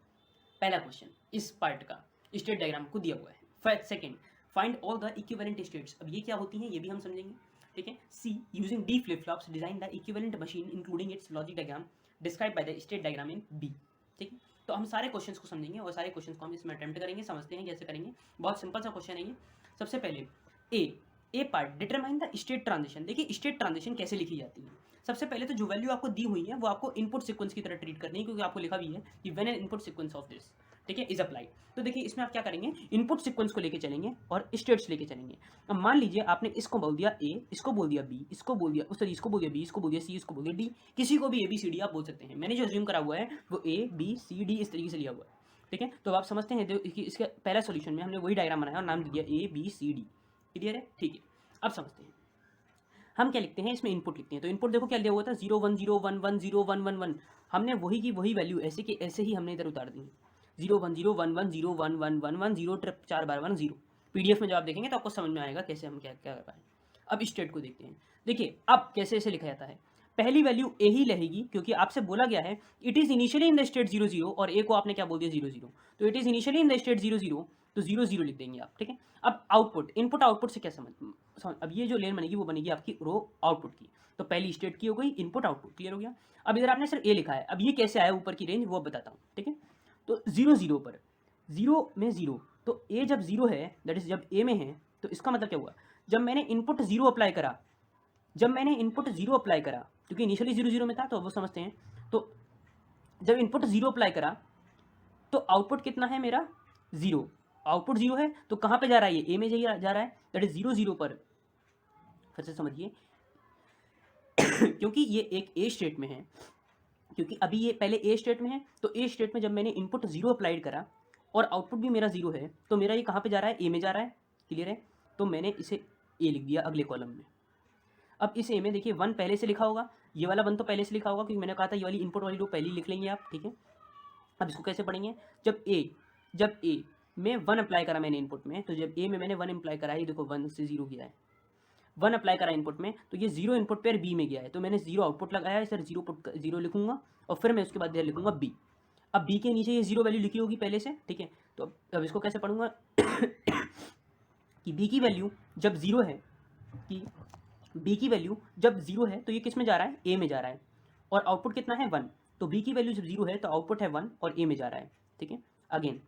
S1: पहला question इस part का state diagram को दिया हुआ है। Second, find all the equivalent states. अब ये क्या होती हैं ये भी हम समझेंगे। ठीक है, C using D flip flops design the equivalent machine including its logic diagram describe by the state diagram in B. ठीक है, तो हम सारे क्वेश्चंस को समझेंगे और सारे क्वेश्चंस को हम इसमें अटेम्प्ट करेंगे, समझते हैं कैसे करेंगे। बहुत सिंपल सा क्वेश्चन है ये। सबसे पहले A A part determine the state transition. देखिए स्टेट ट्रांजिशन कैसे लिखी जाती है। सबसे पहले तो जो वैल्यू आपको दी हुई है वो आपको इनपुट सीक्वेंस की तरह ट्रीट करनी है, क्योंकि आपको लिखा भी है कि when an input sequence of this, ठीक है, इज अप्लाइड। तो देखिए इसमें आप क्या करेंगे, इनपुट सीक्वेंस को लेके चलेंगे और स्टेट्स लेके चलेंगे। अब मान लीजिए आपने इसको बोल दिया ए, इसको बोल दिया बी, इसको बोल दिया सॉरी इसको बोल दिया बी, इसको बोल दिया सी, इसको बोल दिया डी, किसी को भी ए बी सी डी आप बोल सकते हैं। मैंने जो अज्यूम करा हुआ है वो ए बी सी डी इस तरीके से लिया हुआ है, ठीक है। तो आप समझते हैं कि इसके पहला सोल्यूशन में हमने वही डायग्राम बनाया और नाम दिया A B C D. Clear है, ठीक है। अब समझते हैं हम क्या लिखते हैं, इसमें इनपुट लिखते हैं। तो इनपुट देखो क्या दिया हुआ था, 0 1 0 1 1 0 1 1 1। हमने वही की वही वैल्यू ऐसे कि ऐसे ही हमने इधर उतार दी, 0 1 0 1 1 0 1 1 1 1 0 ट्रिप 4 बार 1 0। पीडीएफ में जब आप देखेंगे तो आपको समझ में आएगा कैसे हम क्या क्या कर पाए। अब स्टेट को देखते हैं। देखिए अब कैसे ऐसे लिखा जाता है, पहली वैल्यू ए ही रहेगी, क्योंकि आपसे बोला गया है it is initially in the state 0 0 और ए को आपने क्या बोल दिया 0 0, तो it is initially in the state 0 0, तो 0 0 लिख देंगे आप, ठीक है। अब आउटपुट, इनपुट आउटपुट से क्या समझ, अब ये जो लेन बनेगी वो बनेगी आपकी रो आउटपुट की। तो पहली स्टेट की हो गई इनपुट आउटपुट, क्लियर हो गया। अब इधर आपने सिर्फ ए लिखा है, अब ये कैसे आया ऊपर की रेंज वो बताता हूँ, ठीक है। तो 0 0 पर 0 में 0, तो ए जब 0 है दैट इज जब ए में है, तो इसका मतलब क्या हुआ, जब मैंने इनपुट 0 अप्लाई करा, जब मैंने इनपुट 0 अप्लाई करा, क्योंकि इनिशियली 0 0 में था तो अब वो समझते हैं। तो जब इनपुट 0 अप्लाई करा तो आउटपुट कितना है मेरा 0, आउटपुट 0 है, तो कहाँ पे जा रहा है ये, ए में जा रहा है, दैट इज 0 0 पर। फिर से समझिए क्योंकि ये एक ए स्टेट में है, क्योंकि अभी ये पहले ए स्टेट में है, तो ए स्टेट में जब मैंने इनपुट 0 अप्लाइड करा और आउटपुट भी मेरा 0 है, तो मेरा ये कहाँ पे जा रहा है, ए में जा रहा है, क्लियर है। तो मैंने इसे ए लिख दिया अगले कॉलम में। अब इस ए में देखिए 1 पहले से लिखा होगा, ये वाला 1 तो पहले से लिखा होगा, क्योंकि मैंने कहा था ये वाली इनपुट वाली रो पहले लिख लेंगे आप, ठीक है। अब इसको कैसे पढ़ेंगे, जब ए में 1 अप्लाई करा मैंने इनपुट में, तो जब ए में मैंने 1 अप्लाई करा, ये देखो 1 से 0 गया है, 1 अप्लाई करा इनपुट में, तो ये 0 इनपुट पर बी में गया है, तो मैंने 0 आउटपुट लगाया, सर 0 लिखूंगा और फिर मैं उसके बाद इधर लिखूंगा बी। अब बी के नीचे ये 0 वैल्यू लिखी होगी पहले से, ठीक है। तो अब इसको कैसे पढ़ूंगा कि बी की वैल्यू जब 0 है, कि बी की वैल्यू जब 0 है तो ये किस में जा रहा है, ए में जा रहा है, और आउटपुट कितना है 1, तो बी की वैल्यू जब 0 है तो आउटपुट है 1 और ए में जा रहा है, ठीक है। अगेन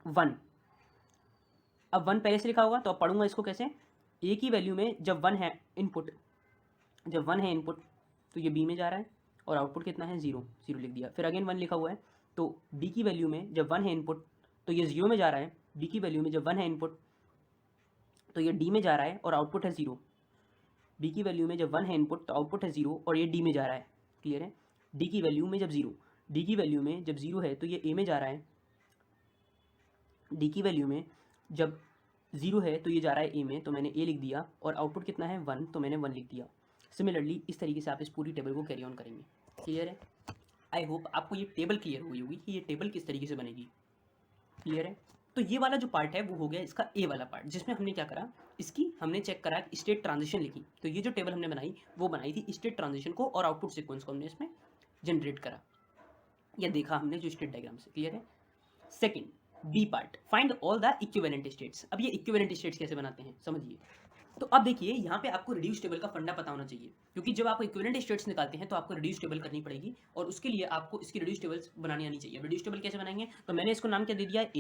S1: 1, अब 1 पहले से लिखा होगा, तो अब पढ़ूंगा इसको कैसे, ए की वैल्यू में जब 1 है इनपुट, जब 1 है इनपुट तो ये बी में जा रहा है और आउटपुट कितना है 0 0 लिख दिया। फिर अगेन 1 लिखा हुआ है, तो बी की वैल्यू में जब 1 है इनपुट तो ये 0 में जा रहा है, बी की वैल्यू में जब 1 है इनपुट तो ये डी में जा रहा है और आउटपुट है 0, बी की वैल्यू में जब 1 है इनपुट तो आउटपुट है 0 और ये डी में जा रहा है, क्लियर है। डी की वैल्यू में जब 0, डी की वैल्यू में जब 0 है तो ये ए में जा रहा है, डी की वैल्यू में जब 0 है तो ये जा रहा है ए में, तो मैंने ए लिख दिया, और आउटपुट कितना है 1, तो मैंने 1 लिख दिया। सिमिलरली इस तरीके से आप इस पूरी टेबल को कैरी ऑन करेंगे, क्लियर है। आई होप आपको ये टेबल क्लियर हुई होगी कि ये टेबल किस तरीके से बनेगी, क्लियर है। तो ये वाला जो पार्ट है वो हो गया इसका ए वाला पार्ट, जिसमें हमने क्या करा, इसकी हमने चेक करा स्टेट ट्रांजिशन लिखी। तो ये जो टेबल हमने बनाई वो बनाई थी स्टेट ट्रांजिशन को और आउटपुट सीक्वेंस को हमने इसमें जनरेट करा, या देखा हमने जो स्टेट डायग्राम से, क्लियर है। Second B part, find all the equivalent states. अब ये इक्विवेलेंट स्टेट्स कैसे बनाते हैं समझिए। तो अब देखिए यहाँ पे आपको रिड्यूस टेबल का फंडा पता होना चाहिए, क्योंकि जब आप इक्विवेलेंट स्टेट्स निकालते हैं तो आपको रिड्यूस टेबल करनी पड़ेगी, और उसके लिए आपको इसकी रिड्यूस टेबल्स बनानी आनी चाहिए। रिड्यूस टेबल कैसे बनाएंगे, तो मैंने इसको नाम क्या दे दिया है,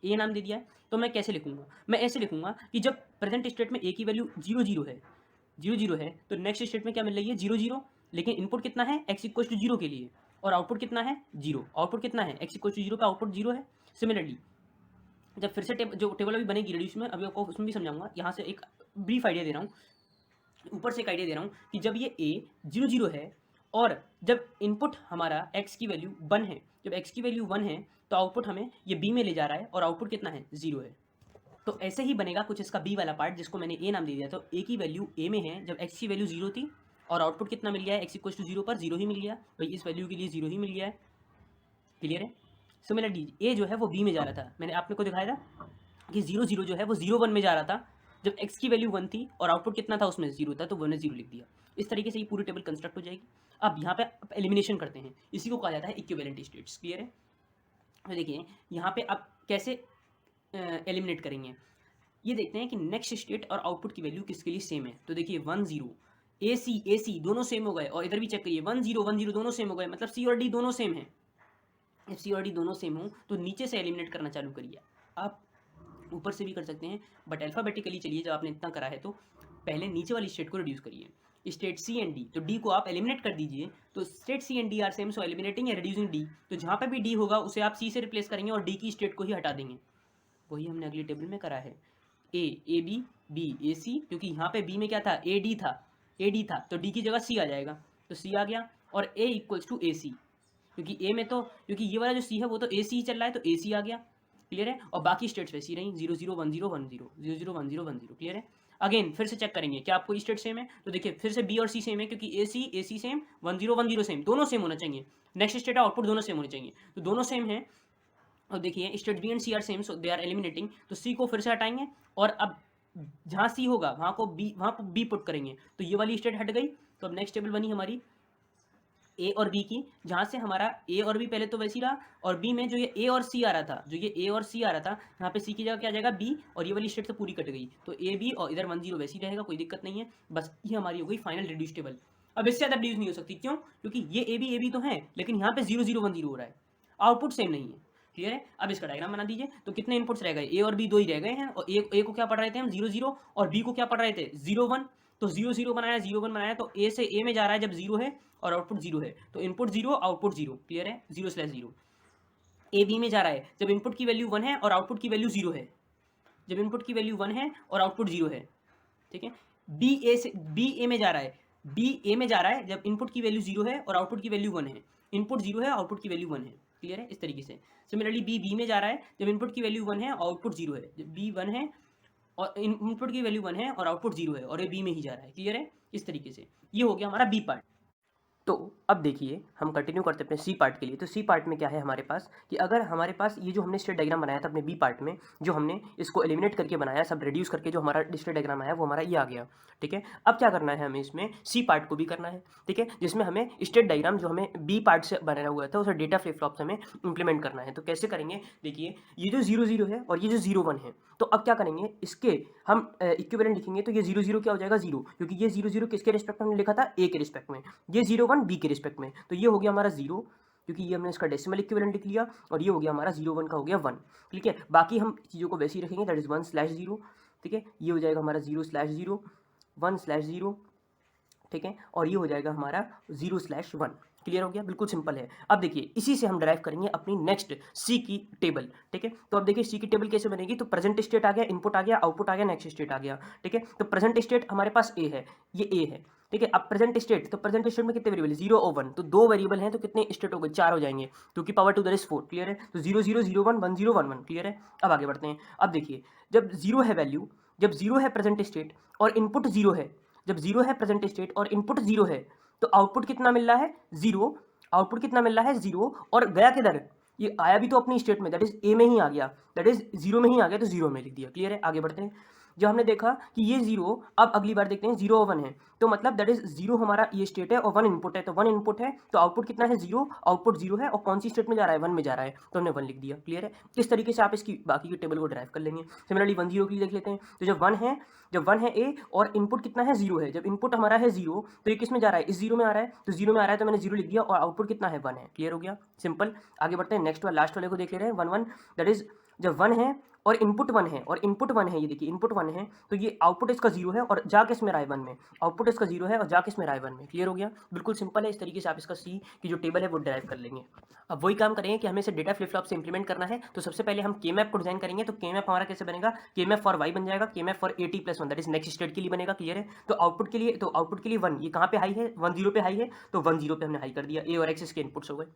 S1: ए नाम दे दिया है। तो मैं कैसे लिखूंगा, मैं ऐसे लिखूंगा कि जब प्रेजेंट स्टेट में ए की वैल्यू 0 0 है, 0 0 है, तो नेक्स्ट स्टेट में क्या मिल रही है 0 0, लेकिन इनपुट कितना है x इक्वल टू 0 के लिए, और आउटपुट कितना है 0, आउटपुट कितना है x इक्वल टू 0 का आउटपुट 0 है। सिमिलरली जब फिर से जो टेबल अभी बनेगी रिड्यूस में, अभी आपको उसमें भी समझाऊंगा, यहाँ से एक ब्रीफ आइडिया दे रहा हूँ, ऊपर से एक आइडिया दे रहा हूँ कि जब ये ए 0 0 है और जब इनपुट हमारा x की वैल्यू 1 है, जब x की वैल्यू 1 है तो आउटपुट हमें ये b में ले जा रहा है और आउटपुट कितना है 0 है। तो ऐसे ही बनेगा कुछ इसका b वाला पार्ट, जिसको मैंने a नाम दे दिया। तो a की वैल्यू a में है जब x की वैल्यू 0 थी, और आउटपुट कितना मिल गया है x इक्वल टू 0 पर 0 ही मिल गया, भाई इस वैल्यू के लिए 0 ही मिल गया है, क्लियर है। सिमिलरली a जो है वो b में जा रहा था, मैंने आपने को दिखाया था कि 0 0 जो है वो 0 1 में जा रहा था, जब x की वैल्यू 1 थी और आउटपुट कितना था उसमें 0 था, तो 1 ने 0 लिख दिया। इस तरीके से ये पूरी टेबल कंस्ट्रक्ट हो जाएगी। अब यहाँ पे एलिमिनेशन करते हैं, इसी को कहा जाता है इक्विवेलेंट स्टेट्स, क्लियर है। तो देखिए यहाँ पे आप कैसे एलिमिनेट करेंगे, ये देखते हैं कि नेक्स्ट स्टेट और आउटपुट की वैल्यू किसके लिए सेम है। तो देखिए 1 0 ए सी दोनों सेम हो गए, और इधर भी चेक करिए 1 0 दोनों सेम हो गए, मतलब सी और डी दोनों सेम है। सी और डी दोनों सेम हो तो नीचे से एलिमिनेट करना चालू करिए आप। ऊपर से भी कर सकते हैं, बट अल्फ़ाबेटिकली चलिए जब आपने इतना करा है तो पहले नीचे वाली स्टेट को रिड्यूस करिए। स्टेट सी एंड डी, तो डी को आप एलिमिनेट कर दीजिए, तो state C and D are same, so eliminating या रिड्यूसिंग डी, तो जहाँ पे भी डी होगा उसे आप सी से रिप्लेस करेंगे और डी की स्टेट को ही हटा देंगे। वही हमने अगली टेबल में करा है। ए बी, बी ए सी, क्योंकि यहाँ पे बी में क्या था, ए डी था, तो डी की जगह सी आ जाएगा, तो सी आ गया, और ए इक्वल्स टू ए सी, क्योंकि ए में तो, क्योंकि ये वाला जो सी है वो तो ए सी ही चल रहा है, तो ए सी आ गया। क्लियर है, और बाकी स्टेट्स वैसी रही, 0 0 1 0 1 0 0 0 1 0 1 0। क्लियर है। अगेन फिर से चेक करेंगे क्या आपको स्टेट सेम है, तो देखिए फिर से बी और सी सेम है, क्योंकि ए सी सेम, 1 0 1 0 सेम, दोनों सेम होना चाहिए। नेक्स्ट स्टेट आउटपुट दोनों सेम होने चाहिए, तो दोनों सेम है। और देखिए state B and C are same, so they are eliminating, तो सी को फिर से हटाएंगे, और अब जहाँ सी होगा वहाँ को बी पुट करेंगे, तो ये वाली स्टेट हट गई। तो अब नेक्स्ट टेबल बनी हमारी ए और बी की, जहाँ से हमारा ए और बी पहले तो वैसी रहा, और बी में जो ये ए और सी आ रहा था, यहाँ पे सी की जगह क्या आ जाएगा, बी, और ये वाली स्टेट तो पूरी कट गई, तो ए बी और इधर 1 0 वैसी रहेगा, कोई दिक्कत नहीं है। बस ये हमारी हो गई फाइनल रिड्यूस टेबल। अब इससे ज़्यादा रिड्यूस नहीं हो सकती, क्यों, क्योंकि ये ए बी तो है, लेकिन यहाँ पे 0 0 1 0 हो रहा है, आउटपुट सेम नहीं है। क्लियर है। अब इसका डायग्राम बना दीजिए, तो कितने इनपुट्स रह गए, ए और बी दो ही रह गए हैं, और ए को क्या पढ़ रहे थे हम, 0 0, और बी को क्या पढ़ रहे थे, 0 1, तो 0 0 बनाया, 0 1 बनाया, तो ए से ए में जा रहा है जब 0 है और आउटपुट 0 है, तो इनपुट 0 आउटपुट 0। क्लियर है, 0/0। ए बी में जा रहा है जब इनपुट की वैल्यू 1 है और आउटपुट की वैल्यू 0 है, जब इनपुट की वैल्यू 1 है और आउटपुट 0 है। ठीक है। बी ए में जा रहा है जब इनपुट की वैल्यू 0 है और आउटपुट की वैल्यू 1 है, इनपुट 0 है आउटपुट की वैल्यू 1 है। क्लियर है, इस तरीके से। सिमिलरली बी में जा रहा है जब इनपुट की वैल्यू 1 है और आउटपुट 0 है, जब बी 1 है और इनपुट की वैल्यू 1 है और आउटपुट 0 है, और ये बी में ही जा रहा है। क्लियर है, इस तरीके से। ये हो गया हमारा बी पार्ट। तो अब देखिए हम कंटिन्यू करते हैं अपने सी पार्ट के लिए। तो सी पार्ट में क्या है हमारे पास, कि अगर हमारे पास ये जो हमने स्टेट डायग्राम बनाया था अपने बी पार्ट में, जो हमने इसको एलिमिनेट करके बनाया, सब रिड्यूस करके जो हमारा स्टेट डायग्राम आया वो हमारा ये आ गया। ठीक है। अब क्या करना है हमें, इसमें सी पार्ट को भी करना है। ठीक है, जिसमें हमें स्टेट डायग्राम जो हमें बी पार्ट से बनाया हुआ था उसे डेटा फ्लिप फ्लॉप से हमें इंप्लीमेंट करना है। तो कैसे करेंगे, देखिए ये जो 0 0 है और ये जो 0 1 है, तो अब क्या करेंगे, इसके हम इक्विवेलेंट लिखेंगे, तो ये 0 0 क्या हो जाएगा, 0, क्योंकि ये 0 0 किसके रिस्पेक्ट में हमने लिखा था, ए के रिस्पेक्ट में, ये 0 1 बी के रिस्पेक्ट में, तो ये हो गया हमारा 0, क्योंकि ये हमने इसका डेसिमल इक्विवेलेंट लिख लिया, और ये हो गया हमारा 0 1 का हो गया 1। ठीक है, बाकी हम चीज़ों को वैसे ही रखेंगे, दैट इज 1/0। ठीक है, ये हो जाएगा हमारा 0/0 1/0। ठीक है, और ये हो जाएगा हमारा 0/1। क्लियर हो गया, बिल्कुल सिंपल है। अब देखिए इसी से हम ड्राइव करेंगे अपनी नेक्स्ट सी की टेबल। ठीक है, तो अब देखिए सी की टेबल कैसे बनेगी, तो प्रेजेंट स्टेट आ गया, इनपुट आ गया, आउटपुट आ गया, नेक्स्ट स्टेट आ गया। ठीक है, तो प्रेजेंट स्टेट हमारे पास ए है, ये ए है। ठीक है, अब प्रेजेंट स्टेट, तो प्रेजेंट स्टेट में कितने वेरिएबल, 0 और 1, तो दो वेरिएबल हैं, तो कितने स्टेट हो गए, 4 हो जाएंगे, क्योंकि power two that is 4। Clear है, तो 0 0 0 1 1 0 1 1। क्लियर है, अब आगे बढ़ते हैं। अब देखिए जब 0 है वैल्यू, जब 0 है प्रेजेंट स्टेट और इनपुट 0 है, जब 0 है प्रेजेंट स्टेट और इनपुट 0 है, तो आउटपुट कितना मिल रहा है, 0, आउटपुट कितना मिल रहा है, 0, और गया किधर, ये आया भी तो अपनी स्टेट में, दैट इज ए में ही आ गया, दैट इज 0 में ही आ गया, तो 0 में लिख दिया। क्लियर है, आगे बढ़ते हैं। जब हमने देखा कि ये 0, अब अगली बार देखते हैं 0 और 1 है, तो मतलब दैट इज 0 हमारा ये स्टेट है और 1 इनपुट है, तो 1 इनपुट है, तो आउटपुट कितना है, 0, आउटपुट 0 है, और कौन सी स्टेट में जा रहा है, 1 में जा रहा है, तो हमने 1 लिख दिया। क्लियर है, इस तरीके से आप इसकी बाकी की टेबल को ड्राइव कर लेंगे। सिमिलरली 1 0 के लिए देख लेते हैं, तो जब 1 है ए और इनपुट कितना है, 0 है, जब इनपुट हमारा है 0, तो ये किस में जा रहा है, इस 0 में आ रहा है, तो 0 में आ रहा है, तो मैंने 0 लिख दिया, और आउटपुट कितना है, 1 है। क्लियर हो गया, सिंपल। आगे बढ़ते हैं, नेक्स्ट वाला लास्ट वाले को देख ले रहे हैं, 1 1, दैट इज जब 1 है और इनपुट 1 है, और इनपुट 1 है, ये देखिए इनपुट 1 है, तो ये आउटपुट इसका 0 है और जा किस में रहा है, 1 में, आउटपुट इसका 0 है और जा किस में रहा है, 1 में। क्लियर हो गया, बिल्कुल सिंपल है। इस तरीके से आप इसका सी की जो टेबल है वो ड्राइव कर लेंगे। अब वही काम करेंगे कि हमें इसे डेटा फ्लिप फ्लॉप से इंप्लीमेंट करना है। तो सबसे पहले हम के मैप को डिजाइन करेंगे, तो के मैप हमारा कैसे बनेगा, के मैप फॉर वाई बन जाएगा, के map for AT+1, that is next state के लिए बनेगा। क्लियर है, तो आउटपुट के लिए 1, ये कहाँ पे हाई है, 1 0 पे हाई है, तो 1 0 पे हमने हाई कर दिया, ए और एक्स इसके इनपुट्स हो गए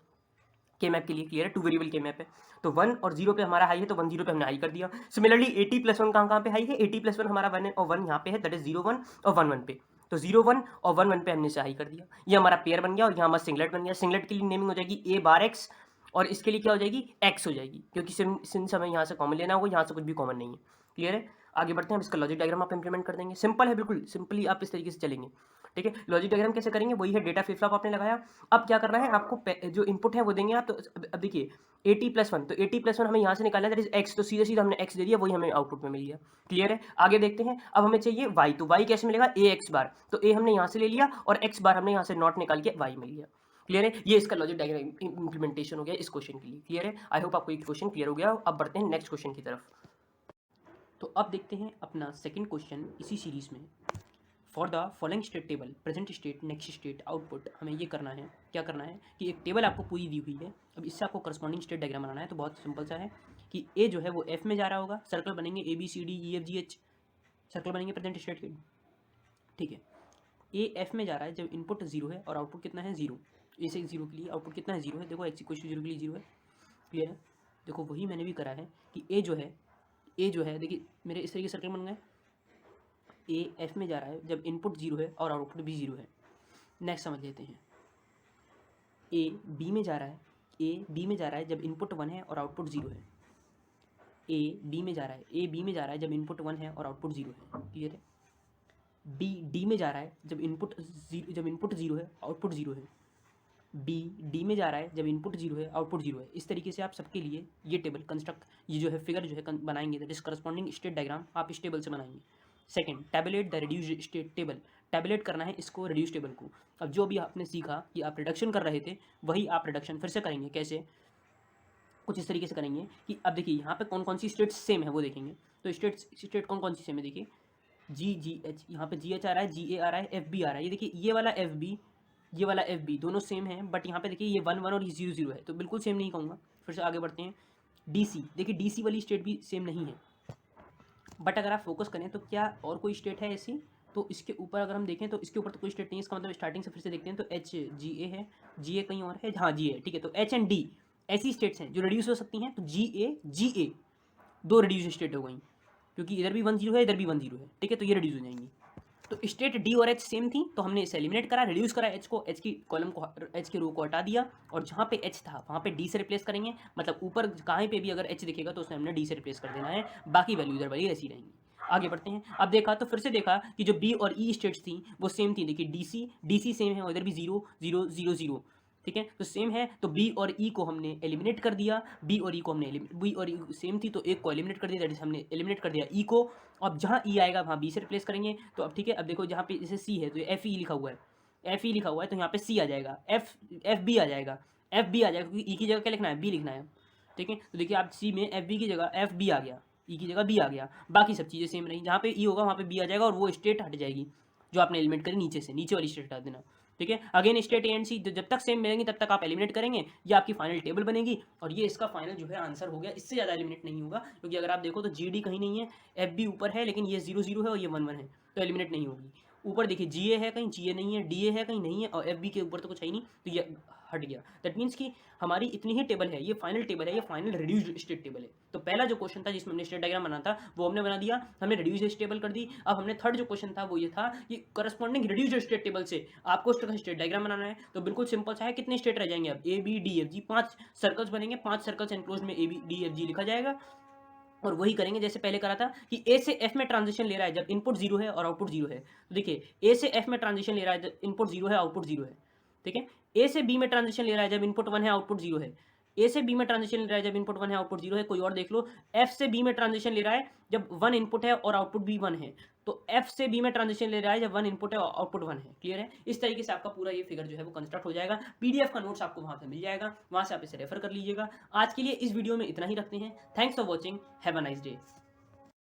S1: के मैप के लिए। क्लियर है, 2 वेरिएबल के मैप है, तो 1 और 0 पे हमारा हाई है, तो 1 0 पे हमने हाई कर दिया। सिमिलरली AT+1 कहाँ पे हाई है, AT+1 हमारा 1 और 1 यहाँ पे है, दैट इज 0 1 और 1 1 पे, तो 0 1 और 1 1 पे हमने इसे हाई कर दिया। ये हमारा पेयर बन गया, और यहाँ हमारा सिंगलेट बन गया। सिंगलेट के लिए नेमिंग हो जाएगी A बार X, और इसके लिए क्या हो जाएगी, X हो जाएगी, क्योंकि सिंस हमें यहाँ से कॉमन लेना होगा, यहाँ से कुछ भी कॉमन नहीं है। क्लियर है, आगे बढ़ते हैं। अब इसका लॉजिक डायग्राम आप इंप्लीमेंट कर देंगे, सिंपल है, बिल्कुल सिंपली आप इस तरीके से चलेंगे। ठीक है, लॉजिक डायग्राम कैसे करेंगे, वही है, डेटा फ्लिप फ्लॉप आपने लगाया। अब क्या करना है आपको, जो इनपुट है वो देंगे आप, तो अब देखिए AT+1, तो AT+1 हमें यहाँ से निकालना है, दैट इज X, तो सीधे सीधा हमने X दे दिया, वही हमें आउटपुट में मिल गया। क्लियर है, आगे देखते हैं। अब हमें चाहिए Y, तो Y कैसे मिलेगा, AX बार, तो A हमने यहाँ से ले लिया और X बार हमने यहाँ से नॉट निकाल के Y मिल गया। क्लियर है, ये इसका लॉजिक डायग्राम इंप्लीमेंटेशन हो गया इस क्वेश्चन के लिए। क्लियर है, आई होप आपको ये क्वेश्चन क्लियर हो गया। अब बढ़ते हैं नेक्स्ट क्वेश्चन की तरफ। तो अब देखते हैं अपना सेकंड क्वेश्चन इसी सीरीज में। For the following state table present state next state output, हमें ये करना है, क्या करना है कि एक टेबल आपको पूरी दी हुई है। अब इससे आपको करस्पॉन्डिंग स्टेट डायग्राम बनाना है। तो बहुत सिंपल सा है कि ए जो है वो एफ में जा रहा होगा, सर्कल बनेंगे ABCDEFGH, सर्कल बनेंगे प्रेजेंट स्टेट के, ठीक है। ए एफ में जा रहा है जब इनपुट 0 है और आउटपुट कितना है 0। ए से 0 के लिए आउटपुट कितना है 0 है, देखो x=0 के लिए 0 है, क्लियर है। देखो वही मैंने भी करा है कि ए जो है देखिए मेरे इस तरीके सर्कल बन गए। ए एफ में जा रहा है जब इनपुट 0 है और आउटपुट भी 0 है। नेक्स्ट समझ लेते हैं। ए बी में जा रहा है जब इनपुट 1 है और आउटपुट 0 है। ए बी में जा रहा है जब इनपुट 1 है और आउटपुट 0 है, क्लियर है। बी डी में जा रहा है जब इनपुट 0 है आउटपुट 0 है। बी डी में जा रहा है जब इनपुट 0 है आउटपुट 0 है। इस तरीके से आप सबके लिए ये टेबल कंस्ट्रक्ट, ये जो है फिगर जो है बनाएंगे, that is corresponding state diagram आप इस टेबल से बनाएंगे। Second, tabulate the reduced state table, tabulate करना है इसको रिड्यूस टेबल को। अब जो भी आपने सीखा कि आप रिडक्शन कर रहे थे वही आप रिडक्शन फिर से करेंगे। कैसे, कुछ इस तरीके से करेंगे कि अब देखिए यहाँ पे कौन कौन सी स्टेट्स सेम है वो देखेंगे। तो स्टेट कौन कौन सी सेम है, देखिए GH, यहाँ पे GH आ रहा है, GA आ रहा है, FB आ रहा है। ये देखिए ये वाला FB दोनों सेम है, बट यहाँ पे देखिए ये 1 1 और ये 0 0 है, तो बिल्कुल सेम नहीं कहूँगा। फिर से आगे बढ़ते हैं। DC, देखिए DC वाली स्टेट भी सेम नहीं है, बट अगर आप फोकस करें तो क्या और कोई स्टेट है ऐसी, तो इसके ऊपर अगर हम देखें तो इसके ऊपर तो कोई स्टेट नहीं है। इसका मतलब स्टार्टिंग से फिर से देखते हैं तो HGA है, GA कहीं और है, हाँ GA, ठीक है। तो H एंड D ऐसी स्टेट्स हैं जो रिड्यूस हो सकती हैं। तो GA दो रिड्यूस स्टेट हो गई, क्योंकि इधर भी 1 0 है, इधर भी 1 0 है, ठीक है। तो ये रिड्यूस हो जाएंगी। तो स्टेट D और H सेम थी, तो हमने इसे एलिमिनेट करा, रिड्यूस करा H को, H की कॉलम को, H के रो को हटा दिया, और जहाँ पे H था वहाँ पे D से रिप्लेस करेंगे। मतलब ऊपर कहीं पे भी अगर H दिखेगा तो उसमें हमने D से रिप्लेस कर देना है, बाकी वैल्यू इधर वाली ऐसी रहेंगी। आगे बढ़ते हैं। अब देखा तो फिर से देखा कि जो B और E स्टेट्स थी वो सेम थी। देखिए DC सेम है, और इधर भी 0 0 0 0, ठीक है। तो सेम है, तो B और E को हमने एलिमिनेट कर दिया। B और E सेम थी तो एक को एलिमिनेट कर दिया, दैट इज हमने एलिमिनेट कर दिया E को। अब जहाँ E आएगा वहाँ B से रिप्लेस करेंगे। तो अब ठीक है, अब देखो जहाँ पे जैसे C है तो FE लिखा हुआ है, तो यहाँ पे C आ जाएगा, FB आ जाएगा, क्योंकि E की जगह क्या लिखना है, B लिखना है, ठीक है। तो देखिए आप C में FB की जगह FB आ गया, E की जगह B आ गया, बाकी सब चीज़ें सेम रही। जहाँ पे E होगा वहाँ पे B आ जाएगा, और वो स्टेट हट जाएगी जो आपने एलिमिनेट करी नीचे से, नीचे वाली स्टेट हटा देना, ठीक है। Again state A and C जब तक सेम मिलेंगे तब तक आप एलिमिनेट करेंगे, ये आपकी फाइनल टेबल बनेगी, और ये इसका फाइनल जो है आंसर हो गया। इससे ज़्यादा एलिमिनेट नहीं होगा, क्योंकि अगर आप देखो तो GD कहीं नहीं है, FB ऊपर है, लेकिन ये 0 0 है और ये 1 1 है, तो एलिमिनेट नहीं होगी। ऊपर देखिए GA है, कहीं GA नहीं है, DA है, कहीं नहीं है, और FB के ऊपर तो कुछ है ही नहीं, तो ये हट गया। दैट मीन्स कि हमारी इतनी ही टेबल है, ये फाइनल टेबल है, ये फाइनल रिड्यूस्ड स्टेट टेबल है। तो पहला जो क्वेश्चन था जिसमें हमने स्टेट डायग्राम बनाना था वो हमने बना दिया, हमने रिड्यूस्ड स्टेट टेबल कर दी। अब हमने थर्ड जो क्वेश्चन था वो ये था कि करस्पॉन्डिंग रिड्यूस्ड स्टेट टेबल से आपको स्टेट डायग्राम बनाना है। तो बिल्कुल सिंपल सा है, कितने स्टेट रह जाएंगे अब, ABDFG, 5 सर्कल्स बनेंगे, 5 सर्कल्स एनक्लोज में ABDFG लिखा जाएगा। और वही करेंगे जैसे पहले करा था कि A से F में ट्रांजिशन ले रहा है जब इनपुट 0 है और आउटपुट 0 है। तो देखिए A से F में ट्रांजिशन ले रहा है जब इनपुट 0 है, आउटपुट 0 है, ठीक है। A से B में ट्रांजिशन ले रहा है जब इनपुट 1 है, आउटपुट 0 है। A से B में ट्रांजिशन ले रहा है जब इनपुट 1 है, आउटपुट 0 है। कोई और देख लो, F से B में ट्रांजिशन ले रहा है जब 1 इनपुट है और आउटपुट भी 1 है। तो F से B में ट्रांजिशन ले रहा है जब 1 इनपुट है और आउटपुट 1 है, क्लियर है। इस तरीके से आपका पूरा ये फिगर जो है वो कंस्ट्रक्ट हो जाएगा। PDF का नोट्स आपको वहाँ से मिल जाएगा, वहाँ से आप इसे रेफर कर लीजिएगा। आज के लिए इस वीडियो में इतना ही रखते हैं। Thanks for watching, have a nice day.